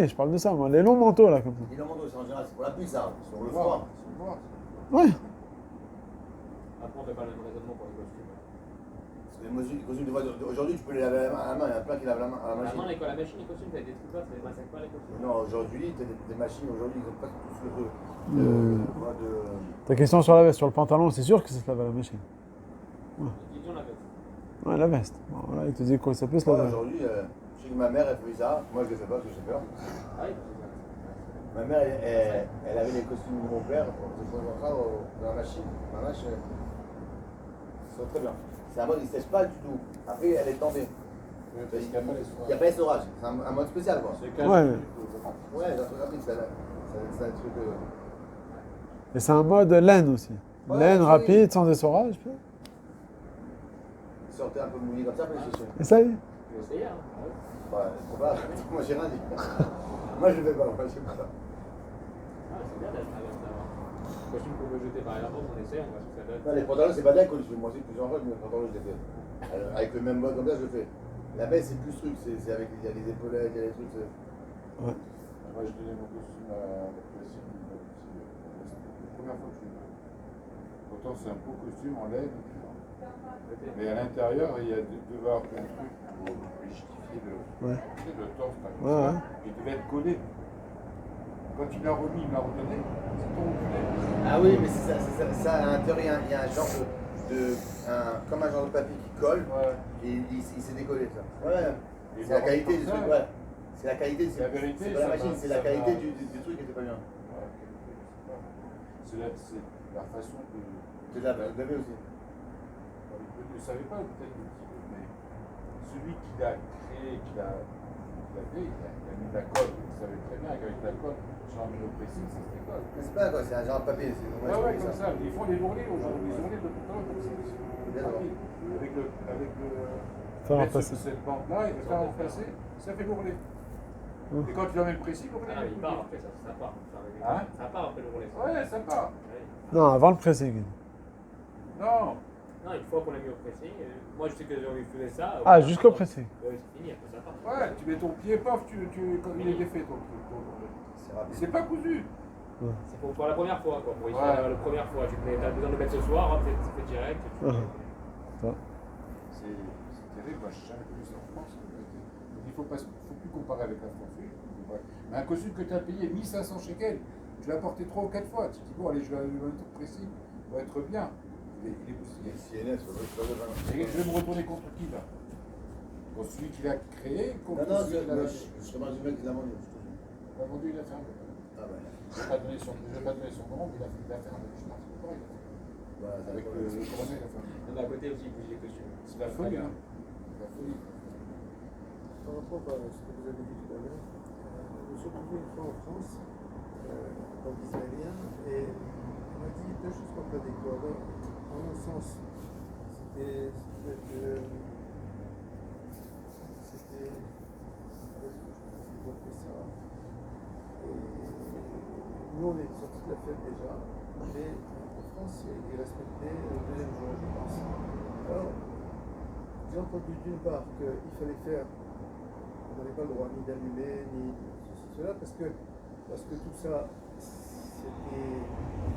Oui, je parle de ça, moi. Les longs manteaux, là, comme ça. Et le manteau, c'est en général, c'est pour la pluie, ça. Sur le Voir, froid. c'est voir. Ouais. Après, on fait pas le même raisonnement pour les costumes. Parce que les costumes, des fois, aujourd'hui, tu peux les laver à la main. Il y en a plein qui lavent à la À la main, machine. la machine, les costumes, t'as des trucs là, ça les massacre pas les costumes. Non, aujourd'hui, tu as des machines, aujourd'hui, ils ont pas tous le feu. Ta question sur la veste, sur le pantalon, c'est sûr que ça se lave à la machine. Disons la veste. Ouais, la veste. Bon, voilà, il te dit quoi, ça peut se laver. Aujourd'hui, je sais que ma mère, elle fait ça. Moi, je ne le fais pas parce que j'ai peur. Ah oui, Ma mère, elle avait les costumes de mon père, on se pose dans la machine. Ma machine, ils sont très bien. C'est un mode, il ne sèche pas du tout. Après, elle est tendée. Parce qu'il n'y a pas les Il n'y a pas les orages. C'est un mode spécial, quoi. C'est Ouais. Ouais, j'ai un truc rapide, c'est un truc. Et c'est un mode laine aussi. Ouais, Laine oui. rapide, sans essorage. Puis... Sortait un peu mouillé comme ça, après c'est chaud. Essaye. Je vais essayer, hein. Ouais, faut pas. Moi, j'ai rien dit. Moi, je ne fais pas. Moi, je fais pas. Ah, c'est bien d'être avec ça. Costume qu'on veut jeter par exemple, on essaie, on va voir ce que ça donne. Non, les pantalons, c'est pas dingue, quoi. Moi aussi, plusieurs fois, mes pantalons, je les fais. Avec le même mode comme ça, je le fais. La baisse, c'est plus truc. C'est avec. Il y a les épaulettes, il y a les trucs. Ouais. Moi, je donnais mon costume à la classique. C'est la première fois que je l'ai fait. Pourtant, c'est un beau costume en laine. Mais à l'intérieur, il y a devoir plein de trucs pour justifier Ouais. le torse. Là, Ouais, ouais. Il devait être collé. Quand tu l'as remis, il me l'a redonné. C'est ton reculé. Ah oui, mais c'est ça, à l'intérieur, il y a un genre comme un genre de papier qui colle, Ouais. et il s'est décollé, ça. Ouais, Et c'est la qualité du ça, truc, ouais. C'est la qualité, La vérité, c'est pas la ça machine, va- c'est ça la qualité va- du truc qui était pas bien. Ouais, c'est la façon de. C'est la laver aussi. Je ne savais pas peut-être un petit peu, mais celui qui l'a créé, qui l'a fait, il a mis de la colle. Il savait très bien qu'avec la colle, sur un vélo pressing, ça se décolle. Mais c'est pas quoi, c'est un genre de papier. Ouais, comme ça. Ils font les ourlets aujourd'hui, les ourlets de tout temps comme ça. D'accord. Avec le. Faire mettre remplacer. cette bande-là et le faire remplacer, ça fait l'ourlet. Et quand tu l'as même précis, l'ourlet. Ah, il part après, ça part. Hein? Ça part après le roulet. Ouais, ça part. Ouais. Non, avant le pressing. Non. Non, une fois qu'on l'a mis au pressing, moi je sais que j'ai fait ça. Ah, jusqu'au pressing. Ouais, c'est fini, après ça part. Ouais, tu mets ton pied, paf, comme il est défait ton ourlet. C'est rapide. C'est pas cousu. C'est pour la première fois, quoi. Pour Ouais. la première fois. Tu as besoin de le mettre ce soir, hop, c'est fait direct. et tu- C'est terrible, moi je n'ai jamais connu ça en France. Donc il ne faut plus comparer avec la France. Mais un costume que tu as payé 1500 shekels, tu l'as porté 3 ou 4 fois. Tu te dis, bon, allez, je vais aller dans un truc précis, il va être bien. Il est bousillé. CNS, Et je vais me retourner contre qui là? Contre celui qui l'a créé, contre non, celui qui l'a vendu. je serais mal du mec qui l'a vendu. Il l'a vendu, il a fermé. Ah ouais. Je ne vais pas donner son nom, mais il a fermé. Je pense que c'est pareil. Voilà, c'est Avec le colonel, il a fermé. Mais à côté aussi, il bouge les costumes. C'est la folie, hein. C'est la folie. Par rapport à ce que vous avez dit tout à l'heure, je me suis retrouvé une fois en France, dans l'israélien, et on m'a dit deux choses contradictoires. En un sens, c'était. Nous, on est sortis de la fête déjà, mais en France, ils respectaient le deuxième jour, je pense. Alors, j'ai entendu d'une part qu'il fallait faire, on n'avait pas le droit ni d'allumer, ni ceci, cela, parce que tout ça, c'était.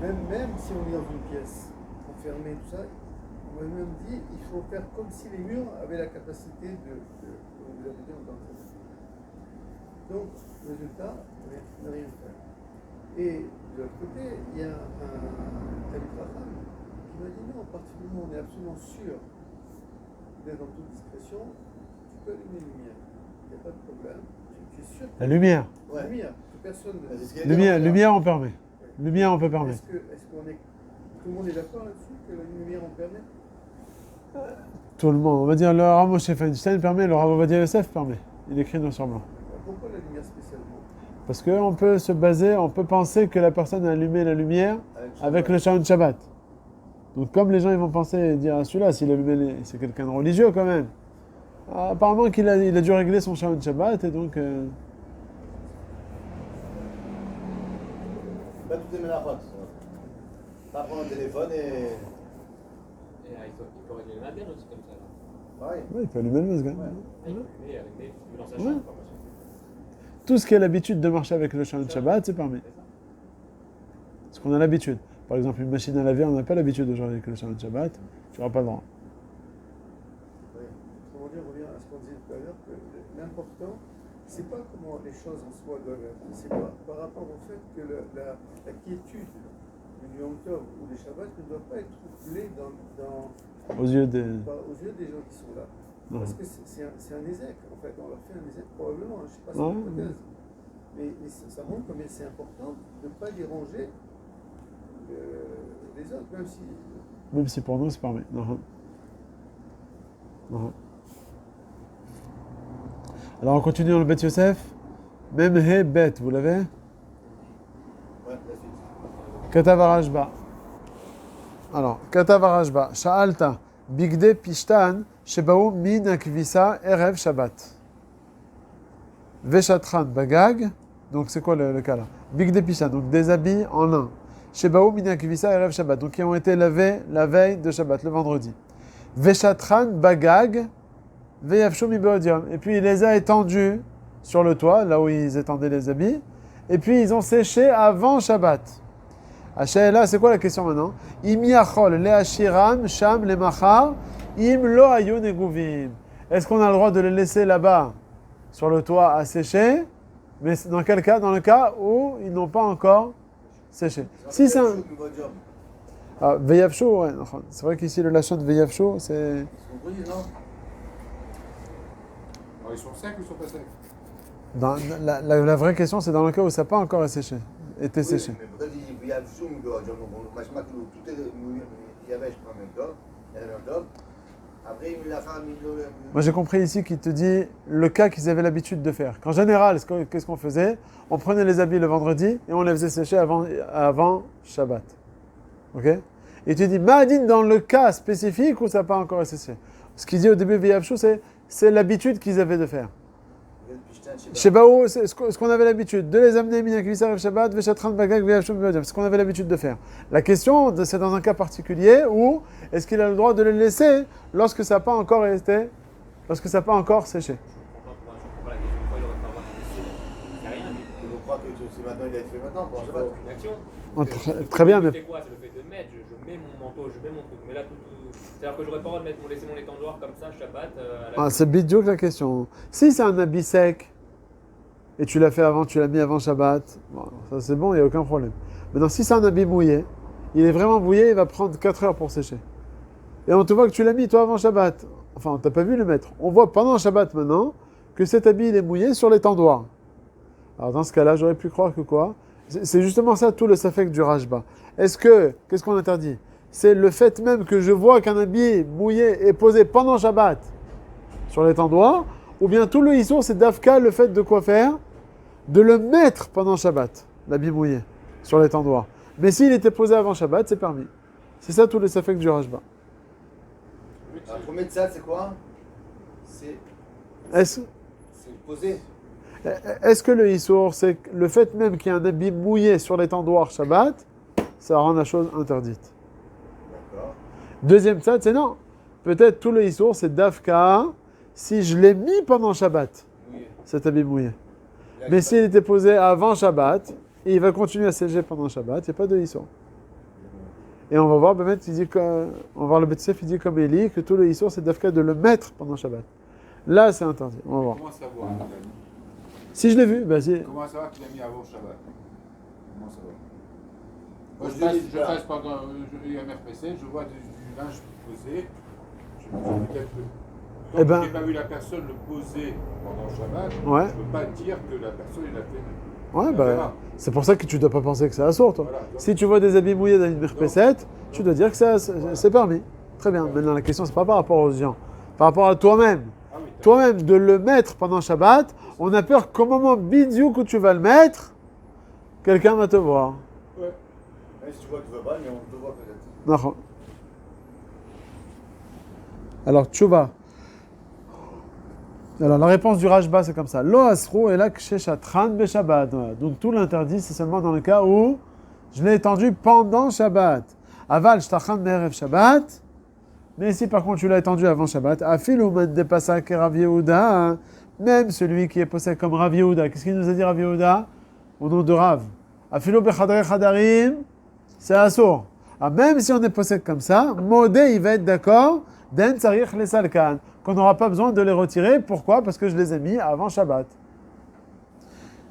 Même si on est dans une pièce enfermée, tout ça, on m'a même dit il faut faire comme si les murs avaient la capacité de vous habiter en tant que tel. Donc, résultat, on n'a rien fait. Et de l'autre côté, il y a un Talib Raham qui m'a dit non, à partir du moment où on est absolument sûr d'être dans toute discrétion, tu peux allumer les lumières. Il n'y a pas de problème. Tu es sûr que La lumière. Ouais. la lumière, que personne ne. Lumière, on permet. Lumière, on peut permettre. Est-ce qu'on est. Tout le monde est d'accord là-dessus que la lumière on permet? Tout le monde. On va dire le Rav Moshe Feinstein permet, le Rav Ovadia Yosef permet. Il écrit noir sur blanc. Pourquoi la lumière spécialement? Parce qu'on peut se baser, on peut penser que la personne a allumé la lumière avec le Sharon Shabbat. Donc comme les gens ils vont penser et dire ah, celui-là, s'il a allumé, c'est quelqu'un de religieux quand même. Ah, apparemment qu'il a, il a dû régler son Sharon Shabbat et donc... Pas toutes les mélachotes. Pas prendre le téléphone et. Et il peut régler le matin aussi comme ça. Là. Pareil. Ouais, il peut allumer le masque. hein. Ah, il peut allumer avec des dans sa Ouais. chambre. Quoi, Tout ce qui a l'habitude de marcher avec le Sharon Shabbat, c'est permis. Parce qu'on a l'habitude. Par exemple, une machine à laver, on n'a pas l'habitude de jouer avec le Sharon Shabbat, tu n'auras pas le droit. Oui. Autrement dit, on revient à ce qu'on disait tout à l'heure, que l'important, c'est pas comment les choses en soi doivent être, c'est par rapport au fait que la quiétude du Yom Tov ou des Shabbats ne doit pas être troublée Aux yeux des... aux yeux des gens qui sont là. Non. Parce que c'est un ézec, en fait, on leur fait un ézec probablement, je ne sais pas si Ouais, c'est une hypothèse. Mais ça montre combien c'est important de ne pas déranger les autres, même si. Même si pour nous, c'est permis. Non. Non. Alors, on continue dans le Bet Yosef. Même He Bet, vous l'avez? Ouais, la suite. Katavarajba. Alors, Katavarajba. Sha'alta. Bigde Pishtan. Shebaou min akvisa erev Shabbat. Veshatran bagag. Donc, c'est quoi le cas là? Bigde Pishtan. Donc, des habits en lin. Shebaou min akvisa erev Shabbat. Donc, qui ont été lavés la veille de Shabbat, le vendredi. Veshatran bagag. Veyafshu mi beodium. Et puis, il les a étendus sur le toit, là où ils étendaient les habits. Et puis, ils ont séché avant Shabbat. Là, c'est quoi la question maintenant? Im yachol le'ashiram sham le'machar im lo ayu neguvim. Est-ce qu'on a le droit de les laisser là-bas sur le toit à sécher? Mais dans quel cas? Dans le cas où ils n'ont pas encore séché. Si c'est un... Veyafshu, ouais. C'est vrai qu'ici, le lachon de Veyafshu, c'est... Alors, ils sont secs ou ils sont pas secs? La vraie question, c'est dans le cas où ça n'a pas encore été séché. Mais peut-être il y a tout est il y avait, je prends un job, il y avait un job. Après, il l'a fait Moi, j'ai compris ici qu'il te dit le cas qu'ils avaient l'habitude de faire. Qu'en général, qu'est-ce qu'on faisait? On prenait les habits le vendredi et on les faisait sécher avant Shabbat. Ok? Et tu dis, Ma'adin, dans le cas spécifique où ça n'a pas encore été séché. Ce qu'il dit au début, Veyavshu, c'est l'habitude qu'ils avaient de faire. Shebaou, c'est ce qu'on avait l'habitude de les amener Minakvisa Shabbat, Veshatran Bagag, Veyavshu, c'est ce qu'on avait l'habitude de faire. La question, c'est dans un cas particulier où est-ce qu'il a le droit de les laisser lorsque ça n'a pas encore séché. Je comprends pas la question. Pourquoi il aurait pas le droit de laisser? Il n'y a rien. Je crois que c'est maintenant, il a été fait maintenant. Bon, C'est pas aucune action. Très bien, mais... C'est quoi? C'est le fait de mettre. Je mets mon manteau, je mets mon truc. Mais là, c'est-à-dire que j'aurais pas le droit de laisser mon étendoir comme ça, Shabbat. C'est bidou que la question. Si c'est un habit sec et tu l'as fait avant, tu l'as mis avant Shabbat, bon, ça c'est bon, il n'y a aucun problème. Maintenant, si c'est un habit mouillé, il est vraiment mouillé, il va prendre 4 heures pour sécher. Et on te voit que tu l'as mis toi avant Shabbat. Enfin, on t'a pas vu le mettre. On voit pendant Shabbat maintenant que cet habit il est mouillé sur l'étendoir. Alors dans ce cas-là, j'aurais pu croire que quoi? C'est justement ça tout le safek du Rajba. Qu'est-ce qu'on interdit? C'est le fait même que je vois qu'un habit mouillé est posé pendant Shabbat sur l'étendoir, ou bien tout le issour, c'est d'Afka le fait de quoi faire? De le mettre pendant Shabbat, l'habit mouillé, sur l'étendoir. Mais s'il était posé avant Shabbat, c'est permis. C'est ça tout le safek du Rajba. Le premier de ça, c'est quoi? C'est posé. Est-ce que le issour, c'est le fait même qu'il y ait un habit mouillé sur l'étendoir Shabbat, ça rend la chose interdite? D'accord. Deuxième tzad, c'est non. Peut-être tout le issour, c'est d'Afka si je l'ai mis pendant Shabbat, cet habit mouillé. Mais s'il était posé avant Shabbat, et il va continuer à sécher pendant Shabbat, il n'y a pas de issour. Et on va voir, on va voir le Betsef, il dit comme Eli, que tout le issour, c'est d'Afka de le mettre pendant Shabbat. Là, c'est interdit. On va voir. Comment savoir? Si je l'ai vu, si. Comment savoir qu'il a mis avant Shabbat? Comment savoir? Moi, je passe pendant il y a un RPC, je vois du linge posé, je me dis quelque. Tant que je n'ai pas vu la personne le poser pendant Shabbat, ouais. Je ne peux pas dire que la personne il a fait. Ouais, c'est pour ça que tu ne dois pas penser que c'est assourd, toi. Voilà, si tu vois des habits mouillés dans une RP7, tu dois dire que c'est permis. Très bien. Maintenant, la question, c'est pas par rapport aux gens, par rapport à toi-même. Ah oui, toi-même, de le mettre pendant Shabbat, on a peur qu'au moment bidiou que tu vas le mettre, quelqu'un va te voir. Ouais. Même si tu vois que tu ne veux pas, mais on te voit peut-être. Non. Alors, tchouba. Alors, la réponse du Rajba, c'est comme ça. Lo asro et la kshéchatran be Shabbat. Donc, tout l'interdit, c'est seulement dans le cas où je l'ai étendu pendant Shabbat. Aval shtachan me'erev Shabbat. Mais si par contre tu l'as étendu avant Shabbat, afil ou man depasa ke Rav Yehuda, même celui qui est possédé comme Rav Yehuda. Qu'est-ce qu'il nous a dit Rav Yehuda? Au nom de Rav. Afil ou bechadre chadarim, c'est assour. Même si on est possédé comme ça, Modé, il va être d'accord, den tsarich les salkan, qu'on n'aura pas besoin de les retirer. Pourquoi? Parce que je les ai mis avant Shabbat.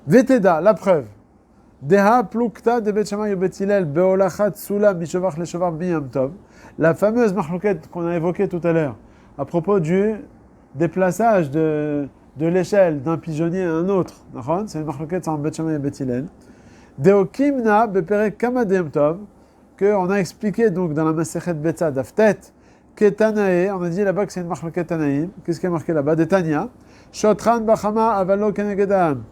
Veteda, la preuve. Deha plukta de Bet Shammai Bet Hillel beolachat sula mishovach leshovar biyam tov. La fameuse marloquette qu'on a évoquée tout à l'heure à propos du déplaçage de l'échelle d'un pigeonnier à un autre. C'est une marloquette en Bet Shammai et Bet Hillel. Deokimna bepere kama de Yom Tov, qu'on a expliqué donc dans la Masechet Betza d'Aftet, Ketanae, on a dit là-bas que c'est une marloquette Tanaïm. Qu'est-ce qui est marqué là-bas? De Tanya. Shotran bachama avalo kenegedam.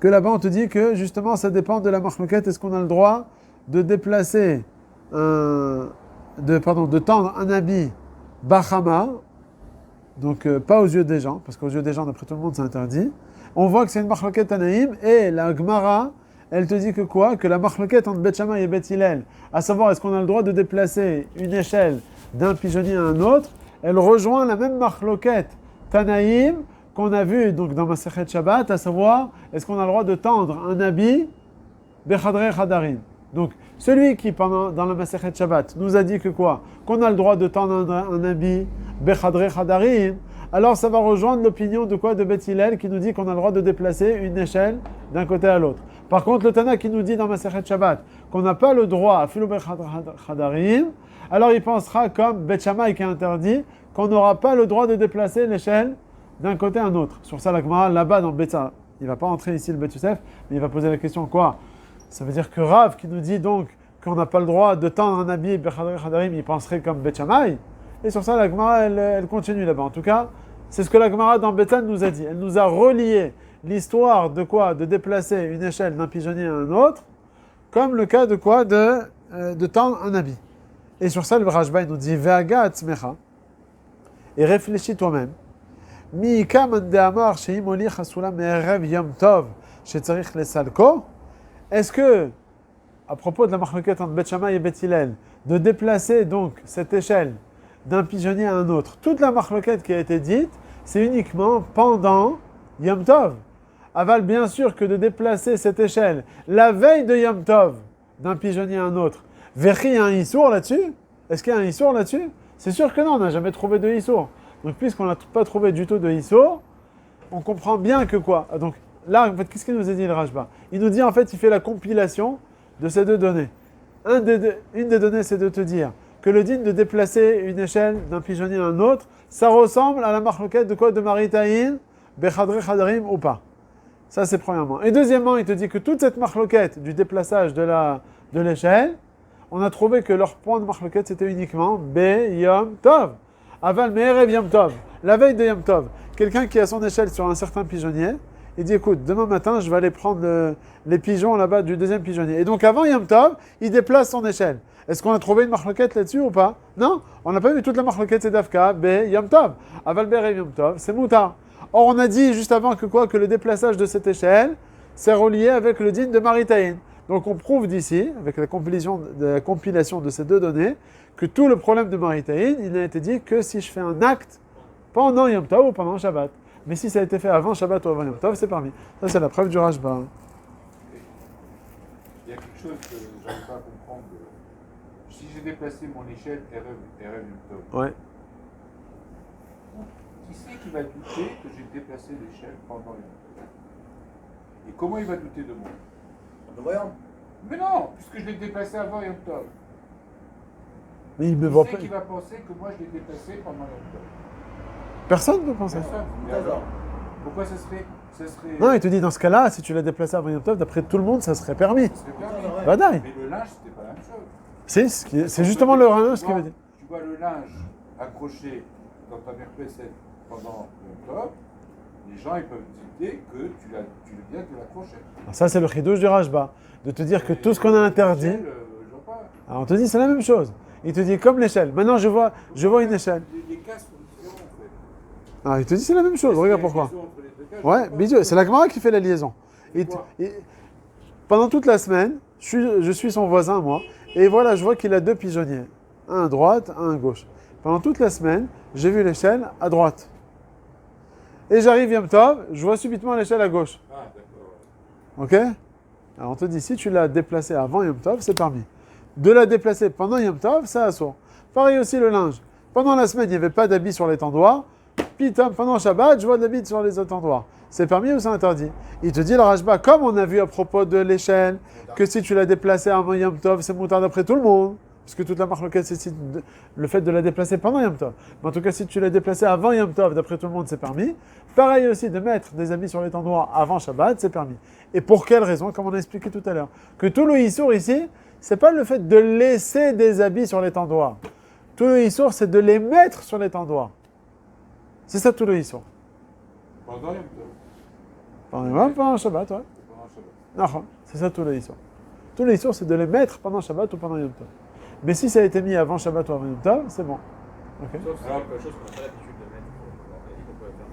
Que là-bas on te dit que justement ça dépend de la marloquette. Est-ce qu'on a le droit de déplacer de tendre un habit bachama, donc pas aux yeux des gens, parce qu'aux yeux des gens, d'après tout le monde, c'est interdit. On voit que c'est une marloquette Tanaïm, et la Gemara, elle te dit que quoi? Que la marloquette entre Bet Shammai et Bet Hillel, à savoir est-ce qu'on a le droit de déplacer une échelle d'un pigeonnier à un autre, elle rejoint la même marloquette Tanaïm qu'on a vu donc dans Masechet Shabbat, à savoir est-ce qu'on a le droit de tendre un habit Bechadre Chadarim. Donc celui qui dans la Masechet Shabbat nous a dit que quoi? Qu'on a le droit de tendre un habit Bechadre Chadarim, alors ça va rejoindre l'opinion de quoi? De Bet Hillel qui nous dit qu'on a le droit de déplacer une échelle d'un côté à l'autre. Par contre, le Tana qui nous dit dans Masechet Shabbat qu'on n'a pas le droit à Filu Bechadarim, alors il pensera comme Bet Shammai qui a interdit qu'on n'aura pas le droit de déplacer l'échelle d'un côté à un autre. Sur ça, la Gemara, là-bas dans Betza, il ne va pas entrer ici le Bet Yosef, mais il va poser la question quoi? Ça veut dire que Rav qui nous dit donc qu'on n'a pas le droit de tendre un habit Bechadre Chadarim, il penserait comme Bet Shammai. Et sur ça, la Gemara, elle continue là-bas. En tout cas, c'est ce que la Gemara dans Betza nous a dit. Elle nous a relié l'histoire de quoi? De déplacer une échelle d'un pigeonnier à un autre, comme le cas de quoi? De tendre un habit. Et sur ça, le Rashba, il nous dit Ve'aga atzmecha, et réfléchis toi-même. Mi kaman de amar sheim oli chasula me'erev yom tov shetzarich lesalko. Est-ce que, à propos de la marloquette entre Bet Shammai et Bet Hillel, de déplacer donc cette échelle d'un pigeonnier à un autre, toute la marloquette qui a été dite, c'est uniquement pendant Yom Tov. Aval, bien sûr que de déplacer cette échelle la veille de Yom Tov d'un pigeonnier à un autre, Vechi, il y a un Issour là-dessus? Est-ce qu'il y a un Issour là-dessus? C'est sûr que non, on n'a jamais trouvé de Issour. Donc puisqu'on n'a pas trouvé du tout de Issour, on comprend bien que quoi? Donc là, en fait, qu'est-ce qu'il nous a dit le Rashba? Il nous dit en fait, il fait la compilation de ces deux données. Une des données, c'est de te dire que le din de déplacer une échelle d'un pigeonnier à un autre, ça ressemble à la marloquette de quoi? De Maritaïn, Bechadre Chadarim ou pas. Ça, c'est premièrement. Et deuxièmement, il te dit que toute cette marloquette du déplaçage de l'échelle, on a trouvé que leur point de marloquette, c'était uniquement Be Yom Tov. Aval Me'erev Yom Tov. La veille de Yom Tov. Quelqu'un qui a son échelle sur un certain pigeonnier, il dit écoute, demain matin, je vais aller prendre les pigeons là-bas du deuxième pigeonnier. Et donc avant Yom Tov, il déplace son échelle. Est-ce qu'on a trouvé une marloquette là-dessus ou pas? Non, on n'a pas vu toute la marloquette, c'est Dafka, Be Yom Tov. Aval Me'erev Yom Tov, c'est Moutar. Or, on a dit juste avant que quoi? Que le déplaçage de cette échelle, c'est relié avec le din de Maritaïn. Donc on prouve d'ici, avec la compilation de ces deux données, que tout le problème de Maritaïn, il n'a été dit que si je fais un acte pendant Yom Tov ou pendant Shabbat. Mais si ça a été fait avant Shabbat ou avant Yom Tov, c'est permis. Ça, c'est la preuve du Rashba. Il y a quelque chose que je n'arrive pas à comprendre. Si j'ai déplacé mon échelle Erev Yom Tov, Ouais. qui c'est qui va douter que j'ai déplacé l'échelle pendant Yom Tov? Et comment il va douter de moi? Le voyant. Mais non, puisque je l'ai déplacé avant Yom Tov. Mais il me voit Qui pas. c'est qui va penser que moi je l'ai déplacé pendant Yom Tov? Personne ne peut penser. Personne. Mais alors, pourquoi ça serait Non, il te dit dans ce cas-là, si tu l'as déplacé avant Yom Tov, d'après tout le monde, ça serait permis. ça serait permis. Badaï. Mais le linge, c'était pas la même chose. C'est justement le linge ce qu'il veut dire. Tu vois le linge accroché dans ta merpécette pendant Yom Tov, les gens ils peuvent douter que tu viens de l'accrocher. Alors ça, c'est le chidouche du Rashba. De te dire que tout ce qu'on a interdit. Je vois pas. Alors on te dit, c'est la même chose. Il te dit comme l'échelle. Maintenant, je vois une échelle. Les cas sont différents en fait. Alors il te dit, c'est la même chose. Regarde pourquoi. Ouais, bisous. C'est la Gemara qui fait la liaison. Pendant toute la semaine, je suis son voisin, moi. Et voilà, je vois qu'il a deux pigeonniers. Un à droite, un à gauche. Pendant toute la semaine, j'ai vu l'échelle à droite. Et j'arrive Yom Tov, je vois subitement l'échelle à gauche. Ah, d'accord. Ok? Alors on te dit, si tu l'as déplacée avant Yom Tov, c'est permis. De la déplacer pendant Yom Tov, c'est assourd. Pareil aussi le linge. Pendant la semaine, il n'y avait pas d'habit sur les tendoirs. Puis pendant Shabbat, je vois de l'habit sur les autres tendoirs. C'est permis ou c'est interdit? Il te dit, le Rashba, comme on a vu à propos de l'échelle, que si tu l'as déplacée avant Yom Tov, c'est moutard d'après tout le monde. Parce que toute la marloquette, c'est le fait de la déplacer pendant Yom Tov. Mais en tout cas, si tu l'as déplacée avant Yom Tov, d'après tout le monde, c'est permis. Pareil aussi, de mettre des habits sur les tendroits avant Shabbat, c'est permis. Et pour quelle raison? Comme on a expliqué tout à l'heure. Que tout le Issour ici, c'est pas le fait de laisser des habits sur les tendroits. Tout le Issour, c'est de les mettre sur les tendroits. C'est ça tout le Issour. Pendant Yom Tov. Pendant Shabbat, ouais. Pendant Shabbat. Non, c'est ça tout le Issour. Tout le Issour, c'est de les mettre pendant Shabbat ou pendant Yom Tov. Mais si ça a été mis avant Shabbat ou avant Yom Tov, c'est bon. Ok. Sauf si c'est quelque chose qu'on n'a pas l'habitude de mettre. On a dit qu'on pouvait faire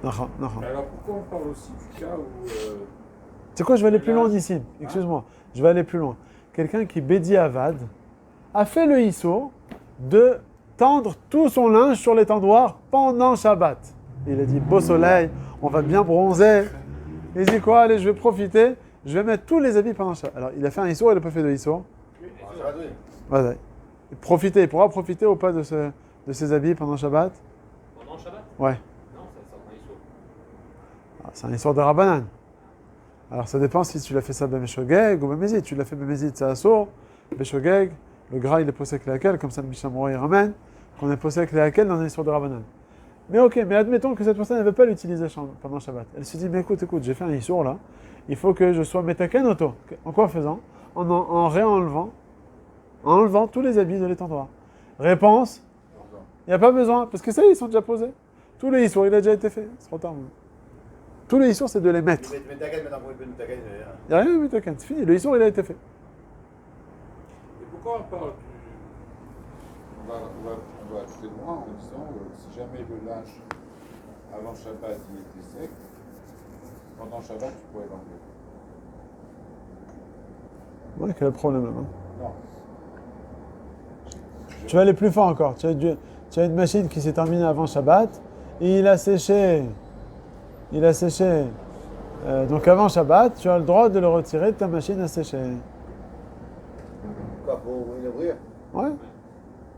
ça. Non. Mais alors pourquoi on parle aussi du cas où. C'est quoi, je vais aller plus loin d'ici. Excuse-moi, je vais aller plus loin. Quelqu'un qui bédit Avad a fait le Issour de tendre tout son linge sur les tendoirs pendant Shabbat. Il a dit, beau soleil, on va bien bronzer. Il dit quoi, allez, je vais profiter, je vais mettre tous les habits pendant Shabbat. Alors, il a fait un Issour, il n'a pas fait de Issour. Voilà. Il pourra profiter ou pas de ses habits pendant Shabbat? Pendant Shabbat? Ouais. Non, ça sort un Issour. C'est un Issour de Rabbanan. Alors, ça dépend si tu l'as fait ça Bemeshogeg ou Bemezid. Tu l'as fait Bemezid, c'est Assour. Bemeshogeg, le gras, il est posé avec laquelle, comme ça le Mishamora il ramène, qu'on est posé avec laquelle dans un Issour de Rabbanan. Mais ok, mais admettons que cette personne ne veut pas l'utiliser pendant Shabbat. Elle se dit, mais écoute, j'ai fait un Issour là, il faut que je sois Metaken auto. En quoi faisant? En enlevant tous les habits de l'étendard. Réponse, il n'y a pas besoin, parce que ça, ils sont déjà posés. Tous les Issour, il a déjà été fait, c'est trop tard. Tous les Issour, c'est de les mettre. Il n'y a rien de Metaken, c'est fini, le Issour, il a été fait. Et pourquoi on parle du. On va très loin en disant si jamais le linge avant Shabbat il était sec, pendant Shabbat tu pourrais l'enlever. Ouais, quel est le problème là? Non. Tu vas aller plus fort encore. Tu as une machine qui s'est terminée avant Shabbat et il a séché. Donc avant Shabbat, tu as le droit de le retirer de ta machine à sécher. Quoi, pour l'ouvrir? Ouais.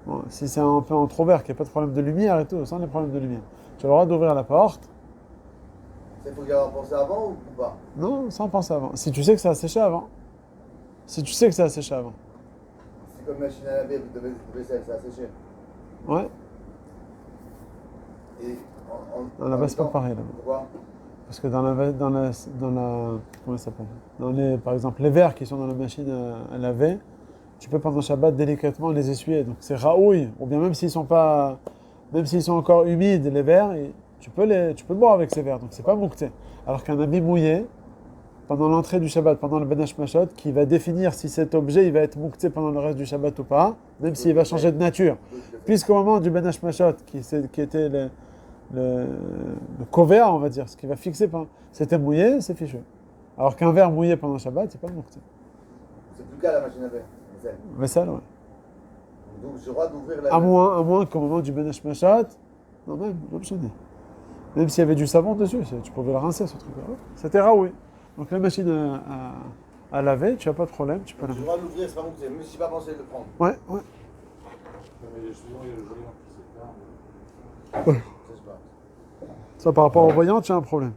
Bon, si c'est un peu entrouvert, qu'il n'y a pas de problème de lumière et tout, sans les problèmes de lumière. Tu as le droit d'ouvrir la porte. Il faut y avoir pensé avant ou pas? Non, sans penser avant. Si tu sais que ça a séché avant. C'est comme machine à laver de vaisselle, ça a séché. Ouais. Et Non, là-bas, c'est pas pareil. Là-bas. Pourquoi? Parce que dans la comment ça s'appelle? Par exemple, les verres qui sont dans la machine à laver, tu peux pendant Shabbat délicatement les essuyer. Donc c'est raouille, ou bien même s'ils sont encore humides, les verres, tu peux boire avec ces verres. Donc c'est pas moukté. Alors qu'un habit mouillé, pendant l'entrée du Shabbat, pendant le Ben Hashmashot, qui va définir si cet objet il va être moukté pendant le reste du Shabbat ou pas, même s'il va changer de nature. Puisqu'au moment du Ben Hashmashot, qui était le couvert, on va dire, ce qui va fixer, c'était mouillé, c'est fichu. Alors qu'un verre mouillé pendant Shabbat, c'est pas moukté. C'est plus qu'à la machine à laver. Vaisselle, ouais. Donc j'ai le droit d'ouvrir la. À moins qu'au moment du Ben Hashmashot, non, même chaîner. Même s'il y avait du savon dessus, tu pouvais le rincer, ce truc-là. C'était raoui. Donc la machine à laver, tu n'as pas de problème, tu peux la J'ai le droit de l'ouvrir, c'est pas moukté, même si j'ai pas pensé de le prendre. Ouais. Non, mais souvent il y a le voyant qui s'éteint. Ouais. Ça, par rapport au voyant, tu as un problème.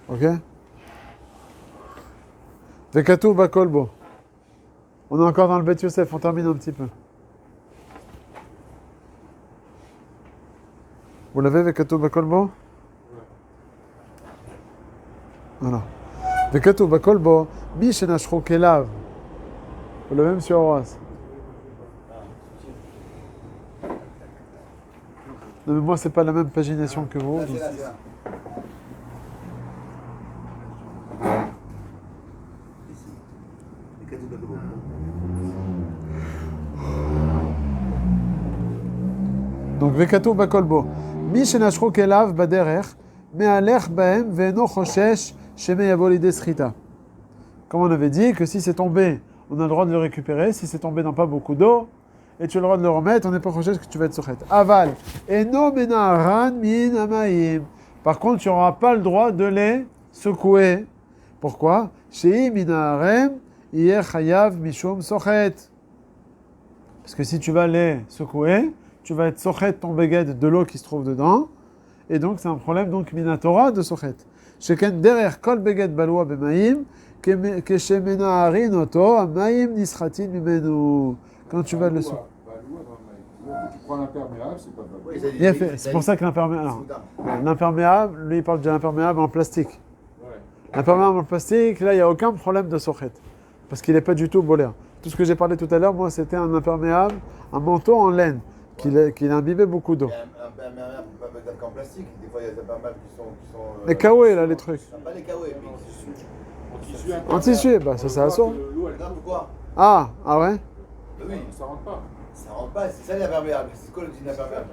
Ok? Vekatou Bakolbo. On est encore dans le Bet Yosef, on termine un petit peu. Vous l'avez, Vekatou Bakolbo? Voilà. Vekatou Bakolbo, Mishenashro Kelav. Vous l'avez, monsieur Horace? Non, mais moi, c'est pas la même pagination que vous. Là, donc- c'est là. Donc, Vekatou Bakolbo. Mi shenashro kelav baderech, me'alech baem ve'eno choshesh sheme yavo lidei srita. Comme on avait dit, que si c'est tombé, on a le droit de le récupérer. Si c'est tombé dans pas beaucoup d'eau, et tu as le droit de le remettre, on n'est pas choshesh que tu vas être sochet. Aval. Eno menaharan min amaim. Par contre, tu n'auras pas le droit de les secouer. Pourquoi? Shei minaharem yeh chayav mishum sochet. Parce que si tu vas les secouer, tu vas être sochet ton beged de l'eau qui se trouve dedans, et donc c'est un problème donc minatora de sochet. Sheken derrière kol beged balua b'maim, keshemena harin oto, amaim nisratin mimenu. Quand tu vas le Baloua dans le maïs. Tu prends l'imperméable, c'est pas baloua. Oui, ça dit- Bien fait, c'est pour ça que l'imperméable, lui il parle de l'imperméable en plastique. Ouais. L'imperméable en plastique, là il n'y a aucun problème de sochet, parce qu'il n'est pas du tout bolé. Tout ce que j'ai parlé tout à l'heure, moi c'était un imperméable, un manteau en laine, qu'il a imbibé beaucoup d'eau. Il y a un imperméable en plastique. Des fois, il y a des imperméables qui sont Les kawaii là, les trucs. pas les kawaii, mais En tissu En tissu, bah ça ça assaut. L'eau, elle non, pourquoi Ah ouais. Oui, ça rentre pas. ça rentre pas, c'est ça l'imperméable. C'est quoi le petit imperméable?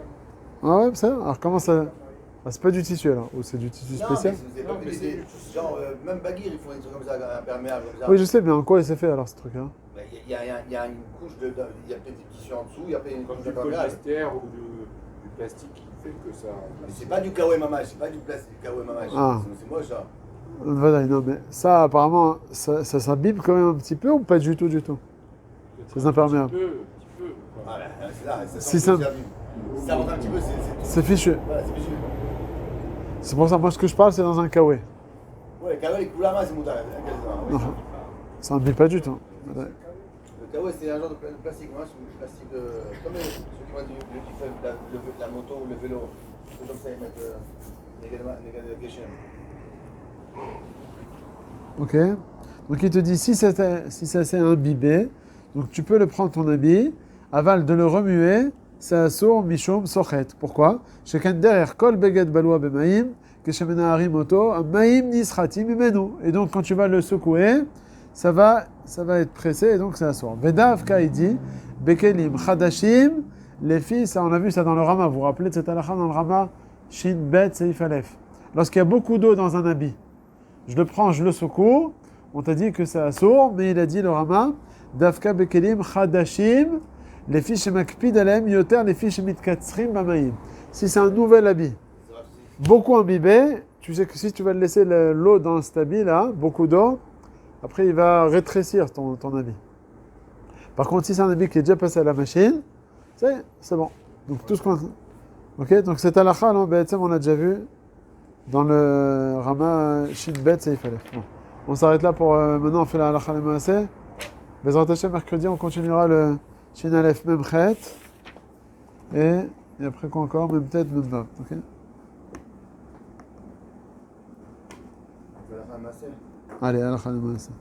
Ah ouais, ça. Alors comment ça. Ah, c'est pas du tissu alors, ou c'est du tissu Non, spécial? mais c'est pas genre, même Baguir, ils font des trucs comme ça, imperméables comme ça. Oui, je sais, mais en quoi il s'est fait alors ce truc-là? Mais il y a une couche il y a peut-être des tissus en dessous, il y a peut-être une Comme couche du d'imperméable. polyester ou du plastique qui fait que ça. Mais c'est pas du kawaii mamage, c'est pas du plastique kawaii mamage. Ah. C'est moche ça. Voilà, non, mais ça apparemment, ça s'abîme quand même un petit peu ou pas du tout, du tout? C'est imperméable. Un petit peu. Ah ben, c'est là, Si ça ça- si ça rentre un petit peu, C'est fichu. Voilà, c'est fichu. C'est pour ça, moi ce que je parle, c'est dans un kawaii. Ouais, le kawaii, les couleurs, c'est moutarde. Non, ça n'abîme pas du tout. Ouais. Le kawaii, c'est un genre de plastique. Moi, c'est du plastique comme ceux qui vont qui font la moto ou le vélo. C'est comme ça, ils mettent les gars. Ok. Donc il te dit si ça s'est imbibé, donc tu peux le prendre ton habit, aval de le remuer, ça sourd mishum sochet. Pourquoi? Chacun derrière kol beged balua bemaim, keshemena harim oto, maim nisratim imenu. Et donc quand tu vas le secouer, ça va être pressé et donc ça sourd. Vedav kaidi, bekelim chadashim, les filles, ça on a vu ça dans le Rama. Vous vous rappelez de cette halakha dans le Rama? Shin bet seif alef. Lorsqu'il y a beaucoup d'eau dans un habit, je le prends, je le secoue. On t'a dit que c'est assourd, mais il a dit le Rama, Davka bekelim chadashim, les fiches makpid alem yoter, les fiches mitkatsrim bamaim. Si c'est un nouvel habit, beaucoup imbibé, tu sais que si tu vas laisser l'eau dans cet habit là, beaucoup d'eau, après il va rétrécir ton habit. Par contre, si c'est un habit qui est déjà passé à la machine, c'est bon. Donc tout ce qu'on. Ok, donc cette halakha, on l'a déjà vu dans le Rama Shin Bet Seif Alef. Bon. On s'arrête là pour maintenant, on fait la halakha le maaseh. Bezrat Hashem, mercredi, on continuera le Shin Alef même chet. Et après quoi encore, même tête, même vav. Ok. Allez, halakha le maaseh.